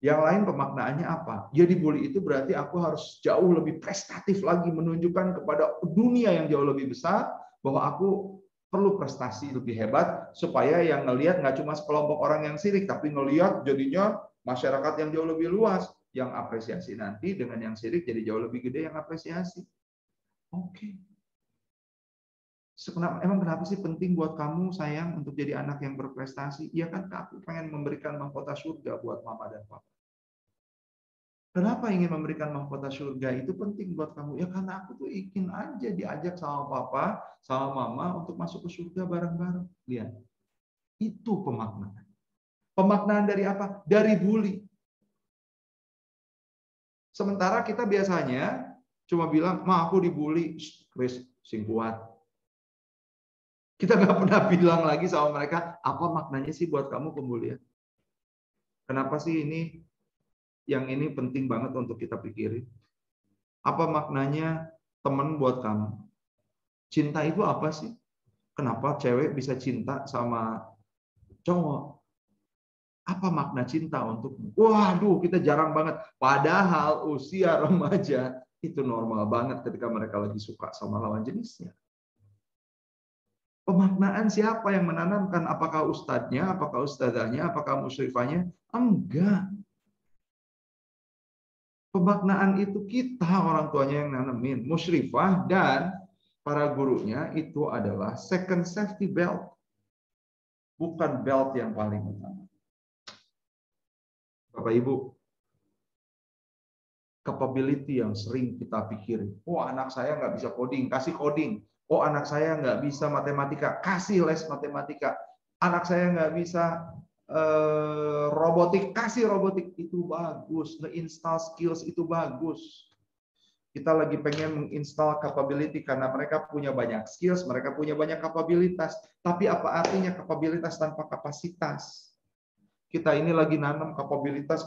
Yang lain pemaknaannya apa? Ya dibully itu berarti aku harus jauh lebih prestatif lagi, menunjukkan kepada dunia yang jauh lebih besar bahwa aku perlu prestasi lebih hebat supaya yang ngelihat nggak cuma sekelompok orang yang sirik, tapi ngelihat jadinya masyarakat yang jauh lebih luas. Yang apresiasi nanti dengan yang sirik jadi jauh lebih gede yang apresiasi. Oke. Emang kenapa sih penting buat kamu sayang untuk jadi anak yang berprestasi? Ya kan aku pengen memberikan mahkota surga buat mama dan papa. Kenapa ingin memberikan mahkota surga? Itu penting buat kamu. Ya karena aku tuh ingin aja diajak sama papa, sama mama untuk masuk ke surga bareng-bareng. Lihat. Itu pemaknaan. Pemaknaan dari apa? Dari bully. Sementara kita biasanya cuma bilang, "Ma, aku dibully." Chris, sing kuat. Kita nggak pernah bilang lagi sama mereka, apa maknanya sih buat kamu pembulian? Kenapa sih yang ini penting banget untuk kita pikirin? Apa maknanya teman buat kamu? Cinta itu apa sih? Kenapa cewek bisa cinta sama cowok? Apa makna cinta untukmu? Waduh, kita jarang banget. Padahal usia remaja itu normal banget ketika mereka lagi suka sama lawan jenisnya. Pemaknaan siapa yang menanamkan? Apakah ustadznya, apakah ustadzahnya, apakah musyrifahnya? Enggak. Pemaknaan itu kita orang tuanya yang nanamin. Musyrifah dan para gurunya itu adalah second safety belt. Bukan belt yang paling utama. Bapak Ibu, capability yang sering kita pikirin. Oh, anak saya nggak bisa coding, kasih coding. Oh, anak saya nggak bisa matematika, kasih les matematika. Anak saya nggak bisa robotik, kasih robotik. Itu bagus. Nge-install skills itu bagus. Kita lagi pengen menginstal capability karena mereka punya banyak skills, mereka punya banyak kapabilitas. Tapi apa artinya kapabilitas tanpa kapasitas? Kita ini lagi nanam kapabilitas.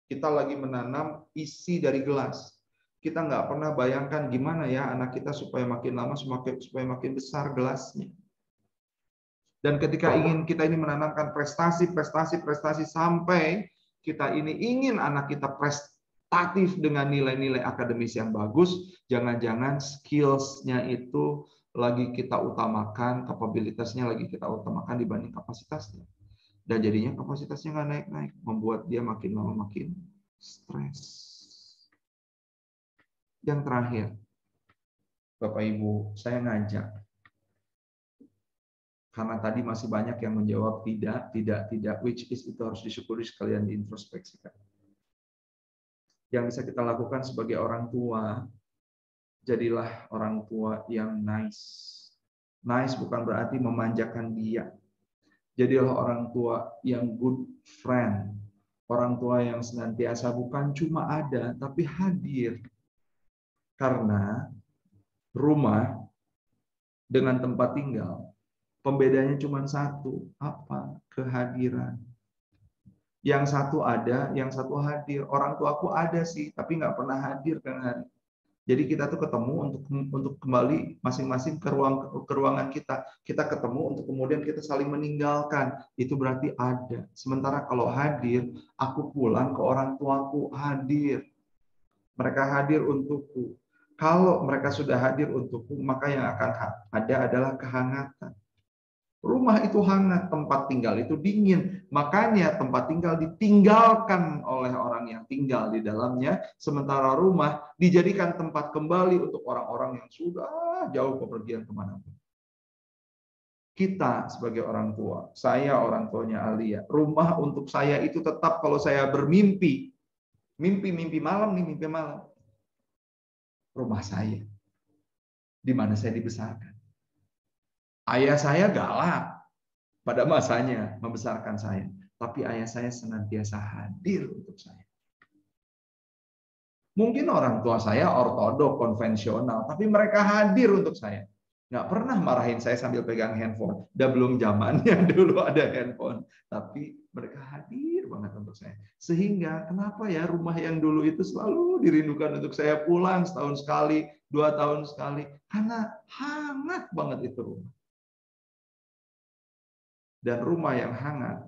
Kita lagi menanam isi dari gelas. Kita nggak pernah bayangkan gimana ya anak kita supaya makin lama supaya makin besar gelasnya. Dan ketika kita ini menanamkan prestasi sampai kita ini ingin anak kita prestatif dengan nilai-nilai akademis yang bagus, jangan-jangan skills-nya itu lagi kita utamakan, kapabilitasnya lagi kita utamakan dibanding kapasitasnya. Dan jadinya kapasitasnya nggak naik-naik, membuat dia makin lama makin stres. Yang terakhir, Bapak Ibu, saya ngajak. Karena tadi masih banyak yang menjawab tidak, which is itu harus disyukuri sekalian diintrospeksikan. Yang bisa kita lakukan sebagai orang tua, jadilah orang tua yang nice. Nice bukan berarti memanjakan dia. Jadilah orang tua yang good friend. Orang tua yang senantiasa bukan cuma ada, tapi hadir. Karena rumah dengan tempat tinggal, pembedanya cuma satu. Apa? Kehadiran. Yang satu ada, yang satu hadir. Orang tuaku ada sih, tapi nggak pernah hadir kan hari. Jadi kita tuh ketemu untuk kembali masing-masing ke ruangan kita. Kita ketemu untuk kemudian kita saling meninggalkan. Itu berarti ada. Sementara kalau hadir, aku pulang ke orang tuaku hadir. Mereka hadir untukku. Kalau mereka sudah hadir untukku, maka yang akan ada adalah kehangatan. Rumah itu hangat, tempat tinggal itu dingin. Makanya tempat tinggal ditinggalkan oleh orang yang tinggal di dalamnya. Sementara rumah dijadikan tempat kembali untuk orang-orang yang sudah jauh bepergian kemanapun. Kita sebagai orang tua, saya orang tuanya Alia, rumah untuk saya itu tetap kalau saya bermimpi. Mimpi malam nih, mimpi malam. Rumah saya. Di mana saya dibesarkan. Ayah saya galak pada masanya membesarkan saya. Tapi ayah saya senantiasa hadir untuk saya. Mungkin orang tua saya ortodok, konvensional. Tapi mereka hadir untuk saya. Nggak pernah marahin saya sambil pegang handphone. Udah belum zamannya dulu ada handphone. Tapi mereka hadir banget untuk saya. Sehingga kenapa ya rumah yang dulu itu selalu dirindukan untuk saya pulang setahun sekali, 2 tahun sekali. Karena hangat banget itu rumah. Dan rumah yang hangat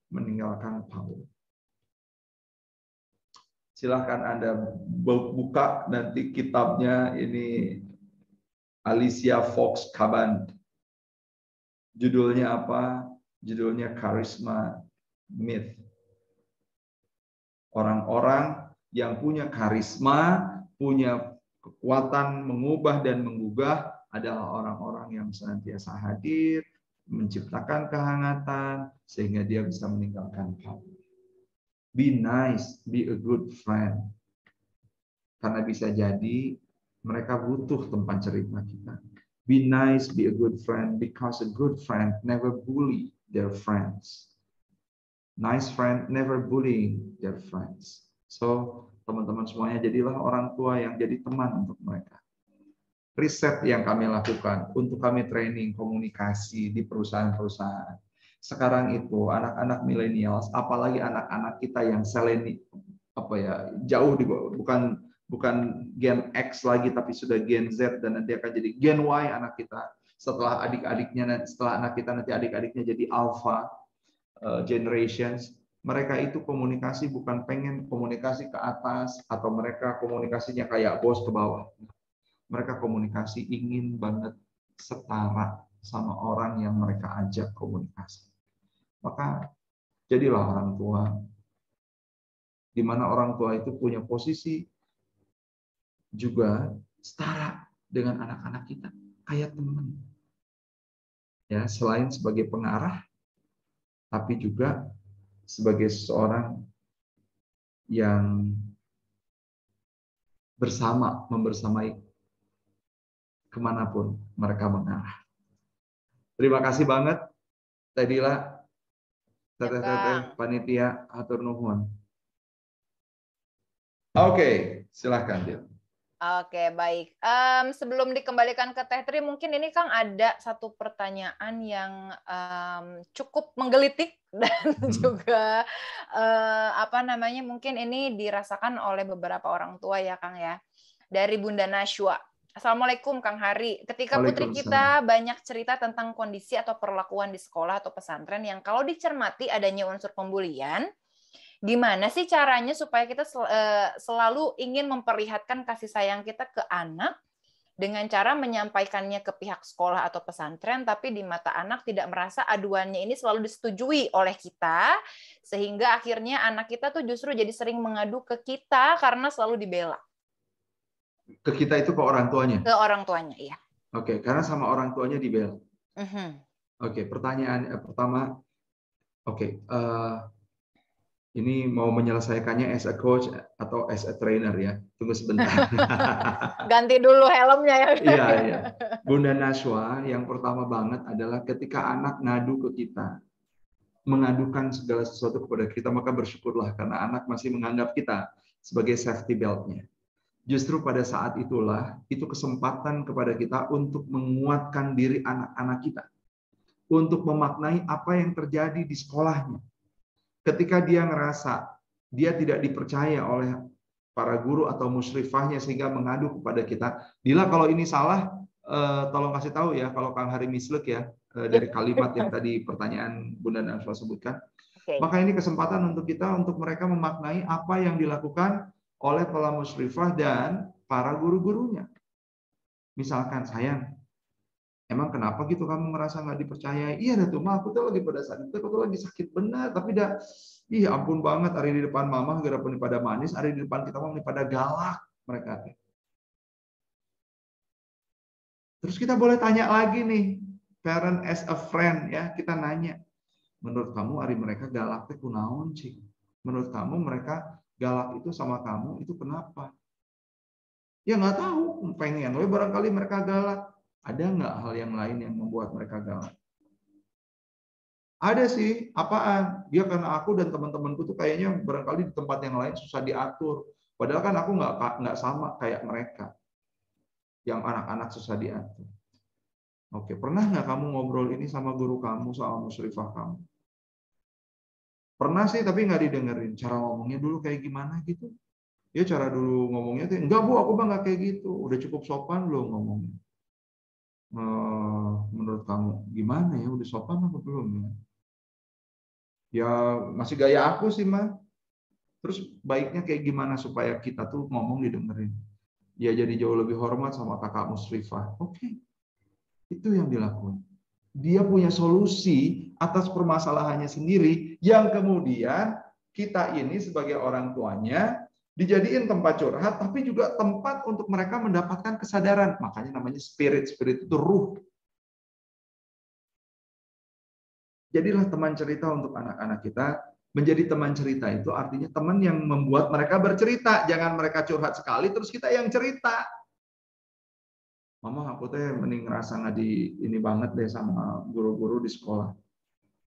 meninggalkan Paul. Silahkan Anda buka nanti kitabnya ini Alicia Fox Caband. Judulnya apa? Judulnya Charisma Myth. Orang-orang yang punya karisma, punya kekuatan mengubah dan menggugah adalah orang-orang yang senantiasa hadir, menciptakan kehangatan sehingga dia bisa meninggalkan Paul. Be nice, be a good friend. Karena bisa jadi mereka butuh tempat cerita kita. Be nice, be a good friend, because a good friend never bully their friends. Nice friend never bullying their friends. So, teman-teman semuanya, jadilah orang tua yang jadi teman untuk mereka. Riset yang kami lakukan untuk kami training komunikasi di perusahaan-perusahaan. Sekarang itu anak-anak millennials, apalagi anak-anak kita yang jauh di bukan Gen X lagi tapi sudah Gen Z dan nanti akan jadi Gen Y anak kita. Setelah anak kita nanti adik-adiknya jadi Alpha generations. Mereka itu komunikasi bukan pengen komunikasi ke atas atau mereka komunikasinya kayak bos ke bawah. Mereka komunikasi ingin banget setara sama orang yang mereka ajak komunikasi. Maka jadilah orang tua, di mana orang tua itu punya posisi juga setara dengan anak-anak kita, kayak teman. Ya, selain sebagai pengarah, tapi juga sebagai seorang yang membersamai kemanapun mereka mengarah. Terima kasih banget, Teh Dila, Teteh panitia, hatur nuhun. Oke, silahkan Dil. Oke, baik. Sebelum dikembalikan ke Teh Tri, mungkin ini Kang ada satu pertanyaan yang cukup menggelitik dan juga mungkin ini dirasakan oleh beberapa orang tua ya Kang ya. Dari Bunda Nashwa. Assalamualaikum Kang Hari. Ketika putri kita banyak cerita tentang kondisi atau perlakuan di sekolah atau pesantren yang kalau dicermati adanya unsur pembulian, gimana sih caranya supaya kita selalu ingin memperlihatkan kasih sayang kita ke anak dengan cara menyampaikannya ke pihak sekolah atau pesantren, tapi di mata anak tidak merasa aduannya ini selalu disetujui oleh kita, sehingga akhirnya anak kita tuh justru jadi sering mengadu ke kita karena selalu dibela. Ke kita itu ke orang tuanya? Ke orang tuanya, iya. Oke, karena sama orang tuanya dibela. Oke, pertanyaan pertama, ini mau menyelesaikannya as a coach atau as a trainer ya? Tunggu sebentar. Ganti dulu helmnya ya. Iya. Bunda Nashwa, yang pertama banget adalah ketika anak ngadu ke kita, mengadukan segala sesuatu kepada kita, maka bersyukurlah karena anak masih menganggap kita sebagai safety belt-nya. Justru pada saat itulah, itu kesempatan kepada kita untuk menguatkan diri anak-anak kita. Untuk memaknai apa yang terjadi di sekolahnya. Ketika dia ngerasa dia tidak dipercaya oleh para guru atau musyrifahnya sehingga mengadu kepada kita. Dila, kalau ini salah, tolong kasih tahu ya, kalau Kang Hari mislek ya, dari kalimat yang tadi pertanyaan Bunda Najwa sebutkan. Maka ini kesempatan untuk kita, untuk mereka memaknai apa yang dilakukan oleh para musyrifah dan para guru-gurunya. Misalkan, sayang, emang kenapa gitu kamu ngerasa nggak dipercaya? Iya, tuh mah aku tuh lagi pada saat itu, aku tuh lagi sakit benar, tapi dah, ih ampun banget, hari di depan mama gara pun pada manis, hari di depan kita mah pada galak mereka. Terus kita boleh tanya lagi nih, parent as a friend ya, kita nanya, menurut kamu hari mereka galak teh kunaon cik? Menurut kamu mereka galak itu sama kamu itu kenapa? Ya nggak tahu, pengen, barangkali mereka galak. Ada nggak hal yang lain yang membuat mereka galak? Ada sih, apaan? Dia karena aku dan teman-temanku tuh kayaknya barangkali di tempat yang lain susah diatur. Padahal kan aku nggak sama kayak mereka, yang anak-anak susah diatur. Oke, pernah nggak kamu ngobrol ini sama guru kamu, sama musyrifah kamu? Pernah sih, tapi nggak didengerin. Cara ngomongnya dulu kayak gimana gitu? Ya cara dulu ngomongnya tuh, enggak bu, aku mah nggak kayak gitu. Udah cukup sopan belum ngomongnya? Menurut kamu gimana ya? Udah sopan apa belum ya? Ya masih gaya aku sih mah. Terus baiknya kayak gimana supaya kita tuh ngomong didengerin? Ya jadi jauh lebih hormat sama kakak musyrifah. Oke, itu yang dilakukan. Dia punya solusi atas permasalahannya sendiri yang kemudian kita ini sebagai orang tuanya dijadiin tempat curhat, tapi juga tempat untuk mereka mendapatkan kesadaran. Makanya namanya spirit. Spirit itu ruh. Jadilah teman cerita untuk anak-anak kita. Menjadi teman cerita itu artinya teman yang membuat mereka bercerita. Jangan mereka curhat sekali, terus kita yang cerita. Mama, aku teh mending ngerasa nggak ini banget deh sama guru-guru di sekolah.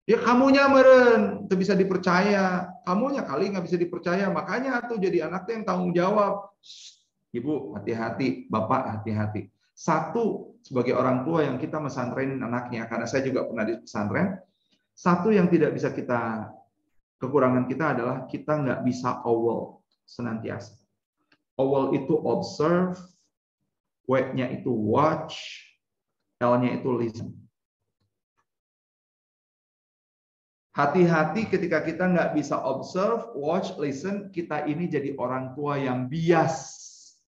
Ya kamunya meren, itu bisa dipercaya. Kamunya kali nggak bisa dipercaya. Makanya tuh jadi anak tuh yang tanggung jawab. Ibu, hati-hati. Bapak, hati-hati. Satu, sebagai orang tua yang kita mesantrenin anaknya, karena saya juga pernah di pesantren, satu yang tidak bisa kita, kekurangan kita adalah kita nggak bisa awal senantiasa. Awal itu observe, W-nya itu watch, L-nya itu listen. Hati-hati ketika kita nggak bisa observe, watch, listen, kita ini jadi orang tua yang bias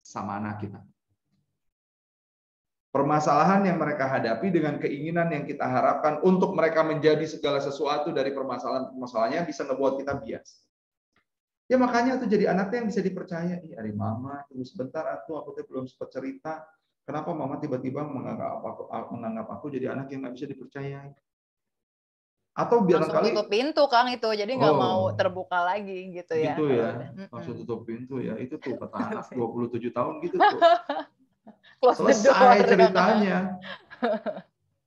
sama anak kita. Permasalahan yang mereka hadapi dengan keinginan yang kita harapkan untuk mereka menjadi segala sesuatu dari permasalahan-permasalahannya bisa ngebuat kita bias. Ya makanya tuh jadi anaknya yang bisa dipercaya. Ih, hari mama, tunggu sebentar, aku tuh belum sempat cerita. Kenapa mama tiba-tiba menganggap aku jadi anak yang nggak bisa dipercayai? Atau langsung tutup pintu Kang itu, jadi nggak mau terbuka lagi gitu ya. Gitu ya, langsung tutup pintu ya. Itu tuh kata anak 27 tahun gitu tuh. Selesai ceritanya.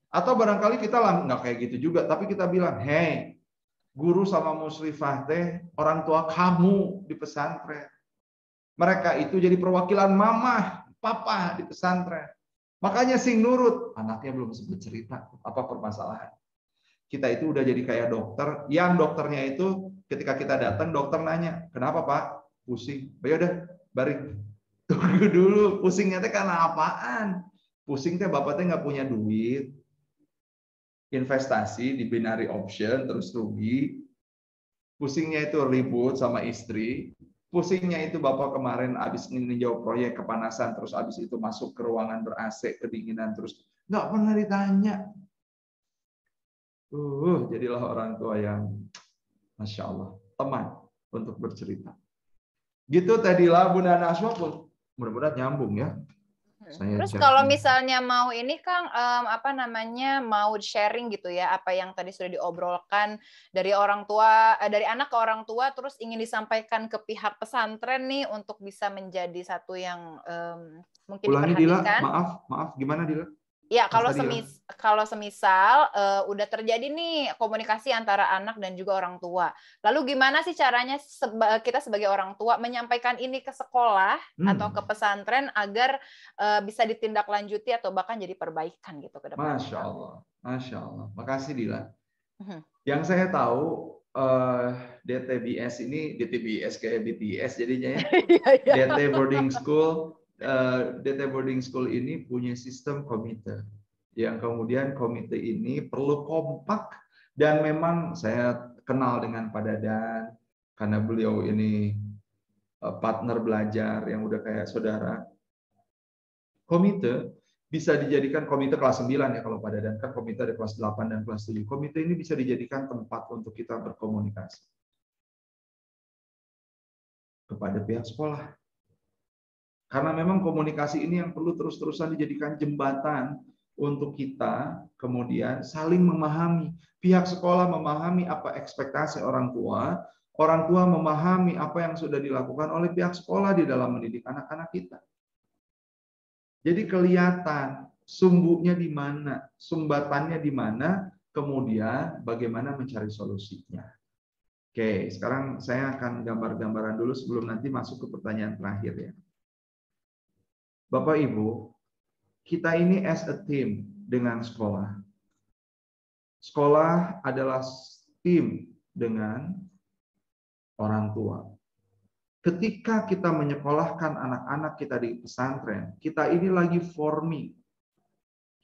Atau barangkali kita lah nggak kayak gitu juga, tapi kita bilang, hey, guru sama musyrifah teh orang tua kamu di pesantren. Mereka itu jadi perwakilan mama, papa di pesantren. Makanya sing nurut. Anaknya belum sempat cerita apa permasalahan. Kita itu udah jadi kayak dokter, yang dokternya itu ketika kita datang, dokter nanya, kenapa Pak? Pusing. Ya udah, baring. Tunggu dulu, pusingnya teh karena apaan? Pusing teh bapak teh nggak punya duit, investasi di binary option terus rugi. Pusingnya itu ribut sama istri. Pusingnya itu bapak kemarin habis ninjau proyek kepanasan, terus habis itu masuk ke ruangan ber-AC kedinginan, terus nggak pernah ditanya. Jadilah orang tua yang Masya Allah, teman untuk bercerita. Gitu tadilah Bunda Najwa pun mudah-mudahan nyambung ya. Terus kalau misalnya mau ini Kang, mau sharing gitu ya, apa yang tadi sudah diobrolkan dari orang tua, dari anak ke orang tua, terus ingin disampaikan ke pihak pesantren nih untuk bisa menjadi satu yang mungkin ulangi diperhatikan. Dila, maaf, gimana Dila? Ya, kalau Tadi semisal udah terjadi nih komunikasi antara anak dan juga orang tua. Lalu gimana sih caranya kita sebagai orang tua menyampaikan ini ke sekolah atau ke pesantren agar bisa ditindaklanjuti atau bahkan jadi perbaikan gitu ke depan? Masya Allah, Masya Allah. Makasih Dila. Yang saya tahu DTBS ini, DTBS kayak BTS jadinya ya. DT Boarding School. DT Boarding School ini punya sistem komite, yang kemudian komite ini perlu kompak, dan memang saya kenal dengan Pak Dadan karena beliau ini partner belajar yang udah kayak saudara. Komite bisa dijadikan komite kelas 9 ya, kalau Pak Dadan kan komite ada kelas 8 dan kelas 7. Komite ini bisa dijadikan tempat untuk kita berkomunikasi kepada pihak sekolah. Karena memang komunikasi ini yang perlu terus-terusan dijadikan jembatan untuk kita kemudian saling memahami. Pihak sekolah memahami apa ekspektasi orang tua memahami apa yang sudah dilakukan oleh pihak sekolah di dalam mendidik anak-anak kita. Jadi kelihatan sumbunya di mana, sumbatannya di mana, kemudian bagaimana mencari solusinya. Oke, sekarang saya akan gambar-gambaran dulu sebelum nanti masuk ke pertanyaan terakhir ya. Bapak Ibu, kita ini as a team dengan sekolah. Sekolah adalah tim dengan orang tua. Ketika kita menyekolahkan anak-anak kita di pesantren, kita ini lagi forming.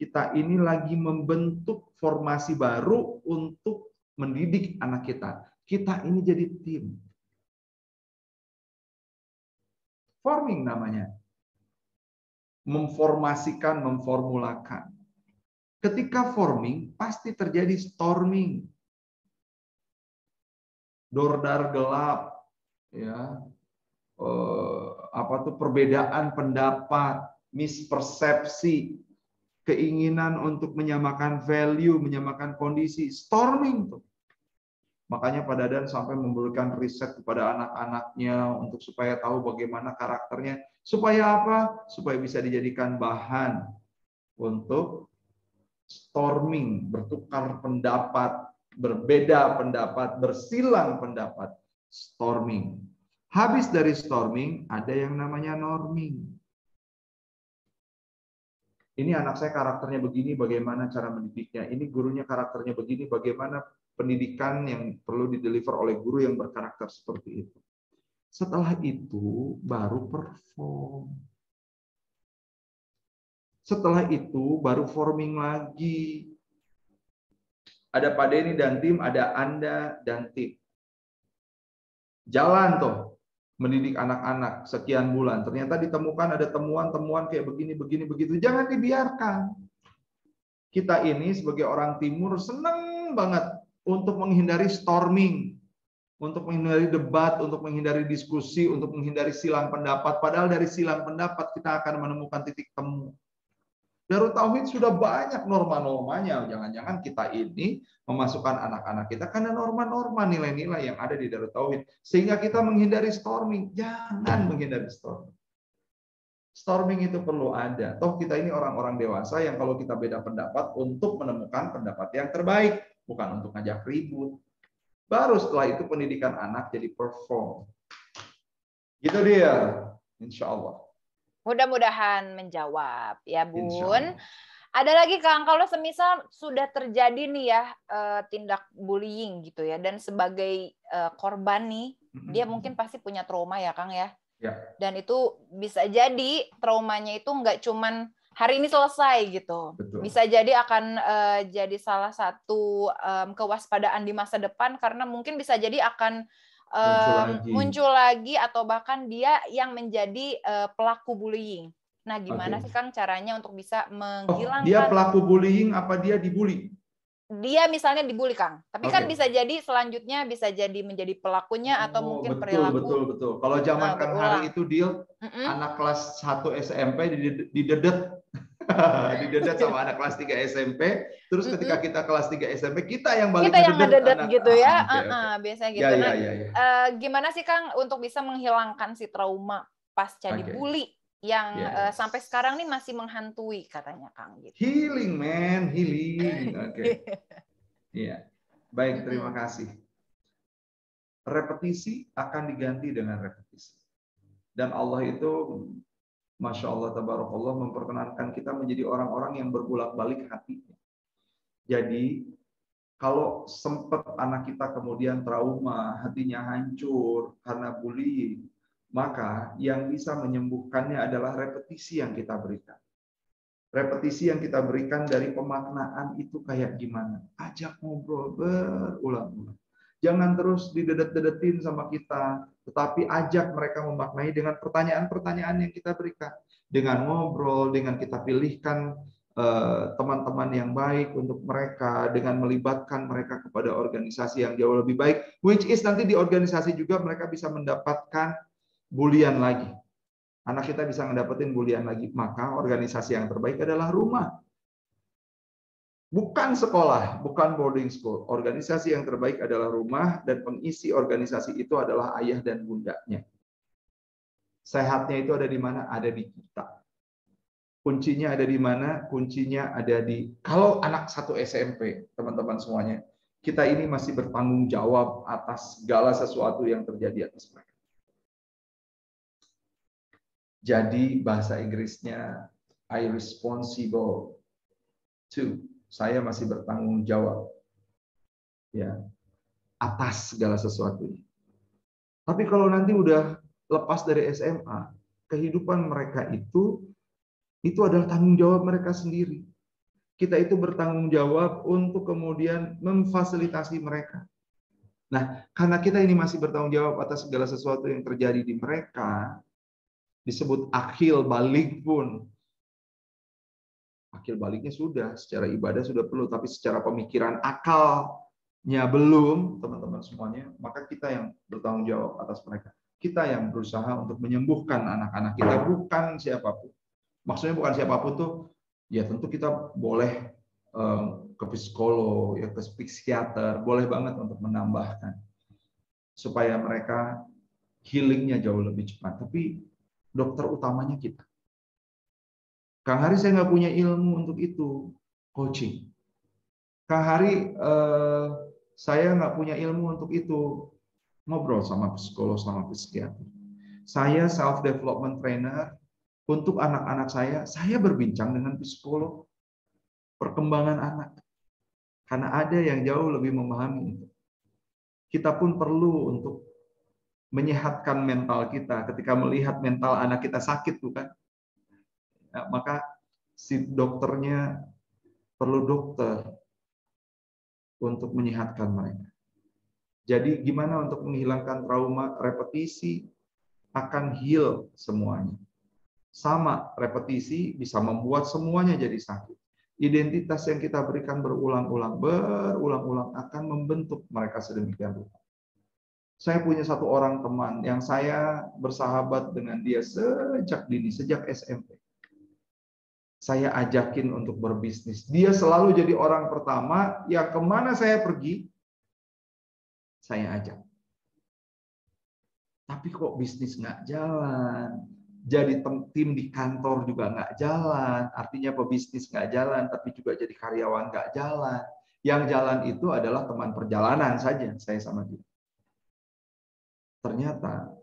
Kita ini lagi membentuk formasi baru untuk mendidik anak kita. Kita ini jadi tim. Forming namanya. Memformasikan, memformulakan. Ketika forming, pasti terjadi storming. Dordar gelap, ya. Perbedaan pendapat, mispersepsi, keinginan untuk menyamakan value, menyamakan kondisi, storming tuh. Makanya Pak Dadan sampai memberikan riset kepada anak-anaknya untuk supaya tahu bagaimana karakternya. Supaya apa? Supaya bisa dijadikan bahan untuk storming, bertukar pendapat, berbeda pendapat, bersilang pendapat, storming. Habis dari storming, ada yang namanya norming. Ini anak saya karakternya begini, bagaimana cara mendidiknya. Ini gurunya karakternya begini, bagaimana pendidikan yang perlu dideliver oleh guru yang berkarakter seperti itu. Setelah itu baru perform. Setelah itu baru forming lagi. Ada Pak Denny dan tim, ada Anda dan tim. Jalan tuh mendidik anak-anak sekian bulan. Ternyata ditemukan ada temuan-temuan kayak begini, begitu. Jangan dibiarkan. Kita ini sebagai orang timur senang banget untuk menghindari storming, untuk menghindari debat, untuk menghindari diskusi, untuk menghindari silang pendapat. Padahal dari silang pendapat kita akan menemukan titik temu. Darut Tauhid sudah banyak norma-normanya. Jangan-jangan kita ini memasukkan anak-anak kita karena norma-norma nilai-nilai yang ada di Darut Tauhid. Sehingga kita menghindari storming. Jangan menghindari storming. Storming itu perlu ada. Toh kita ini orang-orang dewasa yang kalau kita beda pendapat untuk menemukan pendapat yang terbaik. Bukan untuk ngajak ribut. Baru setelah itu pendidikan anak jadi perform. Gitu dia. Insya Allah. Mudah-mudahan menjawab ya Bun. Ada lagi Kang, kalau semisal sudah terjadi nih ya tindak bullying gitu ya, dan sebagai korban nih, dia mungkin pasti punya trauma ya Kang ya. Dan itu bisa jadi traumanya itu nggak cuman hari ini selesai gitu. Betul. Bisa jadi akan jadi salah satu kewaspadaan di masa depan, karena mungkin bisa jadi akan muncul lagi atau bahkan dia yang menjadi pelaku bullying. Nah, gimana sih Kang caranya untuk bisa menghilangkan? Dia pelaku bullying apa dia dibully? Dia misalnya dibully Kang, tapi kan bisa jadi selanjutnya bisa jadi menjadi pelakunya atau mungkin perilaku. Betul. Kalau zaman Kang Hari itu deal anak kelas 1 SMP didedet. Didedet sama anak kelas 3 SMP, terus ketika kita kelas 3 SMP kita yang balik ngededet gitu ya. Biasanya gitu. Gimana sih Kang untuk bisa menghilangkan si trauma pasca dibully yang Yes. sampai sekarang nih masih menghantui katanya Kang gitu. Healing, man, healing. Oke. Iya. Baik, terima kasih. Repetisi akan diganti dengan repetisi. Dan Allah itu, Masya Allah, Tabarakallah, memperkenankan kita menjadi orang-orang yang berbulak-balik hatinya. Jadi, kalau sempat anak kita kemudian trauma, hatinya hancur karena bullying, maka yang bisa menyembuhkannya adalah repetisi yang kita berikan. Repetisi yang kita berikan dari pemaknaan itu kayak gimana? Ajak ngobrol berulang-ulang. Jangan terus didedet-dedetin sama kita, tetapi ajak mereka memaknai dengan pertanyaan-pertanyaan yang kita berikan. Dengan ngobrol, dengan kita pilihkan teman-teman yang baik untuk mereka, dengan melibatkan mereka kepada organisasi yang jauh lebih baik, which is nanti di organisasi juga mereka bisa mendapatkan bulian lagi. Anak kita bisa mendapatkan bulian lagi, maka organisasi yang terbaik adalah rumah. Bukan sekolah, bukan boarding school. Organisasi yang terbaik adalah rumah, dan pengisi organisasi itu adalah ayah dan bundanya. Sehatnya itu ada di mana? Ada di kita. Kuncinya ada di mana? Kuncinya ada di, kalau anak satu SMP, teman-teman semuanya, kita ini masih bertanggung jawab atas segala sesuatu yang terjadi atas mereka. Jadi bahasa Inggrisnya I responsible to, saya masih bertanggung jawab ya atas segala sesuatunya. Tapi kalau nanti udah lepas dari SMA, kehidupan mereka itu adalah tanggung jawab mereka sendiri. Kita itu bertanggung jawab untuk kemudian memfasilitasi mereka. Nah, karena kita ini masih bertanggung jawab atas segala sesuatu yang terjadi di mereka, disebut akhil balik pun. Akhil baliknya sudah, secara ibadah sudah perlu, tapi secara pemikiran akalnya belum, teman-teman semuanya, maka kita yang bertanggung jawab atas mereka. Kita yang berusaha untuk menyembuhkan anak-anak kita, bukan siapapun. Maksudnya bukan siapapun tuh, ya tentu kita boleh ke psikolog, ya ke psikiater, boleh banget untuk menambahkan. Supaya mereka healingnya jauh lebih cepat. Tapi dokter utamanya kita. Kang Hari saya nggak punya ilmu untuk itu, coaching. Kang Hari saya nggak punya ilmu untuk itu, ngobrol sama psikolog, sama psikiater. Saya self development trainer untuk anak-anak saya berbincang dengan psikolog perkembangan anak. Karena ada yang jauh lebih memahami itu. Kita pun perlu untuk menyehatkan mental kita ketika melihat mental anak kita sakit, bukan? Nah, maka si dokternya perlu dokter untuk menyehatkan mereka. Jadi gimana untuk menghilangkan trauma? Repetisi akan heal semuanya. Sama, repetisi bisa membuat semuanya jadi sakit. Identitas yang kita berikan berulang-ulang akan membentuk mereka sedemikian rupa. Saya punya satu orang teman yang saya bersahabat dengan dia sejak dini, sejak SMP. Saya ajakin untuk berbisnis. Dia selalu jadi orang pertama yang kemana saya pergi, saya ajak. Tapi kok bisnis nggak jalan? Jadi tim di kantor juga nggak jalan. Artinya pebisnis nggak jalan, tapi juga jadi karyawan nggak jalan. Yang jalan itu adalah teman perjalanan saja, saya sama dia. Ternyata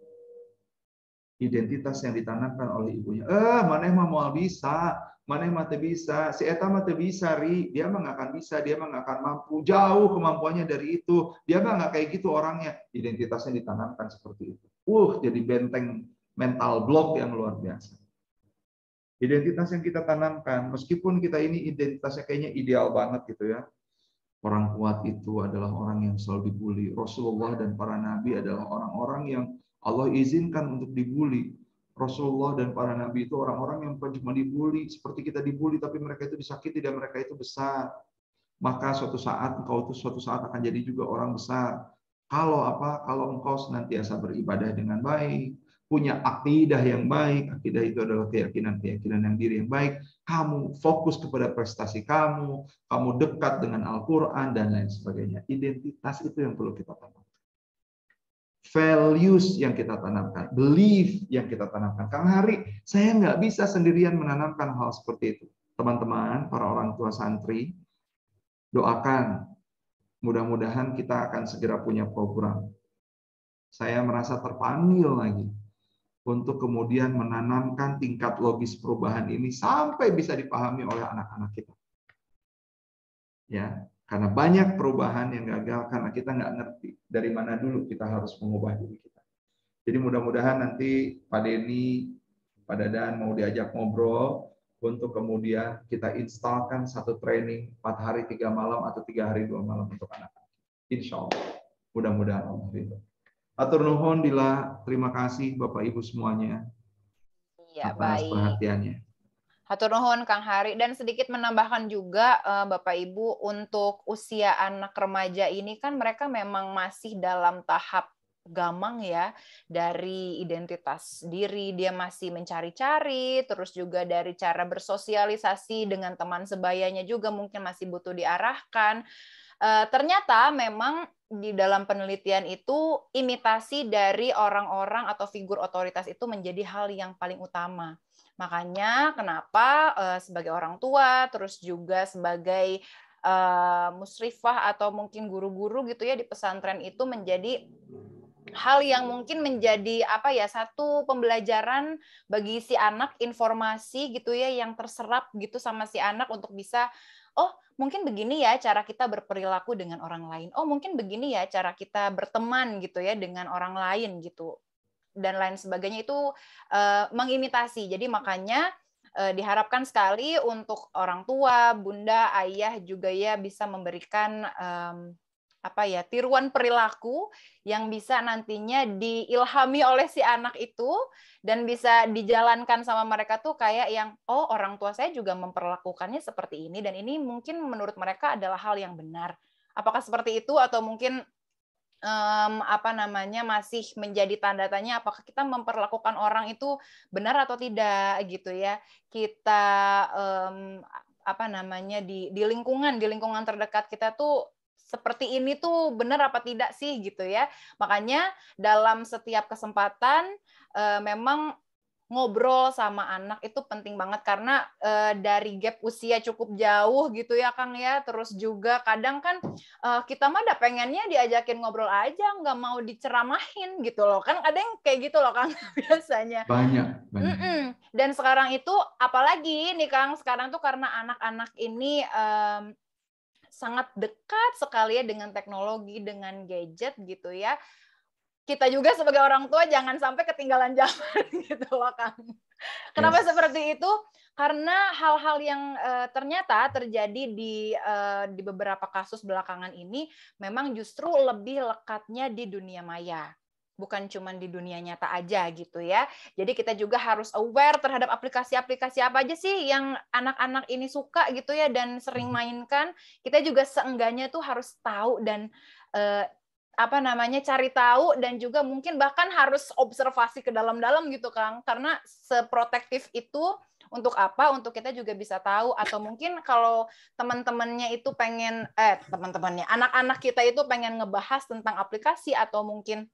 identitas yang ditanamkan oleh ibunya, maneh mah moal bisa, maneh mah teu bisa, si eta mah teu bisa, Ri, dia mah nggak akan bisa, dia mah nggak akan mampu, jauh kemampuannya dari itu, dia mah nggak kayak gitu orangnya. Identitasnya ditanamkan seperti itu. Jadi benteng mental block yang luar biasa. Identitas yang kita tanamkan, meskipun kita ini identitasnya kayaknya ideal banget gitu ya. Orang kuat itu adalah orang yang selalu dibully. Rasulullah dan para nabi adalah orang-orang yang Allah izinkan untuk dibully. Rasulullah dan para nabi itu orang-orang yang bukan cuma dibully, seperti kita dibully, tapi mereka itu disakiti dan mereka itu besar. Maka suatu saat engkau itu suatu saat akan jadi juga orang besar. Kalau apa? Kalau engkau senantiasa beribadah dengan baik, punya akidah yang baik, akidah itu adalah keyakinan yang diri yang baik, kamu fokus kepada prestasi kamu dekat dengan Al-Quran, dan lain sebagainya. Identitas itu yang perlu kita tanamkan. values yang kita tanamkan, belief yang kita tanamkan. Kang Hari, saya nggak bisa sendirian menanamkan hal seperti itu. Teman-teman, para orang tua santri, doakan. Mudah-mudahan kita akan segera punya program. Saya merasa terpanggil lagi untuk kemudian menanamkan tingkat logis perubahan ini sampai bisa dipahami oleh anak-anak kita. Ya, karena banyak perubahan yang gagal karena kita nggak ngerti dari mana dulu kita harus mengubah diri kita. Jadi mudah-mudahan nanti Pak Denny, Pak Dadan mau diajak ngobrol untuk kemudian kita instalkan satu training 4 hari 3 malam atau 3 hari 2 malam untuk anak-anak. Insya Allah. Mudah-mudahan Allah ridho. Atur nuhun Dila, terima kasih Bapak Ibu semuanya Iya, atas baik. perhatiannya. Hatur nuhun Kang Hari, dan sedikit menambahkan juga Bapak Ibu, untuk usia anak remaja ini kan mereka memang masih dalam tahap gamang ya, dari identitas diri dia masih mencari-cari, terus juga dari cara bersosialisasi dengan teman sebayanya juga mungkin masih butuh diarahkan. Ternyata memang di dalam penelitian itu imitasi dari orang-orang atau figur otoritas itu menjadi hal yang paling utama. Makanya kenapa sebagai orang tua, terus juga sebagai musrifah atau mungkin guru-guru gitu ya di pesantren itu menjadi hal yang mungkin menjadi satu pembelajaran bagi si anak, informasi gitu ya yang terserap gitu sama si anak untuk bisa, oh mungkin begini ya cara kita berperilaku dengan orang lain, oh mungkin begini ya cara kita berteman gitu ya dengan orang lain gitu, dan lain sebagainya itu mengimitasi. Jadi makanya diharapkan sekali untuk orang tua, bunda, ayah juga ya bisa memberikan tiruan perilaku yang bisa nantinya diilhami oleh si anak itu dan bisa dijalankan sama mereka tuh kayak yang, oh orang tua saya juga memperlakukannya seperti ini dan ini mungkin menurut mereka adalah hal yang benar. Apakah seperti itu atau mungkin masih menjadi tanda tanya apakah kita memperlakukan orang itu benar atau tidak gitu ya. Kita di lingkungan terdekat kita tuh seperti ini tuh benar apa tidak sih gitu ya. Makanya dalam setiap kesempatan memang ngobrol sama anak itu penting banget karena dari gap usia cukup jauh gitu ya Kang ya. Terus juga kadang kan kita mah udah pengennya diajakin ngobrol aja, nggak mau diceramahin gitu loh. Kan ada yang kayak gitu loh Kang biasanya. Banyak. Dan sekarang itu apalagi nih Kang, sekarang tuh karena anak-anak ini sangat dekat sekali ya dengan teknologi, dengan gadget gitu ya. Kita juga sebagai orang tua jangan sampai ketinggalan zaman gitu loh Kang. Kenapa seperti itu? Karena hal-hal yang ternyata terjadi di beberapa kasus belakangan ini memang justru lebih lekatnya di dunia maya. Bukan cuma di dunia nyata aja gitu ya. Jadi kita juga harus aware terhadap aplikasi-aplikasi apa aja sih yang anak-anak ini suka gitu ya dan sering mainkan. Kita juga seenggaknya tuh harus tahu dan cari tahu dan juga mungkin bahkan harus observasi ke dalam-dalam gitu Kang. Karena seprotektif itu untuk apa? Untuk kita juga bisa tahu atau mungkin kalau teman-temannya itu pengen anak-anak kita itu pengen ngebahas tentang aplikasi atau mungkin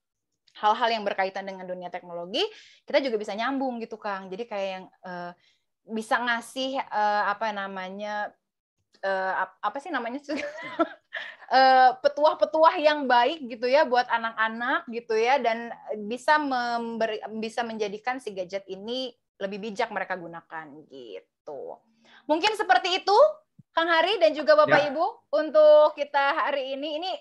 hal-hal yang berkaitan dengan dunia teknologi, kita juga bisa nyambung gitu Kang. Jadi kayak yang bisa ngasih petuah-petuah yang baik gitu ya buat anak-anak gitu ya dan bisa menjadikan si gadget ini lebih bijak mereka gunakan gitu. Mungkin seperti itu Kang Hari dan juga Bapak Ibu untuk kita hari ini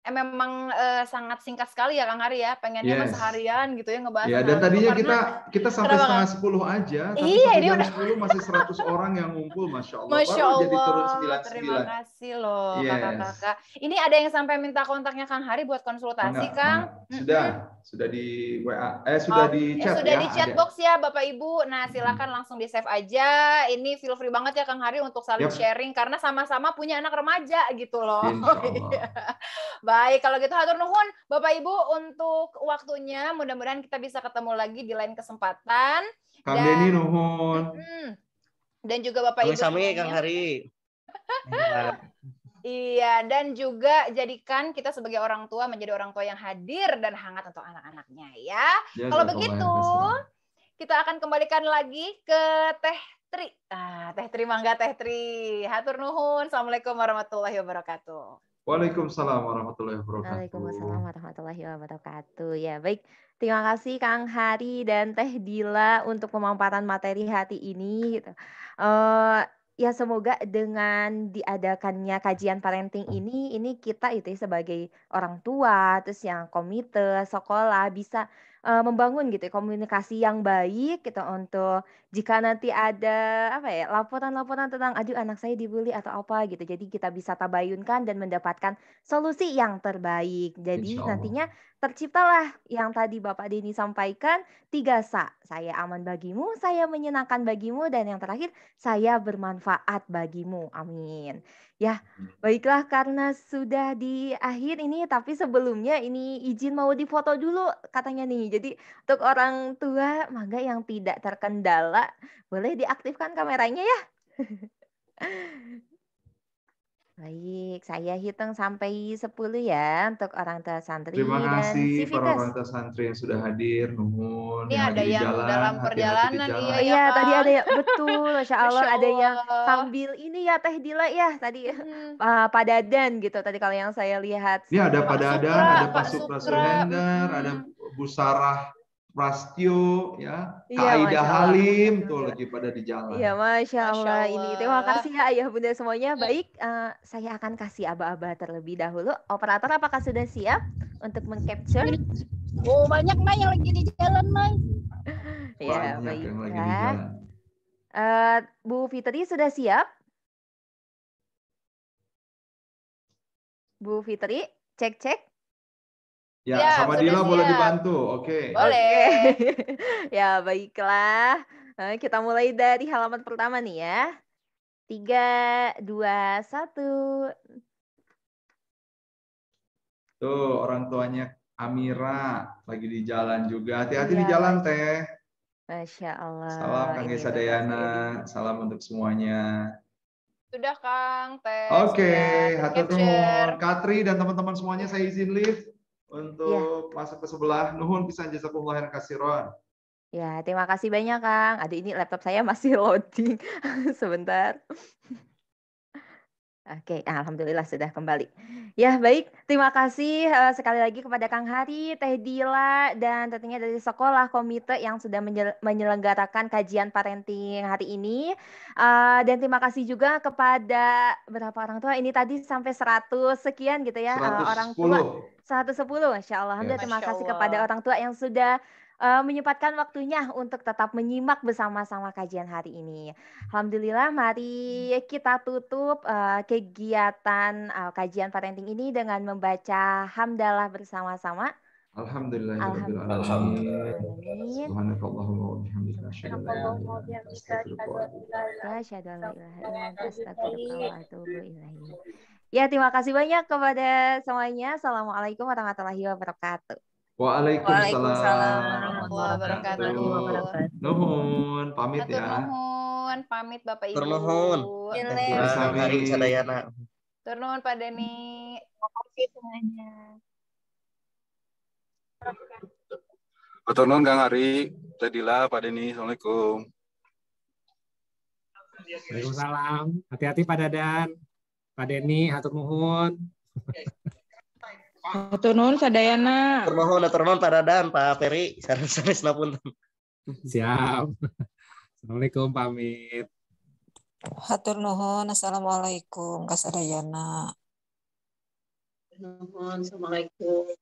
memang sangat singkat sekali ya Kang Hari ya, pengennya seharian gitu ya ngebahas ya, dan tadinya kita sampai setengah 10 aja, tapi sampai jam 10 masih 100 orang yang ngumpul, Masya Allah. Masya Allah. Baru jadi turun 99. Terima kasih loh kakak-kakak. Ini ada yang sampai minta kontaknya Kang Hari buat konsultasi Kang? Sudah di WA, sudah di chat sudah di chat box ya Bapak Ibu. Nah silakan langsung di save aja. Ini feel free banget ya Kang Hari untuk saling sharing karena sama-sama punya anak remaja gitu loh. Baik, kalau gitu hatur nuhun Bapak Ibu untuk waktunya. Mudah-mudahan kita bisa ketemu lagi di lain kesempatan. Kang Denny nuhun. Dan juga Bapak Ibu semuanya. Kang Hari. Iya, dan juga jadikan kita sebagai orang tua menjadi orang tua yang hadir dan hangat untuk anak-anaknya ya. Kalau begitu, kita akan kembalikan lagi ke Teh Tri. Teh Tri, mangga Teh Tri. Hatur nuhun. Assalamualaikum warahmatullahi wabarakatuh. Waalaikumsalam warahmatullahi wabarakatuh. Waalaikumsalam warahmatullahi wabarakatuh. Ya, baik. Terima kasih Kang Hari dan Teh Dila untuk pemaparan materi hari ini. Gitu. Ya semoga dengan diadakannya kajian parenting ini kita itu sebagai orang tua, terus yang komite, sekolah bisa membangun gitu komunikasi yang baik gitu untuk jika nanti ada laporan-laporan tentang aduh anak saya dibully atau apa gitu. Jadi kita bisa tabayunkan dan mendapatkan solusi yang terbaik. Jadi nantinya terciptalah yang tadi Bapak Denny sampaikan 3 saya aman bagimu, saya menyenangkan bagimu, dan yang terakhir saya bermanfaat bagimu. Amin. Ya, baiklah karena sudah di akhir ini, tapi sebelumnya ini izin mau difoto dulu katanya nih. Jadi untuk orang tua, mangga yang tidak terkendala boleh diaktifkan kameranya ya. Baik, saya hitung sampai 10 ya untuk orang tua santri Terima dan kasih para Civitas. orang tua santri yang sudah hadir, nuhun. Ini ada yang dalam perjalanan, iya ya. Iya, Kak. tadi ada ya, betul, Masya Allah, Masya ada yang Allah. sambil ini ya Teh Dila ya tadi Pak Dadan gitu tadi kalau yang saya lihat. Ini ada Pak Dadan, ada Pak Pak Supra Supra, Suhendar, ada Bu Sarah Prastyo, ya, Kak Iya, Aida Masya Allah. Halim, tuh lagi pada di jalan. Iya, Masya Allah. Masya Ini terima Allah. kasih ya Ayah Bunda semuanya. Baik, saya akan kasih aba-aba terlebih dahulu. Operator apakah sudah siap untuk meng-capture? Oh, banyak Mai yang lagi di jalan, Mai. Ya, Banyak yang lagi di baiklah. jalan. Bu Fitri sudah siap? Bu Fitri, cek-cek. Ya, Ya, sama sudah Dila boleh siap. dibantu. Oke. Boleh. Ya, baiklah. Kita mulai dari halaman pertama nih ya. 3, 2, 1. Tuh, orang tuanya Amira lagi di jalan juga. Hati-hati di Iya, jalan, Teh. Masya Allah. Salam Kang Ini Esa bapak Dayana. saya. Salam untuk semuanya. Sudah Kang, Teh. Oke, Sudah hatur tercapture. nuhun. Katri dan teman-teman semuanya saya izin live untuk masuk ke sebelah. Nuhun pisan jazakumullah khairan katsiran. Ya, terima kasih banyak Kang. Aduh, ini laptop saya masih loading. Sebentar. Oke, alhamdulillah sudah kembali. Ya, baik. Terima kasih sekali lagi kepada Kang Hari, Teh Dila, dan tentunya dari sekolah komite yang sudah menyelenggarakan kajian parenting hari ini. Dan terima kasih juga kepada berapa orang tua? Ini tadi sampai 100 sekian gitu ya. Orang tua 110, Masya Allah. Alhamdulillah, terima kasih kepada orang tua yang sudah menyempatkan waktunya untuk tetap menyimak bersama-sama kajian hari ini. Alhamdulillah, mari kita tutup kegiatan kajian parenting ini dengan membaca hamdalah bersama-sama. Alhamdulillahirabbil alamin. Subhanakallahumma wa bihamdika asyhadu an la ilaha illa anta astaghfiruka wa atubu ilaik. Ya, terima kasih banyak kepada semuanya. Assalamualaikum warahmatullahi wabarakatuh. Waalaikumsalam warahmatullahi wabarakatuh. Nuhun, pamit ya. Nuhun, pamit Bapak Ibu. Nuhun. Kang Hari Sadayana. Nuhun Pak Denny. Terima kasih semuanya. Hatur nuhun Kang Hari, Teh Dila, Pak Denny. Assalamualaikum. Waalaikumsalam. Hati-hati Pak Dadan. Pak Denny, hatur nuhun. Hatur nuhun sadayana. Hatur nuhun Pak Dadan, Pak Peri, sanes-sanesna punten. Siap. Assalamualaikum, pamit. Hatur nuhun, assalamualaikum kasadayana. Nuhun, assalamualaikum.